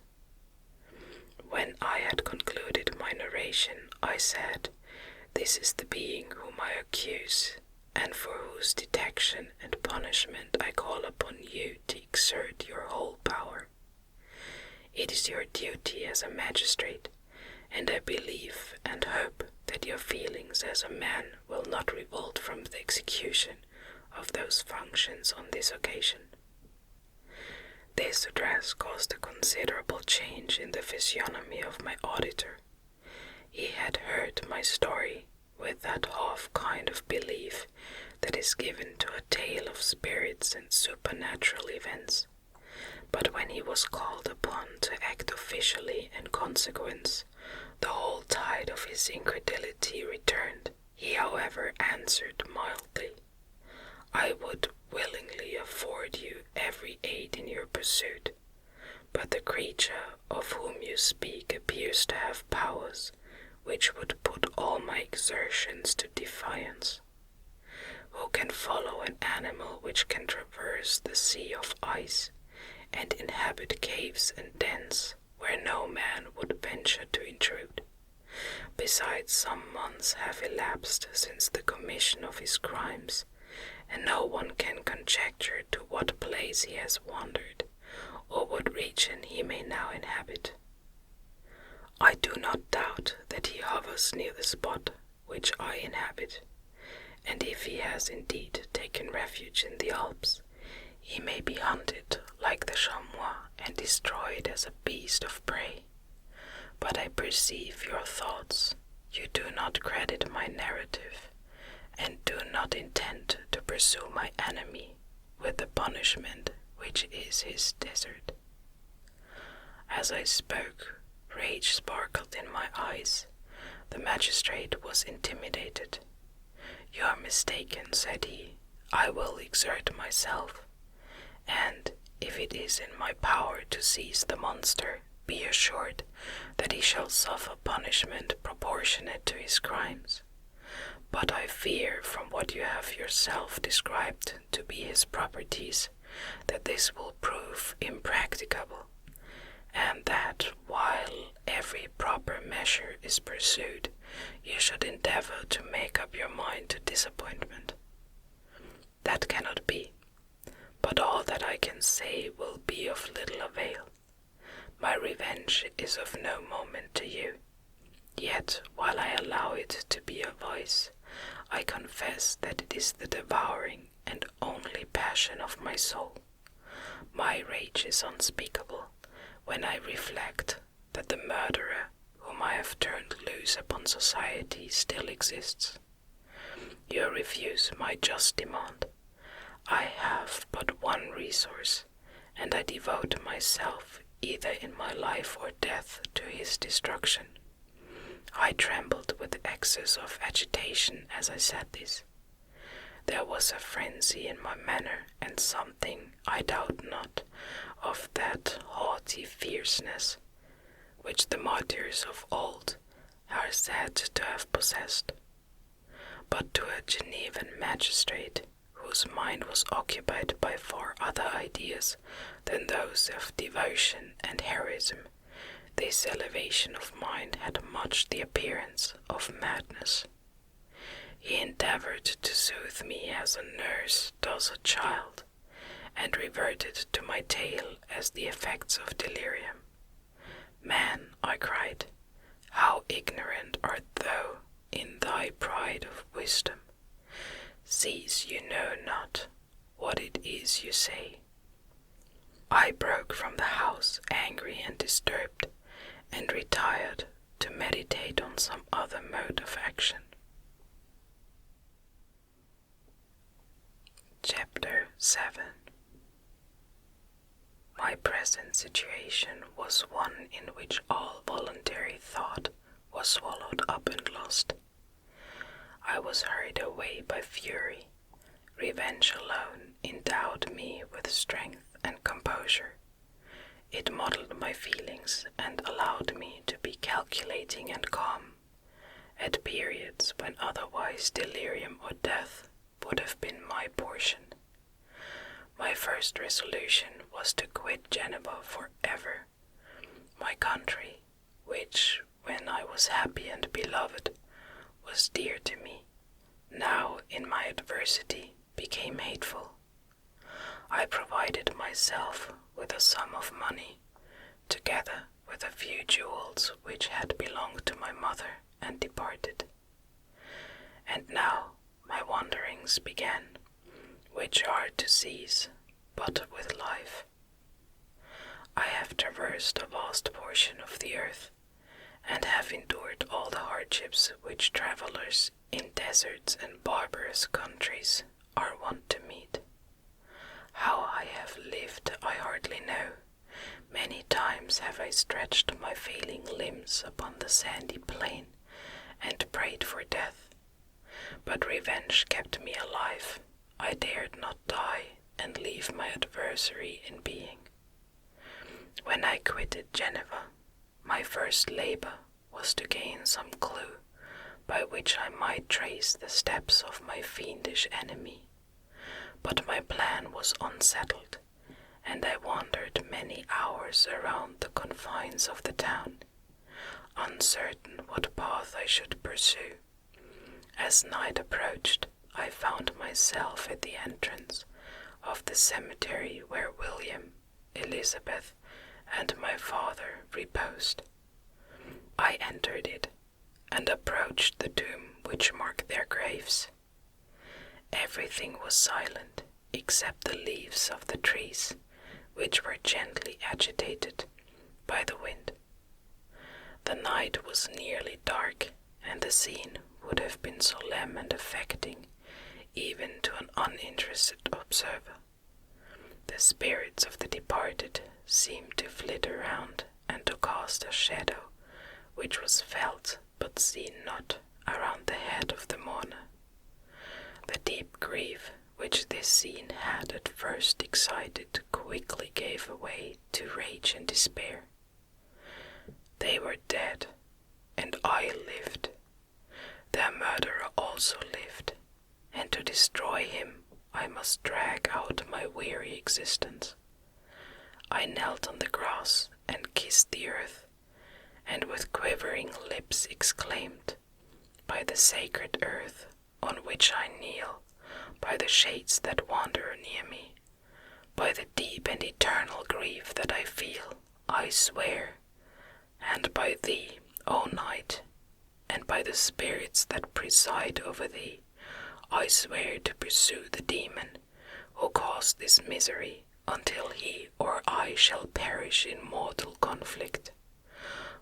When I had concluded my narration, I said, "This is the being whom I accuse, and for whose detection and punishment I call upon you to exert your whole power. It is your duty as a magistrate, and I believe and hope that your feelings as a man will not revolt from the execution of those functions on this occasion." This address caused a considerable change in the physiognomy of my auditor. He had heard my story with that half kind of belief that is given to a tale of spirits and supernatural events, but when he was called upon to act officially in consequence, the whole tide of his incredulity returned. He, however, answered mildly, "I would willingly afford you every aid in your pursuit, but the creature of whom you speak appears to have powers which would put all my exertions to defiance. Who can follow an animal which can traverse the sea of ice and inhabit caves and dens where no man would venture to intrude. Besides, some months have elapsed since the commission of his crimes, and no one can conjecture to what place he has wandered, or what region he may now inhabit. I do not doubt that he hovers near the spot which I inhabit, and if he has indeed taken refuge in the Alps, he may be hunted like the chamois and destroyed as a beast of prey. But I perceive your thoughts. You do not credit my narrative, and do not intend to pursue my enemy with the punishment which is his desert. As I spoke, rage sparkled in my eyes. The magistrate was intimidated. "You are mistaken," said he. "I will exert myself, and if it is in my power to seize the monster, be assured that he shall suffer punishment proportionate to his crimes. But I fear, from what you have yourself described to be his properties, that this will prove impracticable, and that, while every proper measure is pursued, you should endeavor to make up your mind to disappointment. That cannot be, but all that I can say will be of little avail. My revenge is of no moment to you, yet while I allow it to be a vice, I confess that it is the devouring and only passion of my soul. My rage is unspeakable when I reflect that the murderer whom I have turned loose upon society still exists. You refuse my just demand. I have but one resource, and I devote myself either in my life or death to his destruction." I trembled with excess of agitation as I said this. There was a frenzy in my manner, and something, I doubt not, of that haughty fierceness which the martyrs of old are said to have possessed. But to a Genevan magistrate, whose mind was occupied by far other ideas than those of devotion and heroism, this elevation of mind had much the appearance of madness. He endeavored to soothe me as a nurse does a child, and reverted to my tale as the effects of delirium. "Man," I cried, "how ignorant art thou in thy pride of wisdom! Sees you know not what it is you say." I broke from the house angry and disturbed, and retired to meditate on some other mode of action. Chapter 7. My present situation was one in which all voluntary thought was swallowed up and lost. I was hurried away by fury. Revenge alone endowed me with strength and composure. It modeled my feelings and allowed me to be calculating and calm, at periods when otherwise delirium or death would have been my portion. My first resolution was to quit Geneva forever, my country, which, when I was happy and beloved, was dear to me, now in my adversity became hateful. I provided myself with a sum of money, together with a few jewels which had belonged to my mother and departed. And now my wanderings began, which are to cease but with life. I have traversed a vast portion of the earth, and have endured all the hardships which travelers in deserts and barbarous countries are wont to meet. How I have lived I hardly know. Many times have I stretched my failing limbs upon the sandy plain and prayed for death. But revenge kept me alive. I dared not die and leave my adversary in being. When I quitted Geneva, my first labor was to gain some clue by which I might trace the steps of my fiendish enemy. But my plan was unsettled, and I wandered many hours around the confines of the town, uncertain what path I should pursue. As night approached, I found myself at the entrance of the cemetery where William, Elizabeth, and my father reposed. I entered it and approached the tomb which marked their graves. Everything was silent except the leaves of the trees, which were gently agitated by the wind. The night was nearly dark, and the scene would have been solemn and affecting even to an uninterested observer. The spirits of the departed seemed to flit around and to cast a shadow, which was felt but seen not, around the head of the mourner. The deep grief which this scene had at first excited quickly gave way to rage and despair. They were dead, and I lived. Their murderer also lived, and to destroy him I must drag out my weary existence. I knelt on the grass and kissed the earth, and with quivering lips exclaimed, "By the sacred earth on which I kneel, by the shades that wander near me, by the deep and eternal grief that I feel, I swear, and by thee, O night, and by the spirits that preside over thee, I swear to pursue the demon who caused this misery until he or I shall perish in mortal conflict.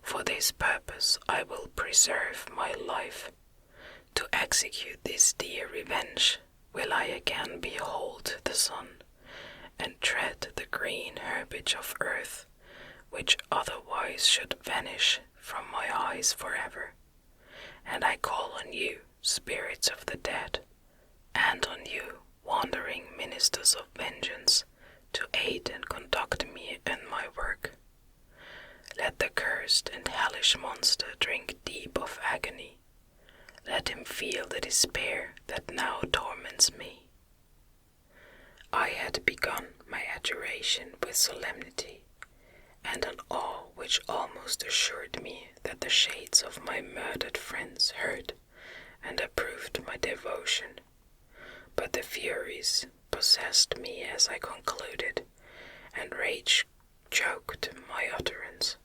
For this purpose I will preserve my life. To execute this dear revenge will I again behold the sun, and tread the green herbage of earth, which otherwise should vanish from my eyes forever. And I call on you, spirits of the dead, and on you, wandering ministers of vengeance, to aid and conduct me in my work. Let the cursed and hellish monster drink deep of agony. Let him feel the despair that now torments me." I had begun my adjuration with solemnity, and an awe which almost assured me that the shades of my murdered friends heard and approved my devotion. But the furies possessed me as I concluded, and rage choked my utterance.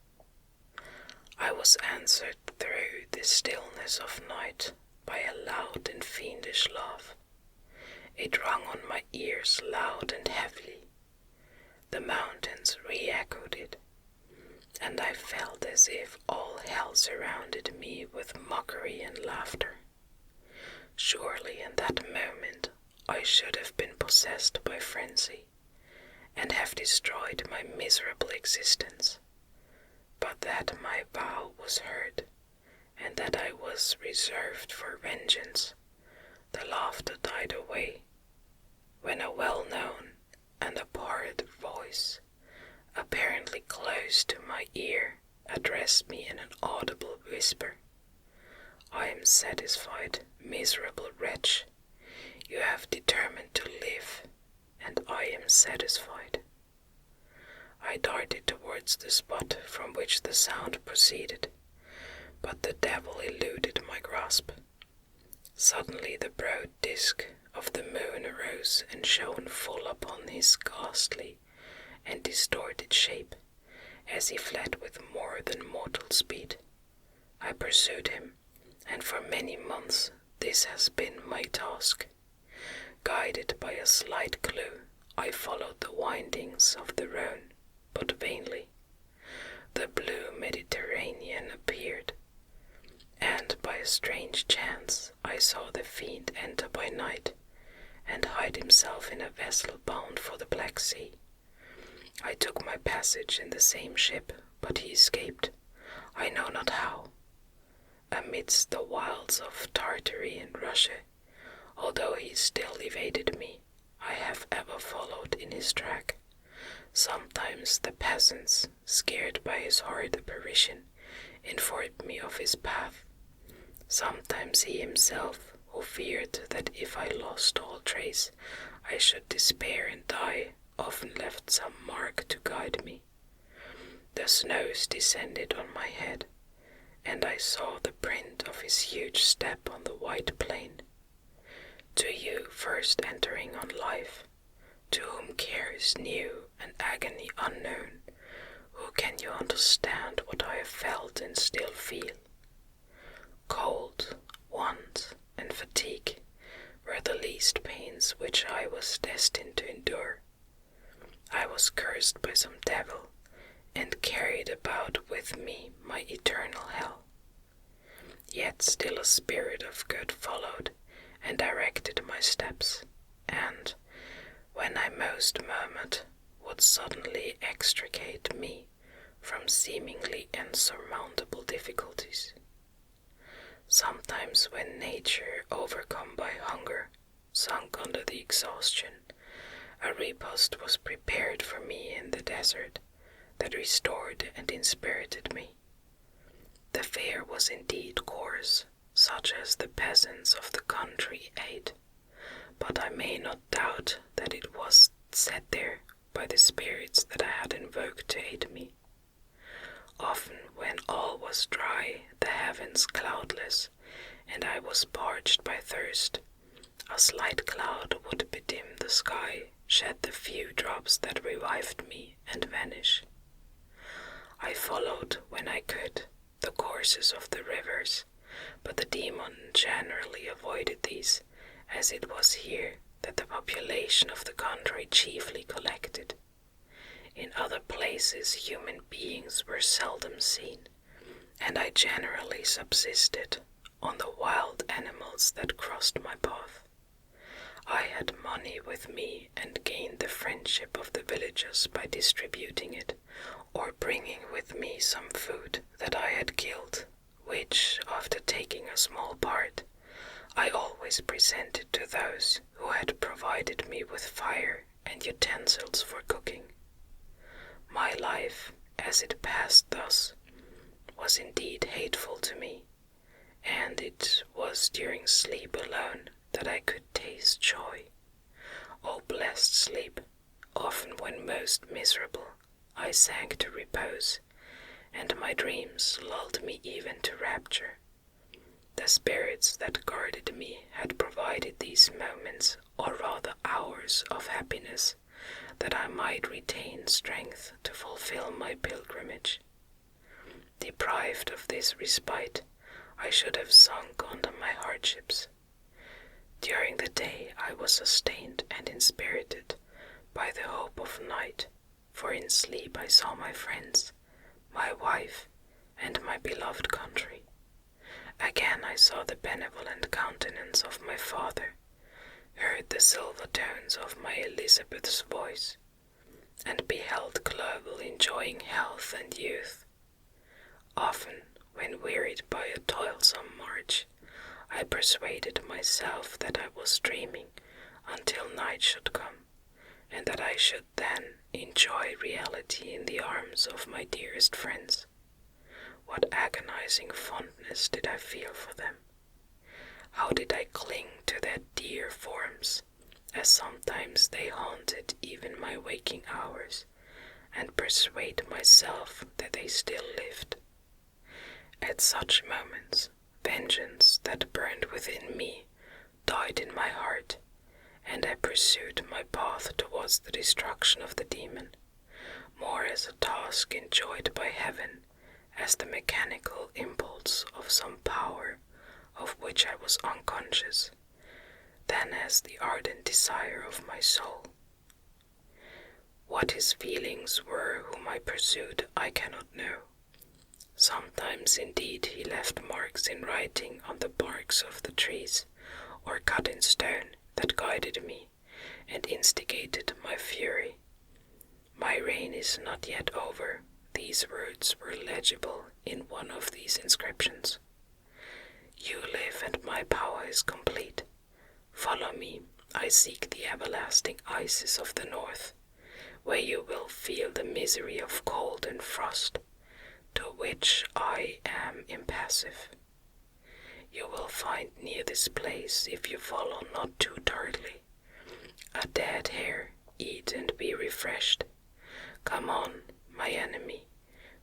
I was answered through the stillness of night by a loud and fiendish laugh. It rung on my ears loud and heavily. The mountains re-echoed it, and I felt as if all hell surrounded me with mockery and laughter. Surely in that moment I should have been possessed by frenzy, and have destroyed my miserable existence. But that my vow was heard, and that I was reserved for vengeance, the laughter died away, when a well-known and abhorred voice, apparently close to my ear, addressed me in an audible whisper. "I am satisfied, miserable wretch. You have determined to live, and I am satisfied." I darted towards the spot from which the sound proceeded, but the devil eluded my grasp. Suddenly the broad disk of the moon arose and shone full upon his ghastly and distorted shape, as he fled with more than mortal speed. I pursued him, and for many months this has been my task. Guided by a slight clue, I followed the windings of the Rhone, but vainly. The blue Mediterranean appeared, and by a strange chance I saw the fiend enter by night, and hide himself in a vessel bound for the Black Sea. I took my passage in the same ship, but he escaped, I know not how. Amidst the wilds of Tartary and Russia, although he still evaded me, I have ever followed in his track. Sometimes the peasants, scared by his horrid apparition, informed me of his path. Sometimes he himself, who feared that if I lost all trace I should despair and die, often left some mark to guide me. The snows descended on my head, and I saw the print of his huge step on the white plain. To you first entering on life, to whom care is new and agony unknown, who can you understand what I have felt and still feel? Cold, want, and fatigue were the least pains which I was destined to endure. I was cursed by some devil, and carried about with me my eternal hell. Yet still a spirit of good followed and directed my steps, and, when I most murmured, would suddenly extricate me from seemingly insurmountable difficulties. Sometimes when nature, overcome by hunger, sunk under the exhaustion, a repast was prepared for me in the desert that restored and inspirited me. The fare was indeed coarse, such as the peasants of the country ate, but I may not doubt that it was set there by the spirits that I had invoked to aid me. Often when all was dry, the heavens cloudless, and I was parched by thirst, a slight cloud would bedim the sky, shed the few drops that revived me, and vanish. I followed, when I could, the courses of the rivers, but the demon generally avoided these, as it was here that the population of the country chiefly collected. In other places human beings were seldom seen, and I generally subsisted on the wild animals that crossed my path. I had money with me and gained the friendship of the villagers by distributing it, or bringing with me some food that I had killed, which, after taking a small part, I always presented to those who had provided me with fire and utensils for cooking. My life, as it passed thus, was indeed hateful to me, and it was during sleep alone that I could taste joy. O blessed sleep, often when most miserable, I sank to repose, and my dreams lulled me even to rapture. The spirits that guarded me had provided these moments, or rather hours, of happiness, that I might retain strength to fulfill my pilgrimage. Deprived of this respite, I should have sunk under my hardships. During the day I was sustained and inspirited by the hope of night, for in sleep I saw my friends, my wife, and my beloved country. Again I saw the benevolent countenance of my father, heard the silver tones of my Elizabeth's voice, and beheld Clerval enjoying health and youth. Often, when wearied by a toilsome march, I persuaded myself that I was dreaming until night should come, and that I should then enjoy reality in the arms of my dearest friends. What agonizing fondness did I feel for them! How did I cling to their dear forms, as sometimes they haunted even my waking hours, and persuade myself that they still lived. At such moments, vengeance that burned within me died in my heart, and I pursued my path towards the destruction of the demon, more as a task enjoyed by heaven, as the mechanical impulse of some power of which I was unconscious, than as the ardent desire of my soul. What his feelings were whom I pursued I cannot know. Sometimes indeed he left marks in writing on the barks of the trees, or cut in stone, that guided me, and instigated my fury. My reign is not yet over. These words were legible in one of these inscriptions. You live and my power is complete. Follow me, I seek the everlasting ices of the north, where you will feel the misery of cold and frost, to which I am impassive. You will find near this place, if you follow not too tardily, a dead hare eat and be refreshed. Come on, my enemy.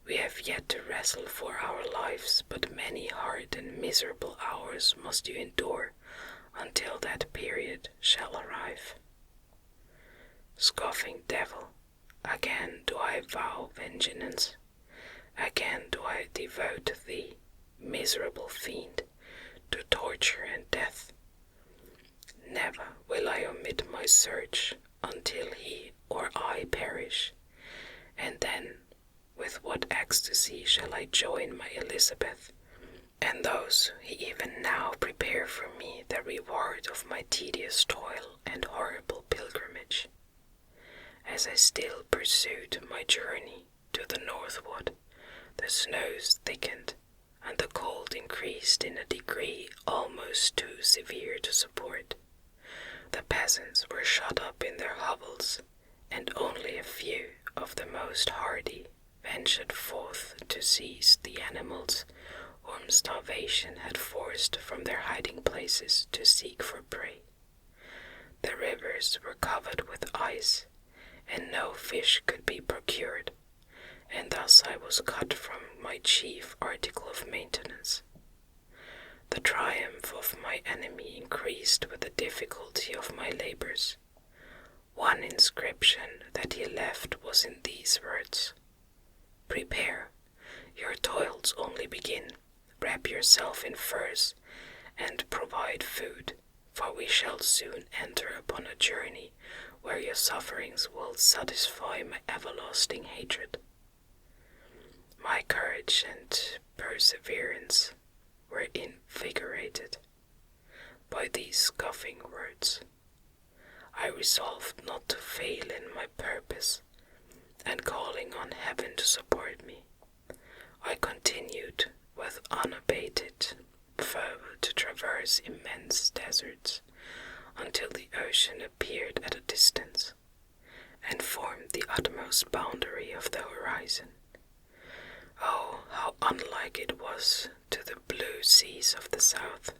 We have yet to wrestle for our lives, but many hard and miserable hours must you endure until that period shall arrive. Scoffing devil, again do I vow vengeance. Again do I devote thee, miserable fiend, to torture and death. Never will I omit my search until he or I perish, and then with what ecstasy shall I join my Elizabeth, and those who even now prepare for me the reward of my tedious toil and horrible pilgrimage. As I still pursued my journey to the northward, the snows thickened, and the cold increased in a degree almost too severe to support. The peasants were shut up in their hovels, and only a few of the most hardy ventured forth to seize the animals whom starvation had forced from their hiding places to seek for prey. The rivers were covered with ice, and no fish could be procured, and thus I was cut from my chief article of maintenance. The triumph of my enemy increased with the difficulty of my labors. One inscription that he left was in these words: "Prepare, your toils only begin. Wrap yourself in furs, and provide food, for we shall soon enter upon a journey where your sufferings will satisfy my everlasting hatred." My courage and perseverance were invigorated by these scoffing words. I resolved not to fail in my purpose, and calling on heaven to support me, I continued with unabated fervor to traverse immense deserts until the ocean appeared at a distance, and formed the utmost boundary of the horizon. Oh, how unlike it was to the blue seas of the south!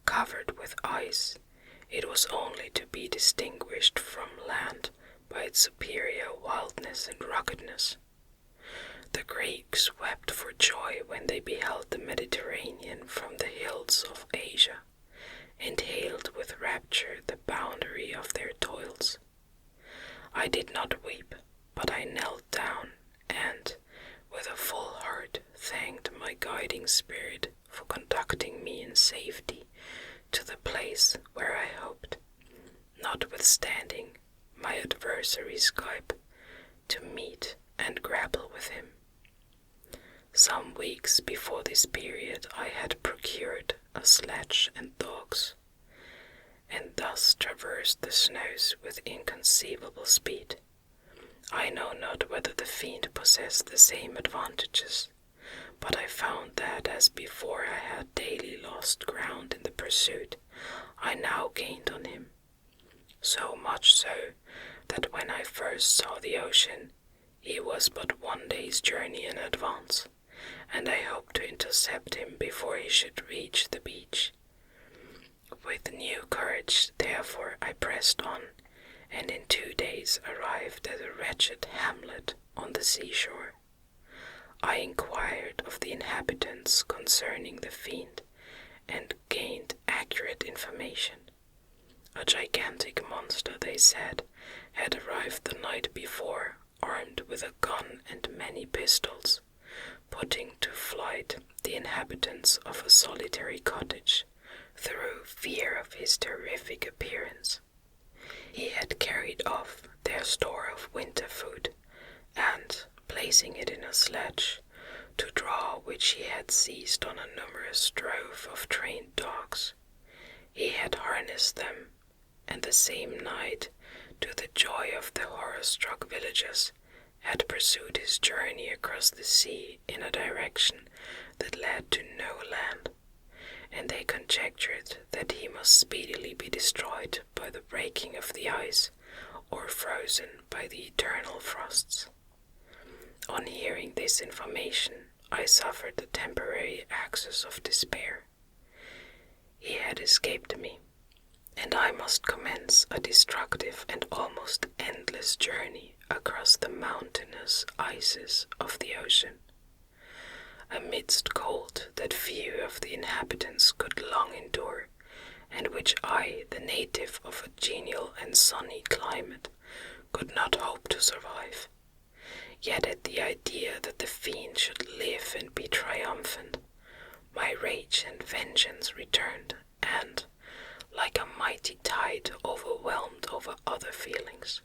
Covered with ice, it was only to be distinguished from land by its superior wildness and ruggedness. The Greeks wept for joy when they beheld the Mediterranean from the hills of Asia, and hailed with rapture the boundary of their toils. I did not weep, but I knelt down, and, with a full heart, thanked my guiding spirit for conducting me in safety to the place where I hoped, notwithstanding my adversary's gripe, to meet and grapple with him. Some weeks before this period I had procured a sledge and dogs, and thus traversed the snows with inconceivable speed. I know not whether the fiend possessed the same advantages, but I found that as before I had daily lost ground in the pursuit, I now gained on him. So much so, that when I first saw the ocean, he was but 1 day's journey in advance, and I hoped to intercept him before he should reach the beach. With new courage, therefore, I pressed on, and in 2 days arrived at a wretched hamlet on the seashore. I inquired of the inhabitants concerning the fiend, and gained accurate information. A gigantic monster, they said, had arrived the night before, armed with a gun and many pistols, putting to flight the inhabitants of a solitary cottage through fear of his terrific appearance. He had carried off their store of winter food, and, placing it in a sledge, to draw which he had seized on a numerous drove of trained dogs, he had harnessed them, and the same night, to the joy of the horror-struck villagers, had pursued his journey across the sea in a direction that led to no land, and they conjectured that he must speedily be destroyed by the breaking of the ice, or frozen by the eternal frosts. On hearing this information, I suffered a temporary access of despair. He had escaped me, and I must commence a destructive and almost endless journey across the mountainous ices of the ocean, amidst cold that few of the inhabitants could long endure, and which I, the native of a genial and sunny climate, could not hope to survive. Yet at the idea that the fiend should live and be triumphant, my rage and vengeance returned, and, like a mighty tide, overwhelmed over other feelings.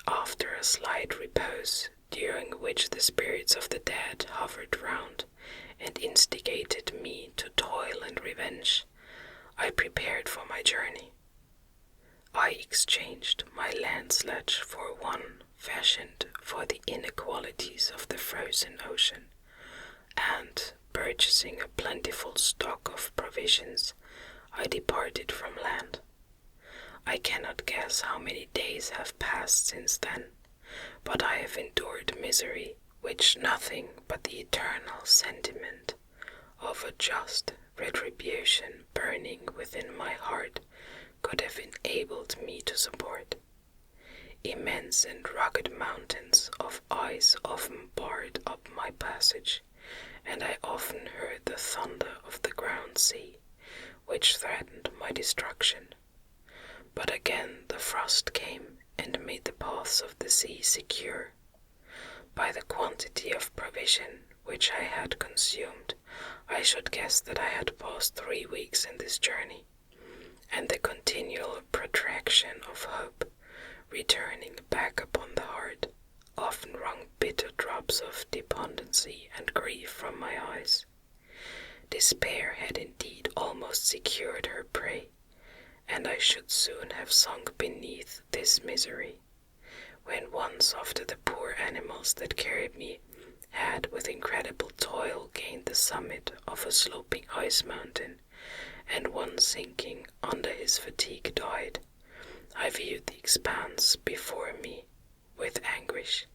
After a slight repose, during which the spirits of the dead hovered round and instigated me to toil and revenge, I prepared for my journey. I exchanged my land sledge for one fashioned for the inequalities of the frozen ocean, and, purchasing a plentiful stock of provisions, I departed from land. I cannot guess how many days have passed since then, but I have endured misery which nothing but the eternal sentiment of a just retribution burning within my heart could have enabled me to support. Immense and rugged mountains of ice often barred up my passage, and I often heard the thunder of the ground sea, which threatened my destruction. But again the frost came and made the paths of the sea secure. By the quantity of provision which I had consumed, I should guess that I had passed 3 weeks in this journey, and the continual protraction of hope, returning back upon the heart, often wrung bitter drops of despondency and grief from my eyes. Despair had indeed almost secured her prey, and I should soon have sunk beneath this misery, when once after the poor animals that carried me had with incredible toil gained the summit of a sloping ice mountain, and one sinking under his fatigue died, I viewed the expanse before me with anguish,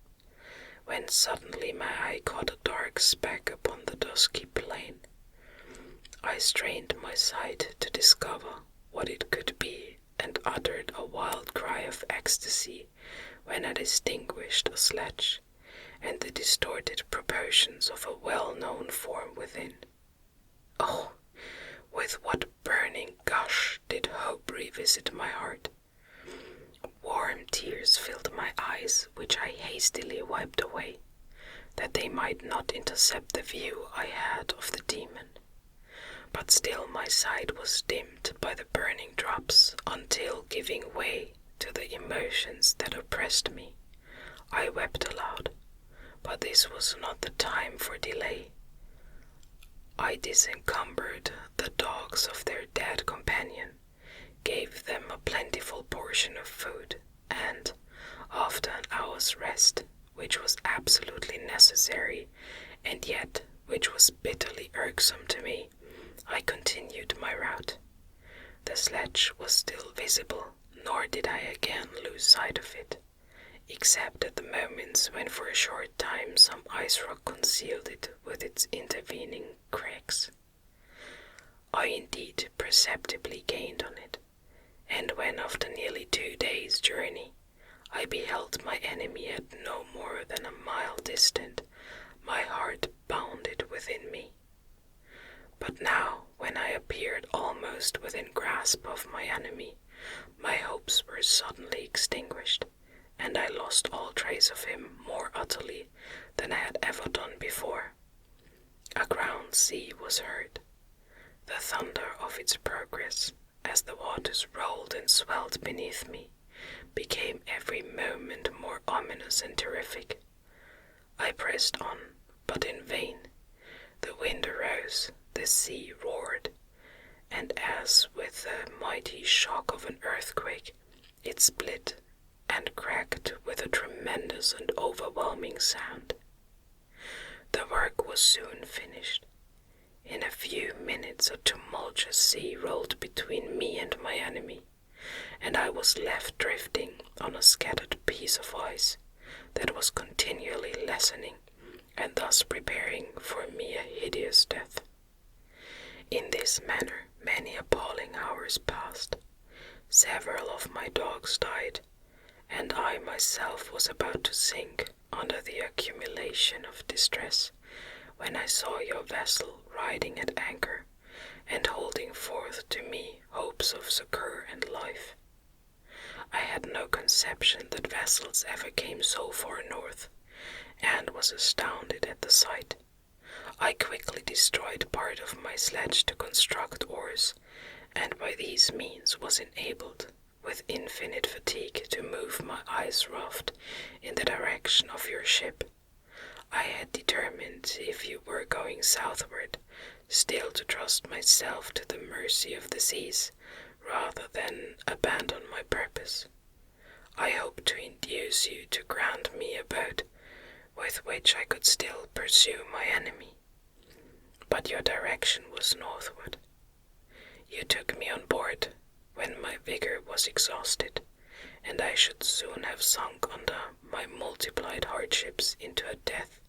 when suddenly my eye caught a dark speck upon the dusky plain. I strained my sight to discover what it could be, and uttered a wild cry of ecstasy when I distinguished a sledge, and the distorted proportions of a well-known form within. Oh, with what burning gush did hope revisit my heart! Warm tears filled my eyes, which I hastily wiped away, that they might not intercept the view I had of the demon. But still my sight was dimmed by the burning drops, until, giving way to the emotions that oppressed me, I wept aloud. But this was not the time for delay. I disencumbered the dogs of their dead companion, gave them a plentiful portion of food, and, after an hour's rest, which was absolutely necessary, and yet which was bitterly irksome to me, I continued my route. The sledge was still visible, nor did I again lose sight of it, except at the moments when for a short time some ice rock concealed it with its intervening cracks. I indeed perceptibly gained on it, and when after nearly 2 days' journey I beheld my enemy at no more than a mile distant, my heart bounded within me. But now, when I appeared almost within grasp of my enemy, my hopes were suddenly extinguished, and I lost all trace of him more utterly than I had ever done before. A ground sea was heard. The thunder of its progress, as the waters rolled and swelled beneath me, became every moment more ominous and terrific. I pressed on, but in vain. The wind arose, the sea roared, and as with the mighty shock of an earthquake, it split and cracked with a tremendous and overwhelming sound. The work was soon finished. In a few minutes a tumultuous sea rolled between me and my enemy, and I was left drifting on a scattered piece of ice that was continually lessening, and thus preparing for me a hideous death. In this manner Many appalling hours passed. Several of my dogs died, and I myself was about to sink under the accumulation of distress when I saw your vessel riding at anchor and holding forth to me hopes of succor and life. I had no conception that vessels ever came so far north, and was astounded at the sight. I quickly destroyed part of my sledge to construct oars, and by these means was enabled, with infinite fatigue, to move my ice raft in the direction of your ship. I had determined, if you were going southward, still to trust myself to the mercy of the seas, rather than abandon my purpose. I hoped to induce you to grant me a boat with which I could still pursue my enemy, but your direction was northward. You took me on board when my vigor was exhausted, and I should soon have sunk under my multiplied hardships into a death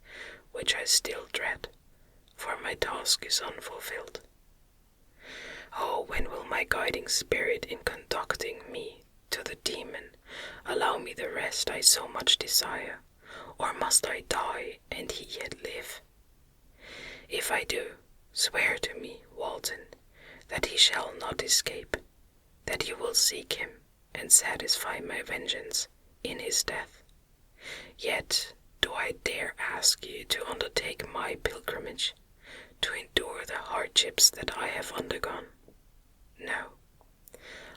which I still dread, for my task is unfulfilled. Oh, when will my guiding spirit in conducting me to the demon allow me the rest I so much desire, or must I die and he yet live? If I do, swear to me, Walton, that he shall not escape, that you will seek him and satisfy my vengeance in his death. Yet do I dare ask you to undertake my pilgrimage, to endure the hardships that I have undergone? No,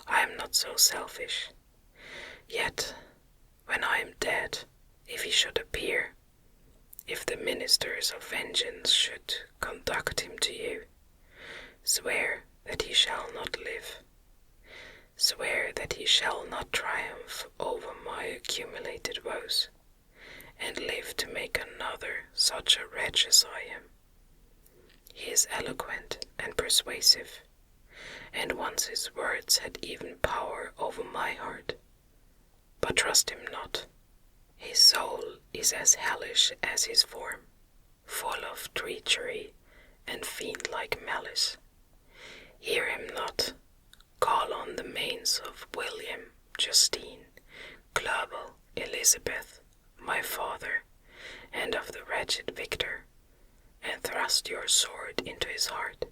I am not so selfish. Yet, when I am dead, if he should appear, if the ministers of vengeance should conduct him to you, swear that he shall not live. Swear that he shall not triumph over my accumulated woes, and live to make another such a wretch as I am. He is eloquent and persuasive, and once his words had even power over my heart. But trust him not. His soul is as hellish as his form, full of treachery and fiend-like malice. Hear him not. Call on the manes of William, Justine, Clobel, Elizabeth, my father, and of the wretched Victor, and thrust your sword into his heart.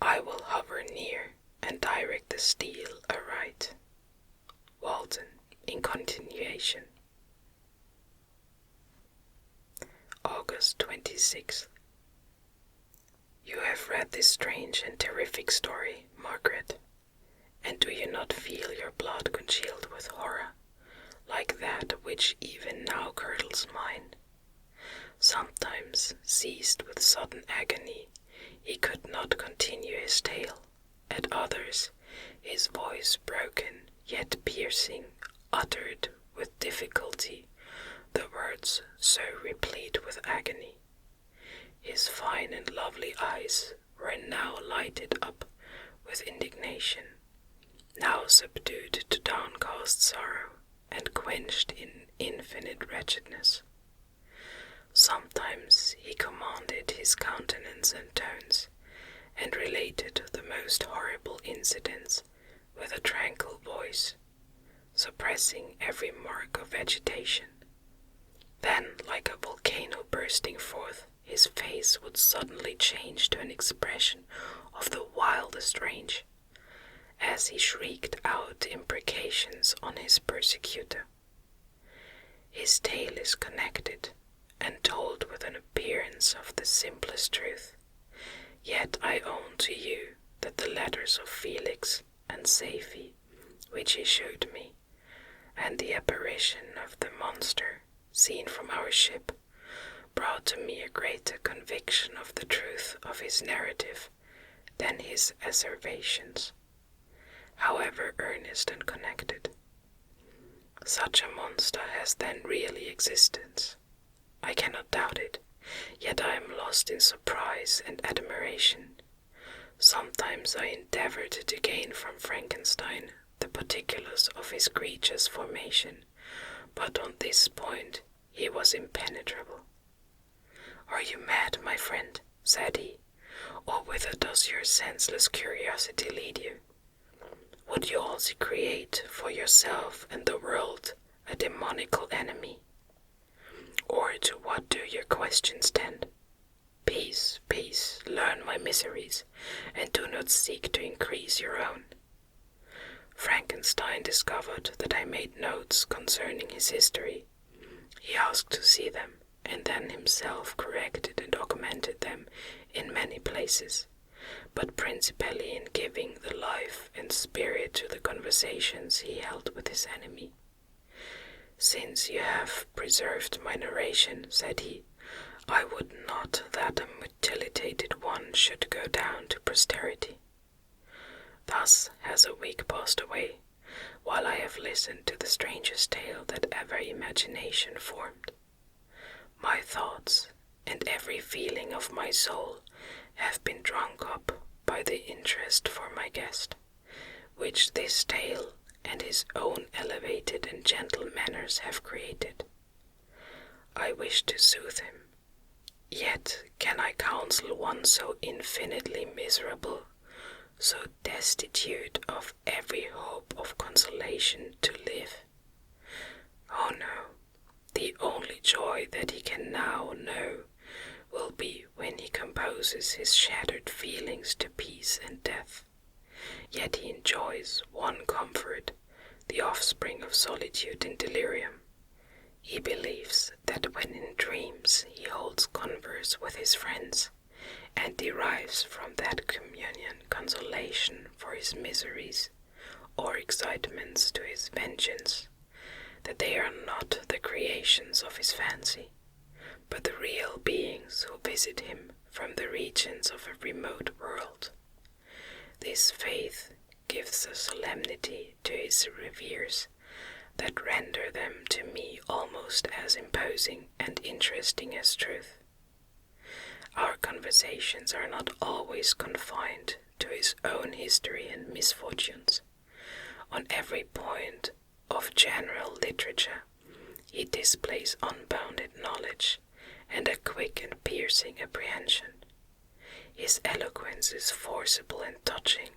I will hover near and direct the steel aright. Walton, in continuation. August 26th. You have read this strange and terrific story, Margaret, and do you not feel your blood congealed with horror, like that which even now curdles mine? Sometimes, seized with sudden agony, he could not continue his tale. At others, his voice broken, yet piercing, uttered with difficulty the words so replete with agony. His fine and lovely eyes were now lighted up with indignation, now subdued to downcast sorrow, and quenched in infinite wretchedness. Sometimes he commanded his countenance and tones, and related the most horrible incidents with a tranquil voice, suppressing every mark of agitation. Then, like a volcano bursting forth, his face would suddenly change to an expression of the wildest rage, as he shrieked out imprecations on his persecutor. His tale is connected, and told with an appearance of the simplest truth, yet I own to you that the letters of Felix and Safie, which he showed me, and the apparition of the monster seen from our ship, brought to me a greater conviction of the truth of his narrative than his asseverations, however earnest and connected. Such a monster has then really existence. I cannot doubt it, yet I am lost in surprise and admiration. Sometimes I endeavored to gain from Frankenstein the particulars of his creature's formation, but on this point he was impenetrable. "Are you mad, my friend?" said he. Or whither does your senseless curiosity lead you? Would you also create for yourself and the world a demonical enemy? Or to what do your questions tend? Peace, peace, learn my miseries, and do not seek to increase your own. Frankenstein discovered that I made notes concerning his history. He asked to see them, and then himself corrected and augmented them in many places, but principally in giving the life and spirit to the conversations he held with his enemy. Since you have preserved my narration, said he, I would not that a mutilated one should go down to posterity. Thus has a week passed away, while I have listened to the strangest tale that ever imagination formed. My thoughts and every feeling of my soul have been drunk up by the interest for my guest, which this tale and his own elevated and gentle manners have created. I wish to soothe him, yet can I counsel one so infinitely miserable, so destitute of every hope of consolation to live? Oh no, the only joy that he can now know will be when he composes his shattered feelings to peace and death. Yet he enjoys one comfort, the offspring of solitude and delirium. He believes that when in dreams he holds converse with his friends, and derives from that communion consolation for his miseries, or excitements to his vengeance, that they are not the creations of his fancy, but the real beings who visit him from the regions of a remote world. This faith gives a solemnity to his reveres that render them to me almost as imposing and interesting as truth. Our conversations are not always confined to his own history and misfortunes. On every point of general literature, he displays unbounded knowledge and a quick and piercing apprehension. His eloquence is forcible and touching,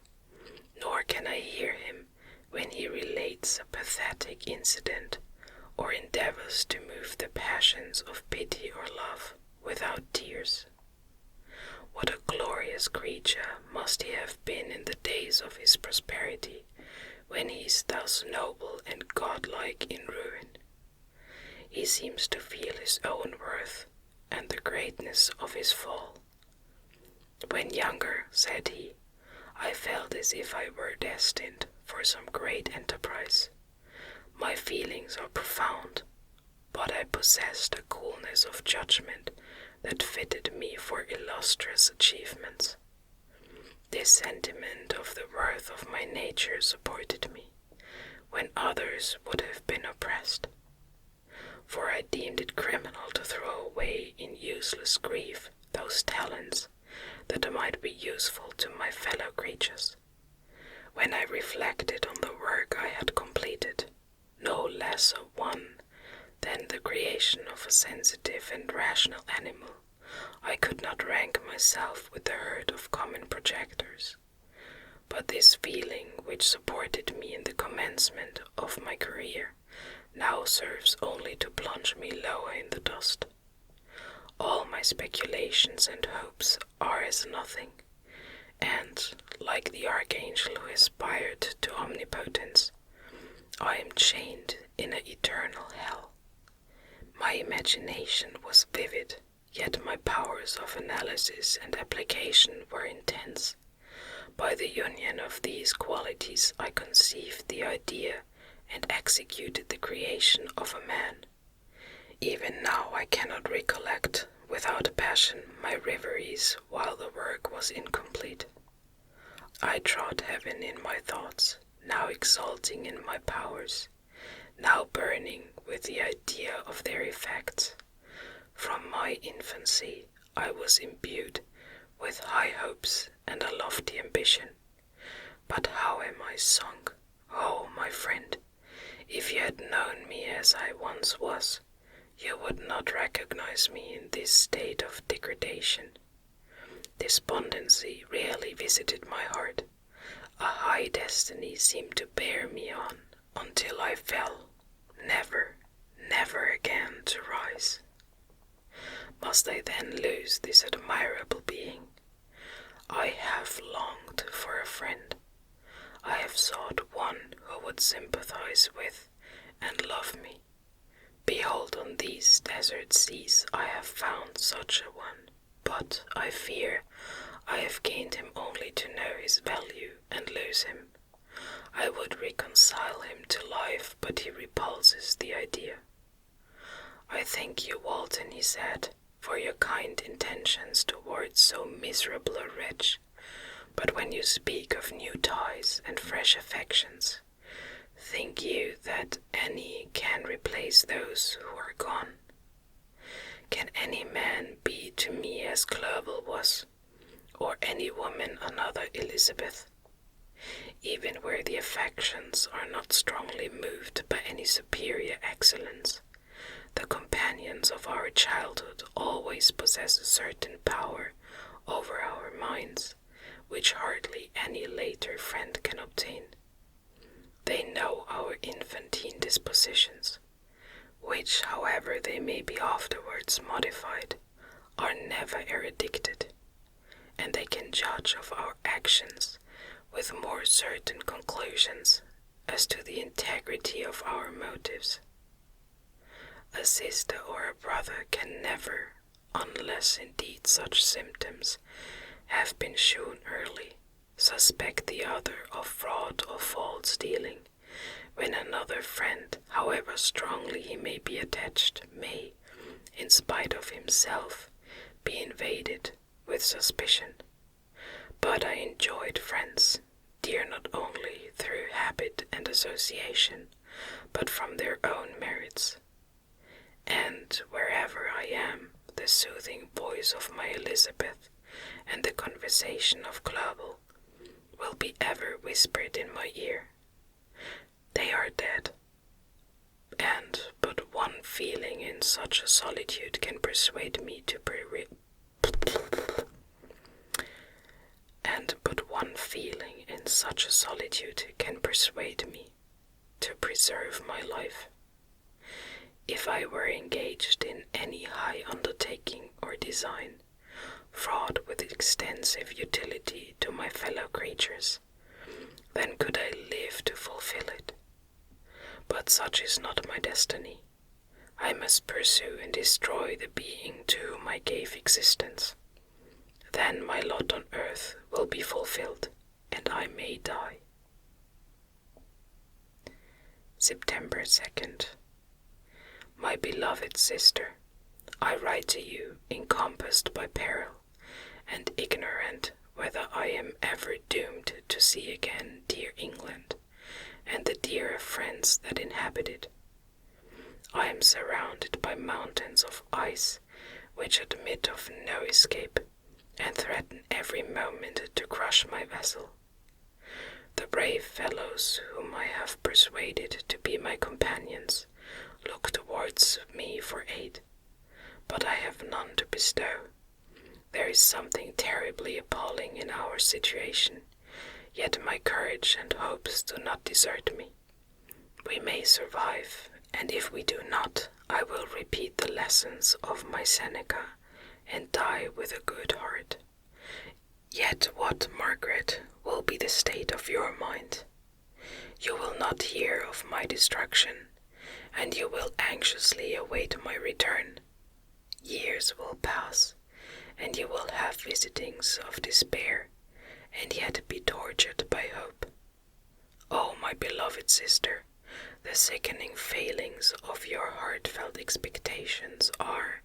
nor can I hear him when he relates a pathetic incident or endeavors to move the passions of pity or love without tears. What a glorious creature must he have been in the days of his prosperity, when he is thus noble and godlike in ruin. He seems to feel his own worth and the greatness of his fall. When younger, said he, I felt as if I were destined for some great enterprise. My feelings are profound, but I possessed a coolness of judgment that fitted me for illustrious achievements. This sentiment of the worth of my nature supported me, when others would have been oppressed. For I deemed it criminal to throw away in useless grief those talents that might be useful to my fellow creatures. When I reflected on the work I had completed, no less a one than the creation of a sensitive and rational animal, I could not rank myself with the herd of common projectors. But this feeling which supported me in the commencement of my career now serves only to plunge me lower in the dust. All my speculations and hopes are as nothing, and, like the archangel who aspired to omnipotence, I am chained in an eternal hell. My imagination was vivid, yet my powers of analysis and application were intense. By the union of these qualities I conceived the idea and executed the creation of a man. Even now I cannot recollect without passion my reveries while the work was incomplete. I trod heaven in my thoughts, now exulting in my powers, now burning with the idea of their effects. From my infancy I was imbued with high hopes and a lofty ambition. But how am I sunk? Oh, my friend, if you had known me as I once was, you would not recognize me in this state of degradation. Despondency rarely visited my heart. A high destiny seemed to bear me on until I fell, never, never again to rise. Must I then lose this admirable being? I have longed for a friend. I have sought one who would sympathize with and love me. Behold, on these desert seas I have found such a one, but I fear I have gained him only to know his value and lose him. I would reconcile him to life, but he repulses the idea. I thank you, Walton, he said, for your kind intentions towards so miserable a wretch, but when you speak of new ties and fresh affections, think you that any can replace those who are gone? Can any man be to me as Clerval was, or any woman another Elizabeth? Even where the affections are not strongly moved by any superior excellence, the companions of our childhood always possess a certain power over our minds, which hardly any later friend can obtain. They know our infantine dispositions, which, however they may be afterwards modified, are never eradicted, and they can judge of our actions with more certain conclusions as to the integrity of our motives. A sister or a brother can never, unless indeed such symptoms have been shown early, suspect the other of fraud or false dealing, when another friend, however strongly he may be attached, may, in spite of himself, be invaded with suspicion. But I enjoyed friends, dear not only through habit and association, but from their own merits. And wherever I am, the soothing voice of my Elizabeth and the conversation of Clerval will be ever whispered in my ear. They are dead, and but one feeling in such a solitude can persuade me to preserve my life. If I were engaged in any high undertaking or design, fraught with extensive utility to my fellow creatures, then could I live to fulfill it. But such is not my destiny. I must pursue and destroy the being to whom I gave existence. Then my lot on earth will be fulfilled, and I may die. September 2nd. My beloved sister, I write to you encompassed by peril, and ignorant whether I am ever doomed to see again dear England, and the dearer friends that inhabit it. I am surrounded by mountains of ice, which admit of no escape, and threaten every moment to crush my vessel. The brave fellows whom I have persuaded to be my companions look towards me for aid, but I have none to bestow. There is something terribly appalling in our situation, yet my courage and hopes do not desert me. We may survive, and if we do not, I will repeat the lessons of my Seneca and die with a good heart. Yet what, Margaret, will be the state of your mind? You will not hear of my destruction, and you will anxiously await my return. Years will pass, and you will have visitings of despair, and yet be tortured by hope. Oh, my beloved sister, the sickening failings of your heartfelt expectations are,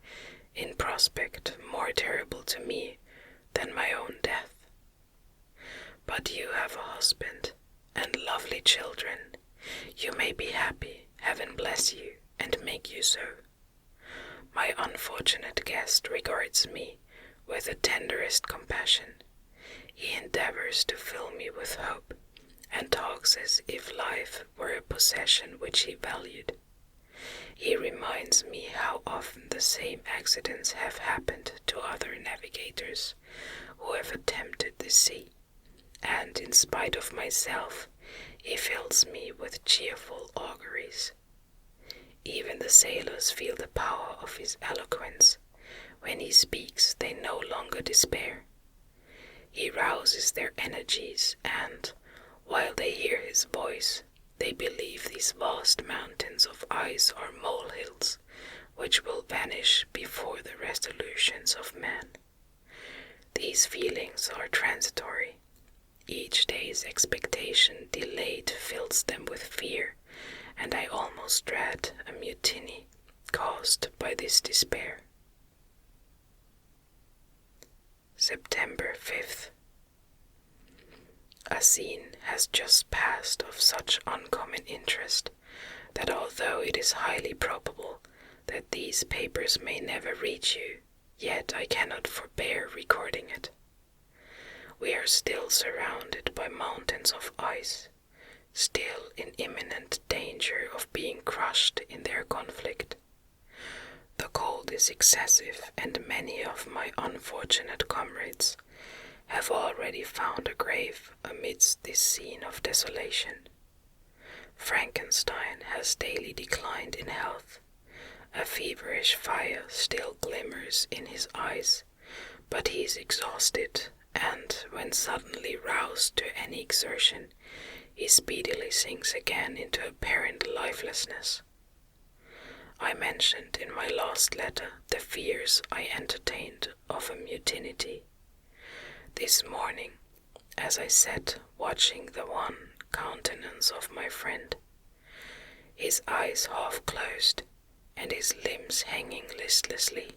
in prospect, more terrible to me than my own death. But you have a husband and lovely children. You may be happy, heaven bless you, and make you so. My unfortunate guest regards me with the tenderest compassion. He endeavors to fill me with hope, and talks as if life were a possession which he valued. He reminds me how often the same accidents have happened to other navigators who have attempted the sea, and in spite of myself, he fills me with cheerful auguries. Even the sailors feel the power of his eloquence. When he speaks, they no longer despair. He rouses their energies, and, while they hear his voice, they believe these vast mountains of ice are molehills, which will vanish before the resolutions of man. These feelings are transitory. Each day's expectation delayed fills them with fear, and I almost dread a mutiny caused by this despair. September 5th. A scene has just passed of such uncommon interest that although it is highly probable that these papers may never reach you, yet I cannot forbear recording it. We are still surrounded by mountains of ice, still in imminent danger of being crushed in their conflict. The cold is excessive, and many of my unfortunate comrades have already found a grave amidst this scene of desolation. Frankenstein has daily declined in health. A feverish fire still glimmers in his eyes, but he is exhausted, and when suddenly roused to any exertion, he speedily sinks again into apparent lifelessness. I mentioned in my last letter the fears I entertained of a mutiny. This morning, as I sat watching the wan countenance of my friend, his eyes half closed and his limbs hanging listlessly,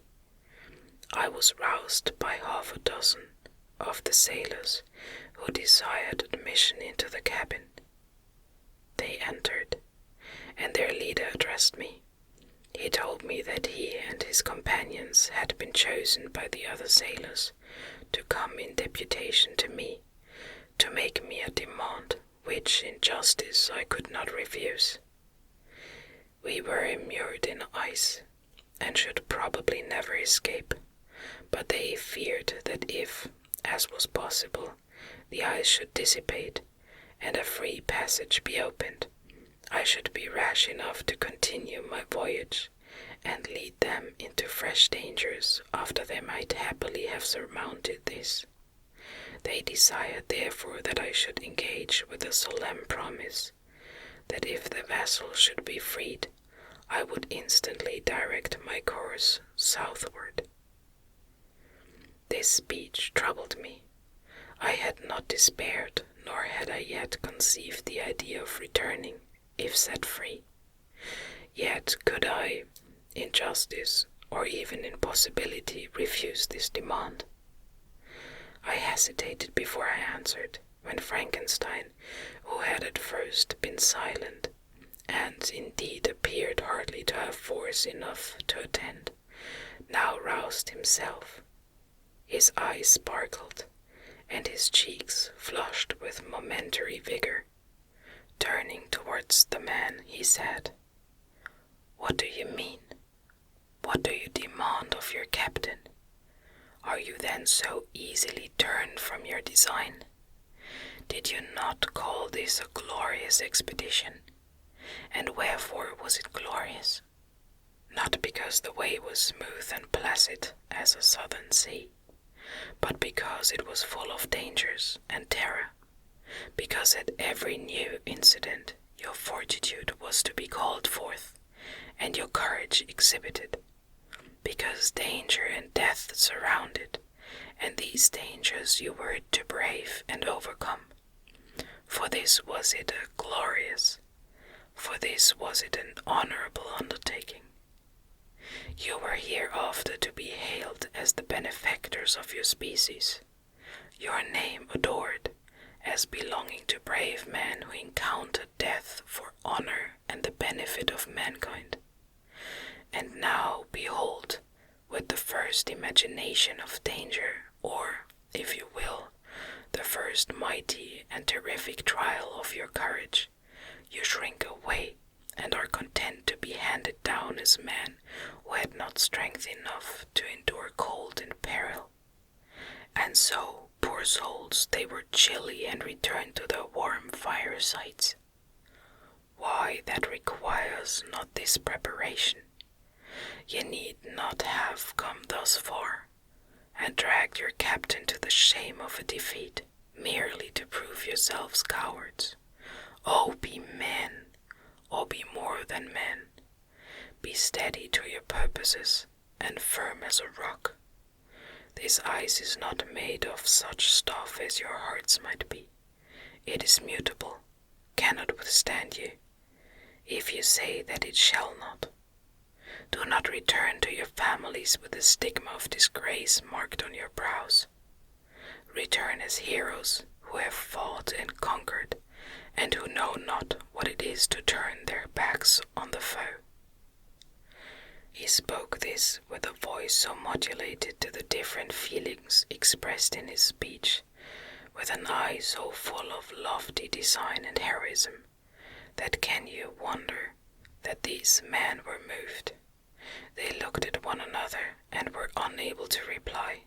I was roused by half a dozen of the sailors who desired admission into the cabin. They entered, and their leader addressed me. He told me that he and his companions had been chosen by the other sailors to come in deputation to me, to make me a demand which in justice I could not refuse. We were immured in ice, and should probably never escape, but they feared that if, as was possible, the ice should dissipate, and a free passage be opened, I should be rash enough to continue my voyage, and lead them into fresh dangers after they might happily have surmounted this. They desired therefore that I should engage with a solemn promise, that if the vessel should be freed, I would instantly direct my course southward. This speech troubled me. I had not despaired, nor had I yet conceived the idea of returning, if set free. Yet could I, in justice, or even in possibility, refuse this demand? I hesitated before I answered, when Frankenstein, who had at first been silent, and indeed appeared hardly to have force enough to attend, now roused himself. His eyes sparkled, and his cheeks flushed with momentary vigor. Turning towards the man, he said, "What do you mean? What do you demand of your captain? Are you then so easily turned from your design? Did you not call this a glorious expedition? And wherefore was it glorious? Not because the way was smooth and placid as a southern sea, but because it was full of dangers and terror, because at every new incident your fortitude was to be called forth, and your courage exhibited, because danger and death surrounded, and these dangers you were to brave and overcome. For this was it a glorious, for this was it an honorable undertaking. You were hereafter to be hailed as the benefactors of your species, your name adored, as belonging to brave men who encountered death for honor and the benefit of mankind. And now, behold, with the first imagination of danger, or, if you will, the first mighty and terrific trial of your courage, you shrink away and are content to be handed down as men who had not strength enough to endure cold and peril. And so, poor souls, they were chilly and returned to their warm firesides. Why, that requires not this preparation. Ye need not have come thus far, and dragged your captain to the shame of a defeat, merely to prove yourselves cowards. Oh, be men, or be more than men. Be steady to your purposes, and firm as a rock. This ice is not made of such stuff as your hearts might be. It is mutable, cannot withstand you, if you say that it shall not. Do not return to your families with the stigma of disgrace marked on your brows. Return as heroes who have fought and conquered, and who know not what it is to turn their backs on the foe. He spoke this with a voice so modulated to the different feelings expressed in his speech, with an eye so full of lofty design and heroism, that can you wonder that these men were moved? They looked at one another and were unable to reply.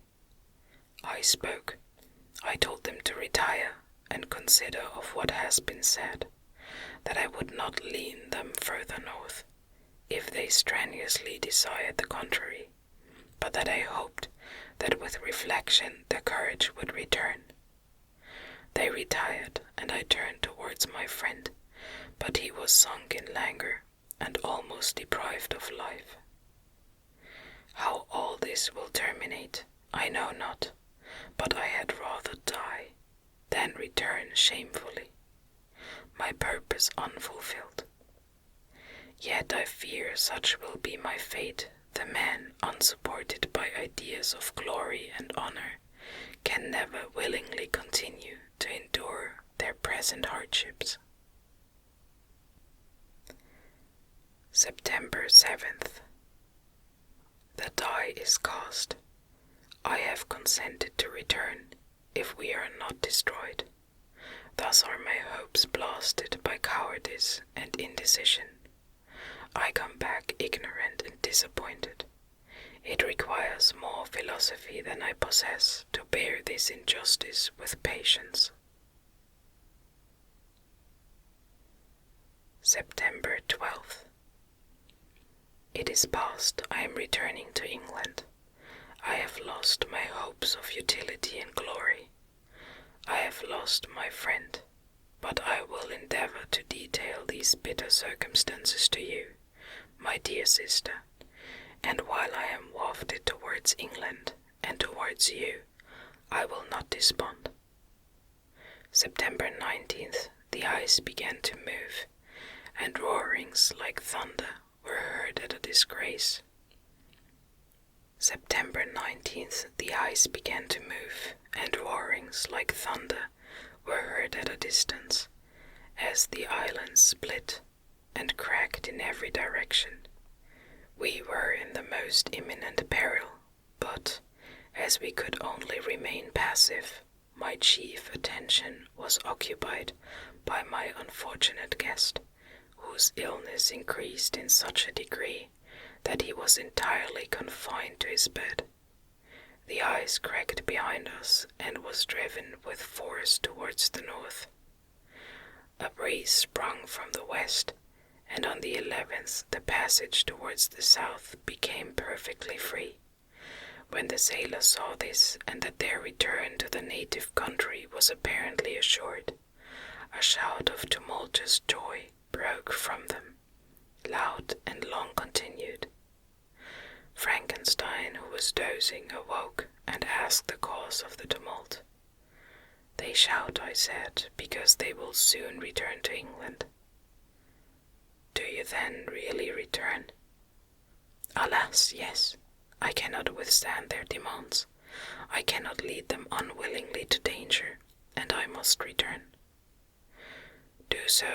I spoke. I told them to retire and consider of what has been said, that I would not lead them further north, if they strenuously desired the contrary, but that I hoped that with reflection their courage would return. They retired, and I turned towards my friend, but he was sunk in languor, and almost deprived of life. How all this will terminate, I know not, but I had rather die than return shamefully, my purpose unfulfilled. Yet I fear such will be my fate. The men, unsupported by ideas of glory and honor, can never willingly continue to endure their present hardships. September 7th. The die is cast. I have consented to return, if we are not destroyed. Thus are my hopes blasted by cowardice and indecision. I come back ignorant and disappointed. It requires more philosophy than I possess to bear this injustice with patience. September 12th. It is past. I am returning to England. I have lost my hopes of utility and glory. I have lost my friend, but I will endeavor to detail these bitter circumstances to you, my dear sister, and while I am wafted towards England and towards you, I will not despond. September 19th, the ice began to move, and roarings like thunder were heard at a disgrace. September 19th, the ice began to move, and roarings like thunder were heard at a distance, as the island split and cracked in every direction. We were in the most imminent peril, but, as we could only remain passive, my chief attention was occupied by my unfortunate guest, whose illness increased in such a degree that he was entirely confined to his bed. The ice cracked behind us and was driven with force towards the north. A breeze sprung from the west, and on the 11th the passage towards the south became perfectly free. When the sailors saw this, and that their return to the native country was apparently assured, a shout of tumultuous joy broke from them, loud and long continued. Frankenstein, who was dozing, awoke and asked the cause of the tumult. They shout, I said, because they will soon return to England. Do you then really return? Alas, yes. I cannot withstand their demands. I cannot lead them unwillingly to danger, and I must return. Do so,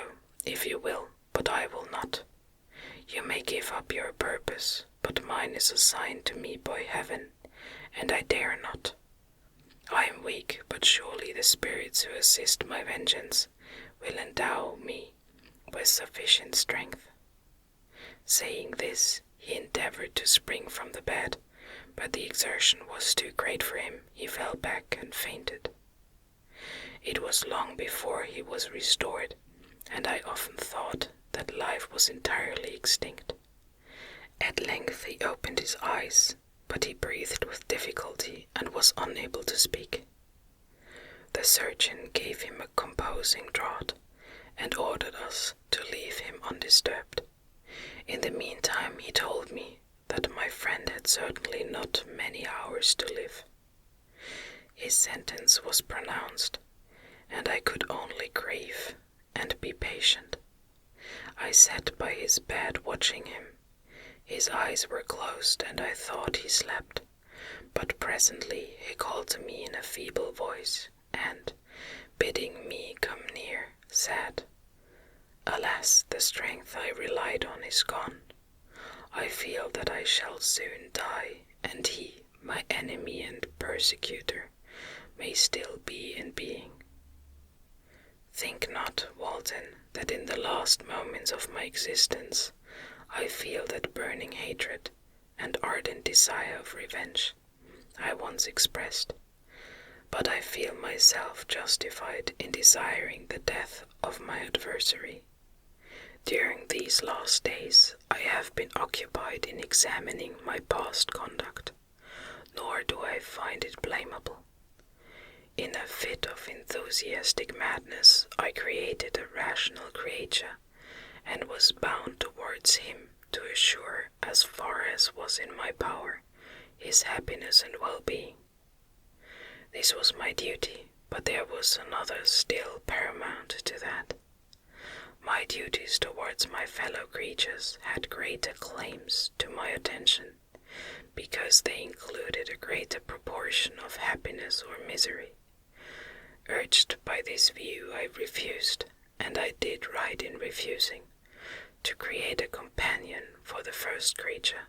if you will, but I will not. You may give up your purpose, but mine is assigned to me by heaven, and I dare not. I am weak, but surely the spirits who assist my vengeance will endow me with sufficient strength. Saying this, he endeavored to spring from the bed, but the exertion was too great for him. He fell back and fainted. It was long before he was restored, and I often thought that life was entirely extinct. At length he opened his eyes, but he breathed with difficulty and was unable to speak. The surgeon gave him a composing draught, and ordered us to leave him undisturbed. In the meantime he told me that my friend had certainly not many hours to live. His sentence was pronounced, and I could only grieve and be patient. I sat by his bed watching him. His eyes were closed, and I thought he slept, but presently he called to me in a feeble voice, and, bidding me come near, said, "Alas, the strength I relied on is gone. I feel that I shall soon die, and he, my enemy and persecutor, may still be in being. Think not, Walton, that in the last moments of my existence I feel that burning hatred and ardent desire of revenge I once expressed, but I feel myself justified in desiring the death of my adversary. During these last days I have been occupied in examining my past conduct, nor do I find it blamable. In a fit of enthusiastic madness I created a rational creature, and was bound towards him to assure, as far as was in my power, his happiness and well-being. This was my duty, but there was another still paramount to that. My duties towards my fellow creatures had greater claims to my attention, because they included a greater proportion of happiness or misery. Urged by this view, I refused, and I did right in refusing, to create a companion for the first creature.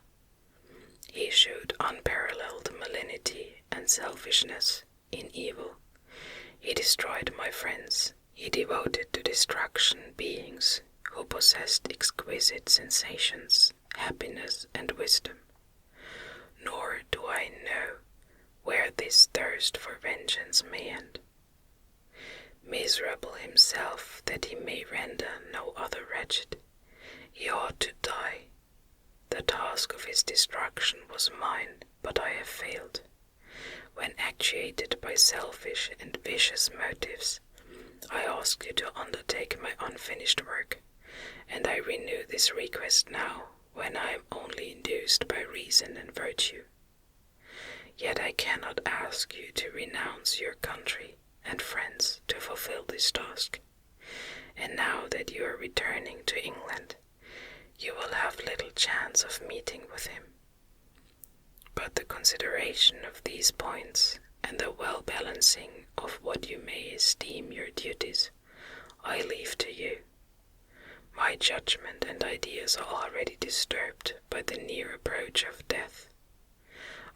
He showed unparalleled malignity and selfishness in evil. He destroyed my friends. He devoted to destruction beings who possessed exquisite sensations, happiness, and wisdom. Nor do I know where this thirst for vengeance may end. Miserable himself that he may render no other wretched, he ought to die. The task of his destruction was mine, but I have failed. When actuated by selfish and vicious motives, I ask you to undertake my unfinished work, and I renew this request now, when I am only induced by reason and virtue. Yet I cannot ask you to renounce your country and friends to fulfill this task, and now that you are returning to England, you will have little chance of meeting with him. But the consideration of these points, and the well-balancing of what you may esteem your duties, I leave to you. My judgment and ideas are already disturbed by the near approach of death.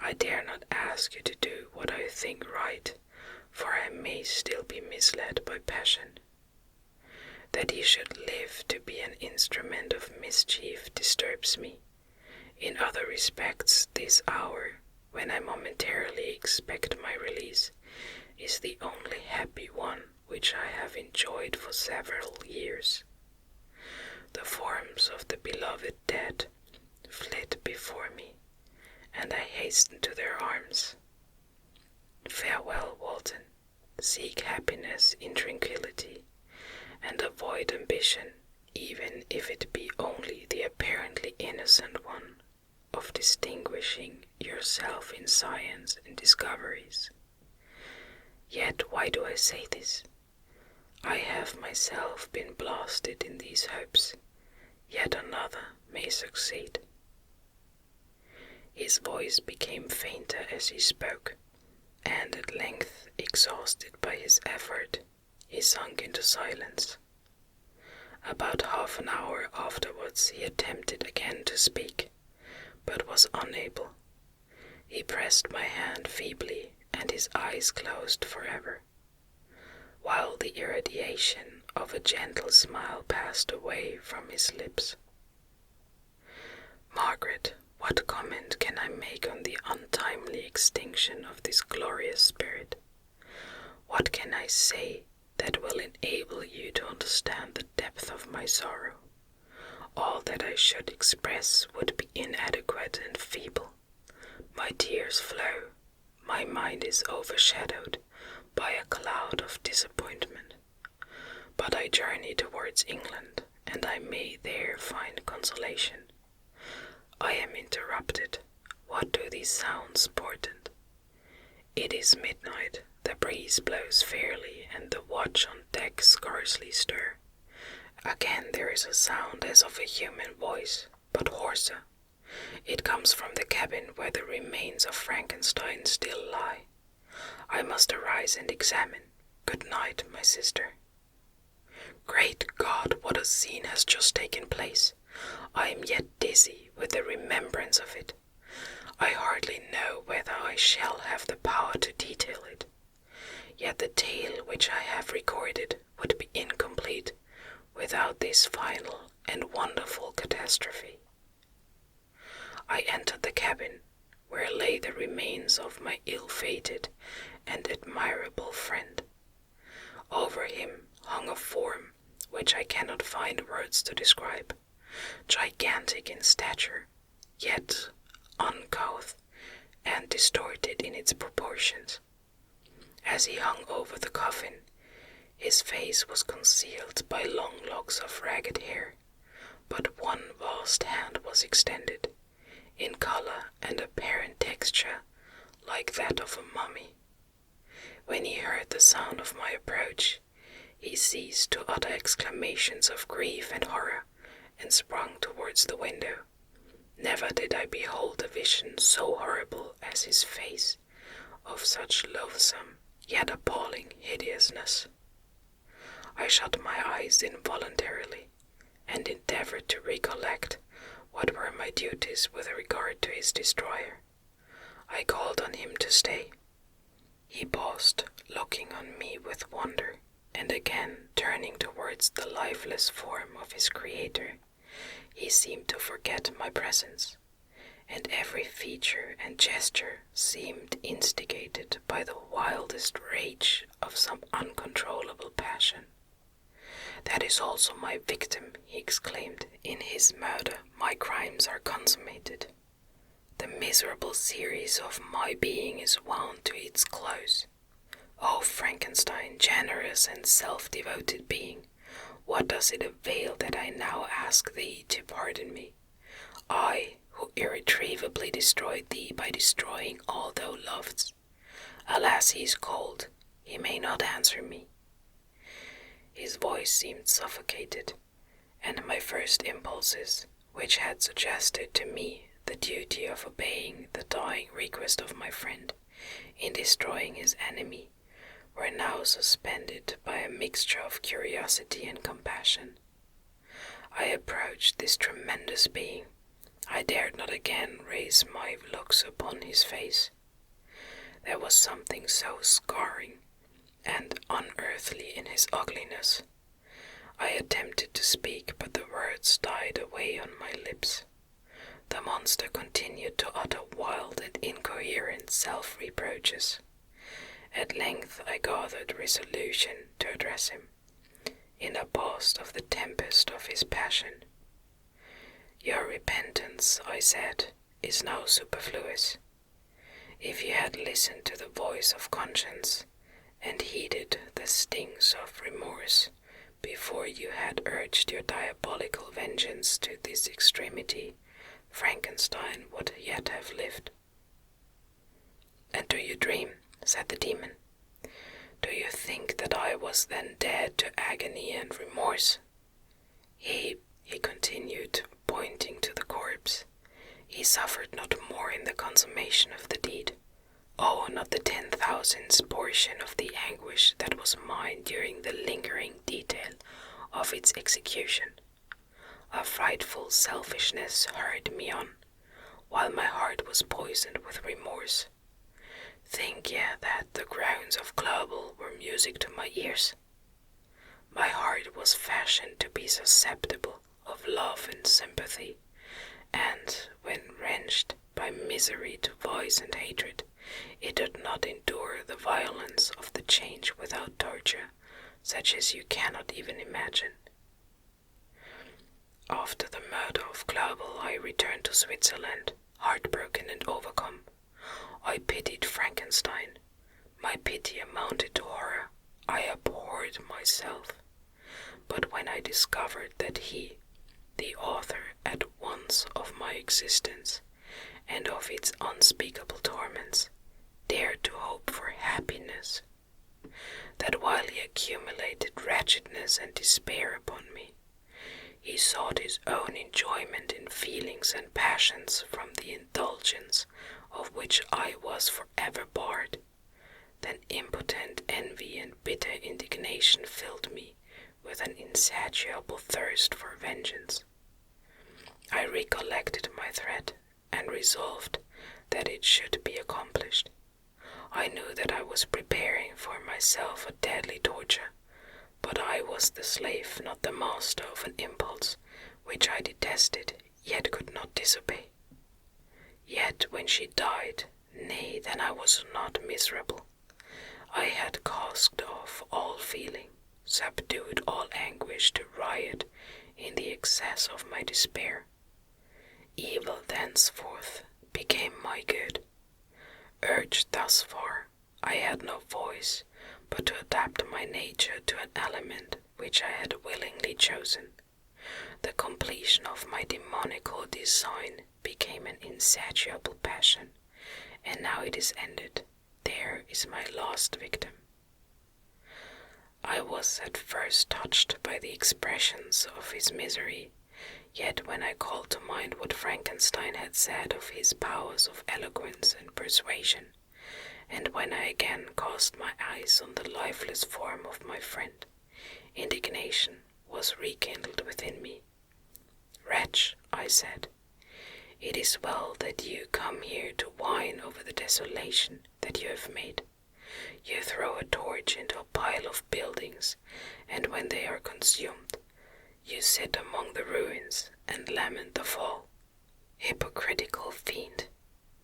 I dare not ask you to do what I think right, for I may still be misled by passion. That he should live to be an instrument of mischief disturbs me. In other respects, this hour, when I momentarily expect my release, is the only happy one which I have enjoyed for several years. The forms of the beloved dead flit before me, and I hasten to their arms. Farewell, Walton. Seek happiness in tranquility, and avoid ambition, even if it be only the apparently innocent one of distinguishing yourself in science and discoveries. Yet why do I say this? I have myself been blasted in these hopes, yet another may succeed. His voice became fainter as he spoke, and at length, exhausted by his effort, he sunk into silence. About half an hour afterwards he attempted again to speak, but was unable. He pressed my hand feebly, and his eyes closed forever, while the irradiation of a gentle smile passed away from his lips. Margaret, what comment can I make on the untimely extinction of this glorious spirit? What can I say that will enable you to understand the depth of my sorrow? All that I should express would be inadequate and feeble. My tears flow, my mind is overshadowed by a cloud of disappointment. But I journey towards England, and I may there find consolation. I am interrupted. What do these sounds portend? It is midnight, the breeze blows fairly, and the watch on deck scarcely stir. Again there is a sound as of a human voice, but hoarser. It comes from the cabin where the remains of Frankenstein still lie. I must arise and examine. Good night, my sister. Great God, what a scene has just taken place! I am yet dizzy with the remembrance of it. I hardly know whether I shall have the power to detail it. Yet the tale which I have recorded would be incomplete without this final and wonderful catastrophe. I entered the cabin, where lay the remains of my ill-fated and admirable friend. Over him hung a form which I cannot find words to describe, gigantic in stature, yet uncouth and distorted in its proportions. As he hung over the coffin, his face was concealed by long locks of ragged hair, but one vast hand was extended, in color and apparent texture like that of a mummy. When he heard the sound of my approach, he ceased to utter exclamations of grief and horror, and sprung towards the window. Never did I behold a vision so horrible as his face, of such loathsome yet appalling hideousness. I shut my eyes involuntarily, and endeavored to recollect what were my duties with regard to his destroyer. I called on him to stay. He paused, looking on me with wonder, and again turning towards the lifeless form of his creator. He seemed to forget my presence, and every feature and gesture seemed instigated by the wildest rage of some uncontrollable passion. "That is also my victim," he exclaimed. "In his murder my crimes are consummated. The miserable series of my being is wound to its close. O Frankenstein, generous and self-devoted being, what does it avail that I now ask thee to pardon me? I, who irretrievably destroyed thee by destroying all thou lovest. Alas, he is cold, he may not answer me." His voice seemed suffocated, and my first impulses, which had suggested to me the duty of obeying the dying request of my friend in destroying his enemy, were now suspended by a mixture of curiosity and compassion. I approached this tremendous being. I dared not again raise my looks upon his face. There was something so scarring and unearthly in his ugliness. I attempted to speak, but the words died away on my lips. The monster continued to utter wild and incoherent self-reproaches. At length I gathered resolution to address him, in a burst of the tempest of his passion. "Your repentance," I said, "is now superfluous. If you had listened to the voice of conscience, and heeded the stings of remorse, before you had urged your diabolical vengeance to this extremity, Frankenstein would yet have lived." "And do you dream?" said the demon. "Do you think that I was then dead to agony and remorse? He continued, pointing to the corpse, he suffered not more in the consummation of the deed. Oh, not the 10,000th portion of the anguish that was mine during the lingering detail of its execution. A frightful selfishness hurried me on, while my heart was poisoned with remorse. Think ye that the groans of Clobel were music to my ears? My heart was fashioned to be susceptible of love and sympathy, and when wrenched by misery to voice and hatred, it did not endure the violence of the change without torture, such as you cannot even imagine. After the murder of Clerval, I returned to Switzerland, heartbroken and overcome. I pitied Frankenstein. My pity amounted to horror. I abhorred myself. But when I discovered that he, the author at once of my existence and of its unspeakable torments, dared to hope for happiness, that while he accumulated wretchedness and despair upon me, he sought his own enjoyment in feelings and passions from the indulgence of which I was forever barred, then impotent envy and bitter indignation filled me with an insatiable thirst for vengeance. I recollected my threat and resolved that it should be accomplished. I knew that I was preparing for myself a deadly torture, but I was the slave, not the master, of an impulse which I detested, yet could not disobey. Yet when she died, nay, then I was not miserable. I had cast off all feeling, subdued all anguish to riot in the excess of my despair. Evil thenceforth became my good. Urged thus far, I had no voice but to adapt my nature to an element which I had willingly chosen. The completion of my demoniacal design became an insatiable passion, and now it is ended. There is my last victim. I was at first touched by the expressions of his misery, yet when I called to mind what Frankenstein had said of his powers of eloquence and persuasion, and when I again cast my eyes on the lifeless form of my friend, indignation was rekindled within me. "Wretch," I said, "it is well that you come here to whine over the desolation that you have made. You throw a torch into a pile of buildings, and when they are consumed, you sit among the ruins and lament the fall. Hypocritical fiend!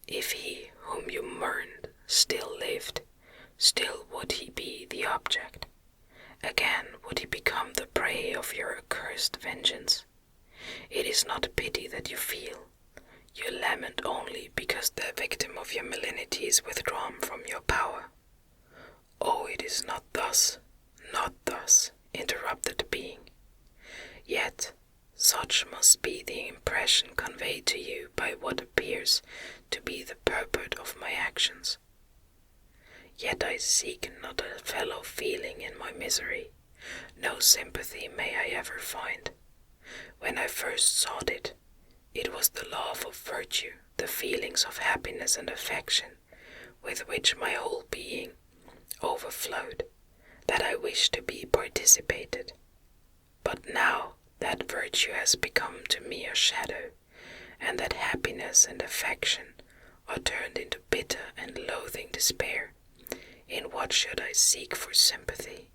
If he whom you mourned still lived, still would he be the object. Again would he become the prey of your accursed vengeance. It is not pity that you feel. You lament only because the victim of your malignity is withdrawn from your power." "Oh, it is not thus, interrupted the being. "Yet such must be the impression conveyed to you by what appears to be the purport of my actions. Yet I seek not a fellow feeling in my misery. No sympathy may I ever find. When I first sought it, it was the love of virtue, the feelings of happiness and affection, with which my whole being overflowed, that I wished to be participated. But now that virtue has become to me a shadow, and that happiness and affection are turned into bitter and loathing despair, in what should I seek for sympathy?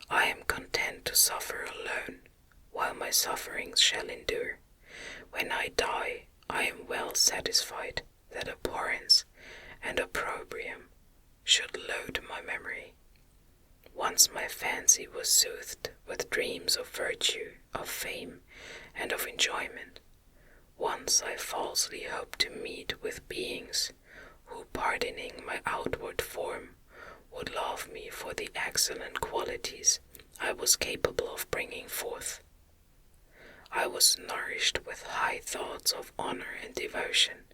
I am content to suffer alone, while my sufferings shall endure. When I die, I am well satisfied that abhorrence and opprobrium should load my memory. Once my fancy was soothed with dreams of virtue, of fame, and of enjoyment. Once I falsely hoped to meet with beings who, pardoning my outward form, would love me for the excellent qualities I was capable of bringing forth. I was nourished with high thoughts of honor and devotion.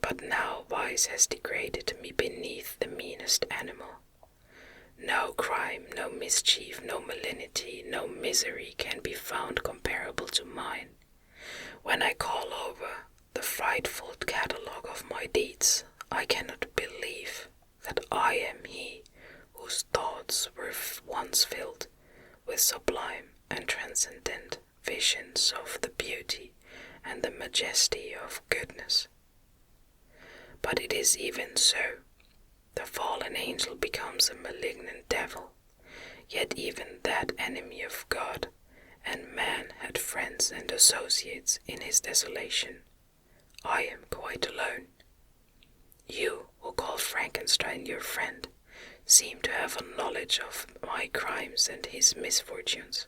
But now vice has degraded me beneath the meanest animal. No crime, no mischief, no malignity, no misery can be found comparable to mine. When I call over the frightful catalogue of my deeds, I cannot believe that I am he whose thoughts were once filled with sublime and transcendent visions of the beauty and the majesty of goodness. But it is even so. The fallen angel becomes a malignant devil, yet even that enemy of God and man had friends and associates in his desolation. I am quite alone. You, who call Frankenstein your friend, seem to have a knowledge of my crimes and his misfortunes.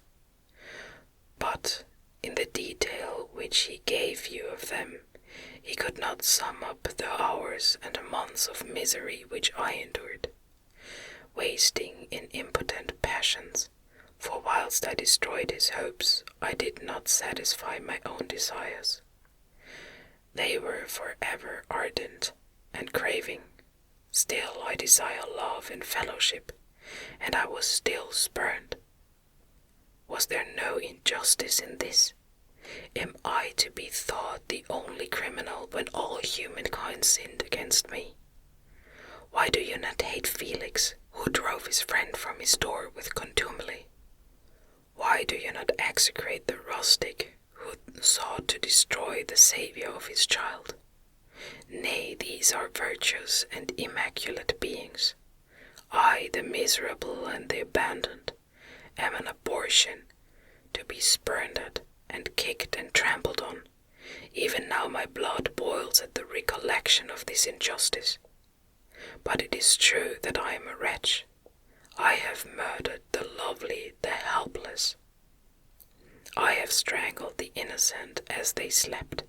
But in the detail which he gave you of them, he could not sum up the hours and months of misery which I endured, wasting in impotent passions, for whilst I destroyed his hopes, I did not satisfy my own desires. They were for ever ardent and craving. Still I desire love and fellowship, and I was still spurned. Was there no injustice in this? Am I to be thought the only criminal when all humankind sinned against me? Why do you not hate Felix, who drove his friend from his door with contumely? Why do you not execrate the rustic who sought to destroy the saviour of his child? Nay, these are virtuous and immaculate beings. I, the miserable and the abandoned, am an abortion, to be spurned at and kicked and trampled on. Even now my blood boils at the recollection of this injustice. But it is true that I am a wretch. I have murdered the lovely, the helpless. I have strangled the innocent as they slept,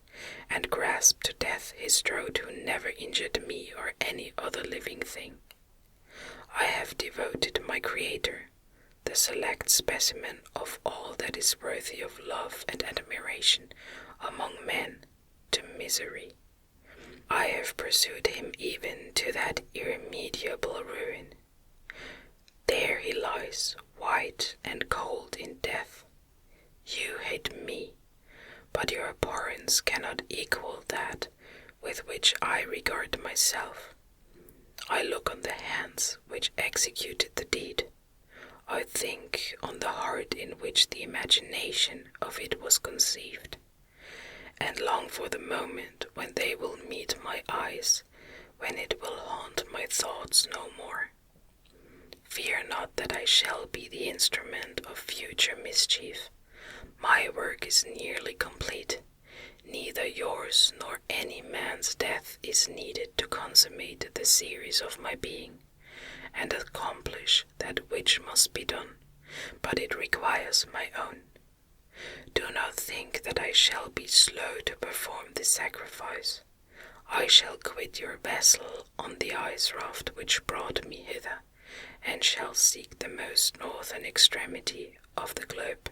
and grasped to death his throat who never injured me or any other living thing. I have devoted my Creator, the select specimen of all that is worthy of love and admiration among men, to misery. I have pursued him even to that irremediable ruin. There he lies, white and cold in death. You hate me, but your abhorrence cannot equal that with which I regard myself. I look on the hands which executed the deed. I think on the heart in which the imagination of it was conceived, and long for the moment when they will meet my eyes, when it will haunt my thoughts no more. Fear not that I shall be the instrument of future mischief. My work is nearly complete. Neither yours nor any man's death is needed to consummate the series of my being, and accomplish that which must be done, but it requires my own. Do not think that I shall be slow to perform this sacrifice. I shall quit your vessel on the ice raft which brought me hither, and shall seek the most northern extremity of the globe.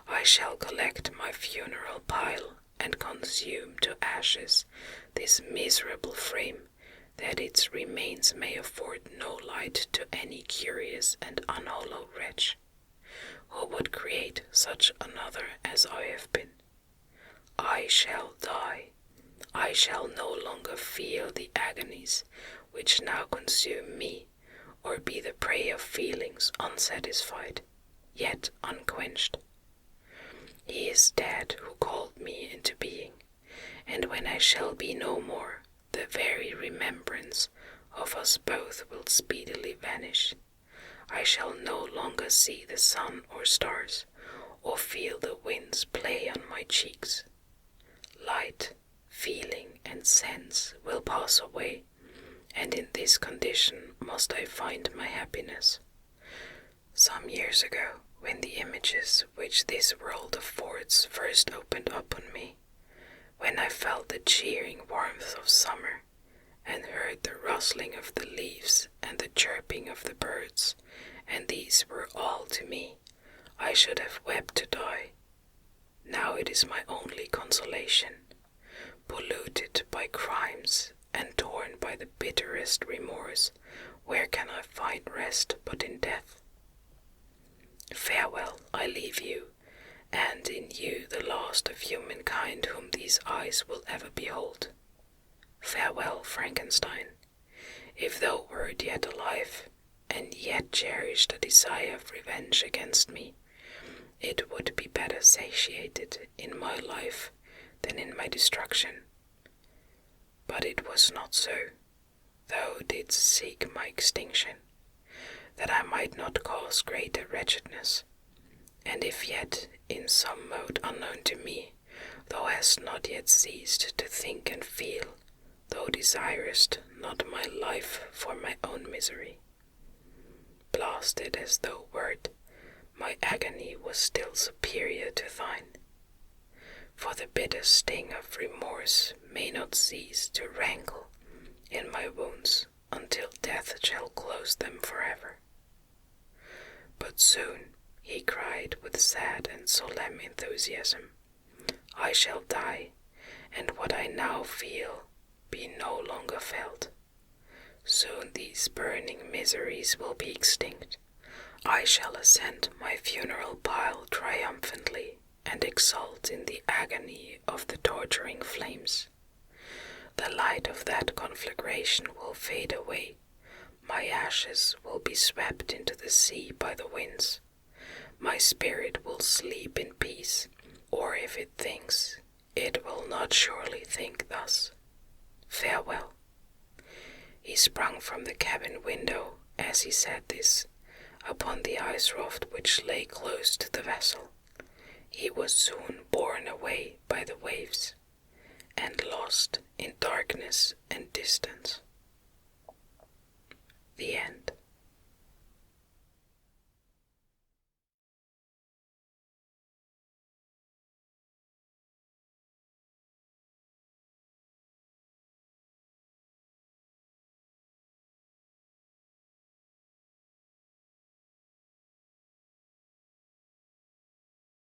I shall collect my funeral pile, and consume to ashes this miserable frame, that its remains may afford no light to any curious and unhollow wretch, who would create such another as I have been. I shall die. I shall no longer feel the agonies which now consume me, or be the prey of feelings unsatisfied, yet unquenched. He is dead who called me into being, and when I shall be no more, the very remembrance of us both will speedily vanish. I shall no longer see the sun or stars, or feel the winds play on my cheeks. Light, feeling, and sense will pass away, and in this condition must I find my happiness. Some years ago, when the images which this world affords first opened up on me, when I felt the cheering warmth of summer, and heard the rustling of the leaves and the chirping of the birds, and these were all to me, I should have wept to die. Now it is my only consolation. Polluted by crimes and torn by the bitterest remorse, where can I find rest but in death? Farewell, I leave you, and in you the last of humankind whom these eyes will ever behold. Farewell, Frankenstein. If thou wert yet alive, and yet cherished a desire of revenge against me, it would be better satiated in my life than in my destruction. But it was not so. Thou didst seek my extinction, that I might not cause greater wretchedness, and if yet in some mode unknown to me, thou hast not yet ceased to think and feel, thou desirest not my life for my own misery. Blasted as thou wert, my agony was still superior to thine. For the bitter sting of remorse may not cease to rankle in my wounds until death shall close them forever. But soon, he cried with sad and solemn enthusiasm, I shall die, and what I now feel be no longer felt. Soon these burning miseries will be extinct. I shall ascend my funeral pile triumphantly and exult in the agony of the torturing flames. The light of that conflagration will fade away. My ashes will be swept into the sea by the winds. My spirit will sleep in peace, or if it thinks, it will not surely think thus. Farewell. He sprung from the cabin window as he said this, upon the ice raft which lay close to the vessel. He was soon borne away by the waves, and lost in darkness and distance.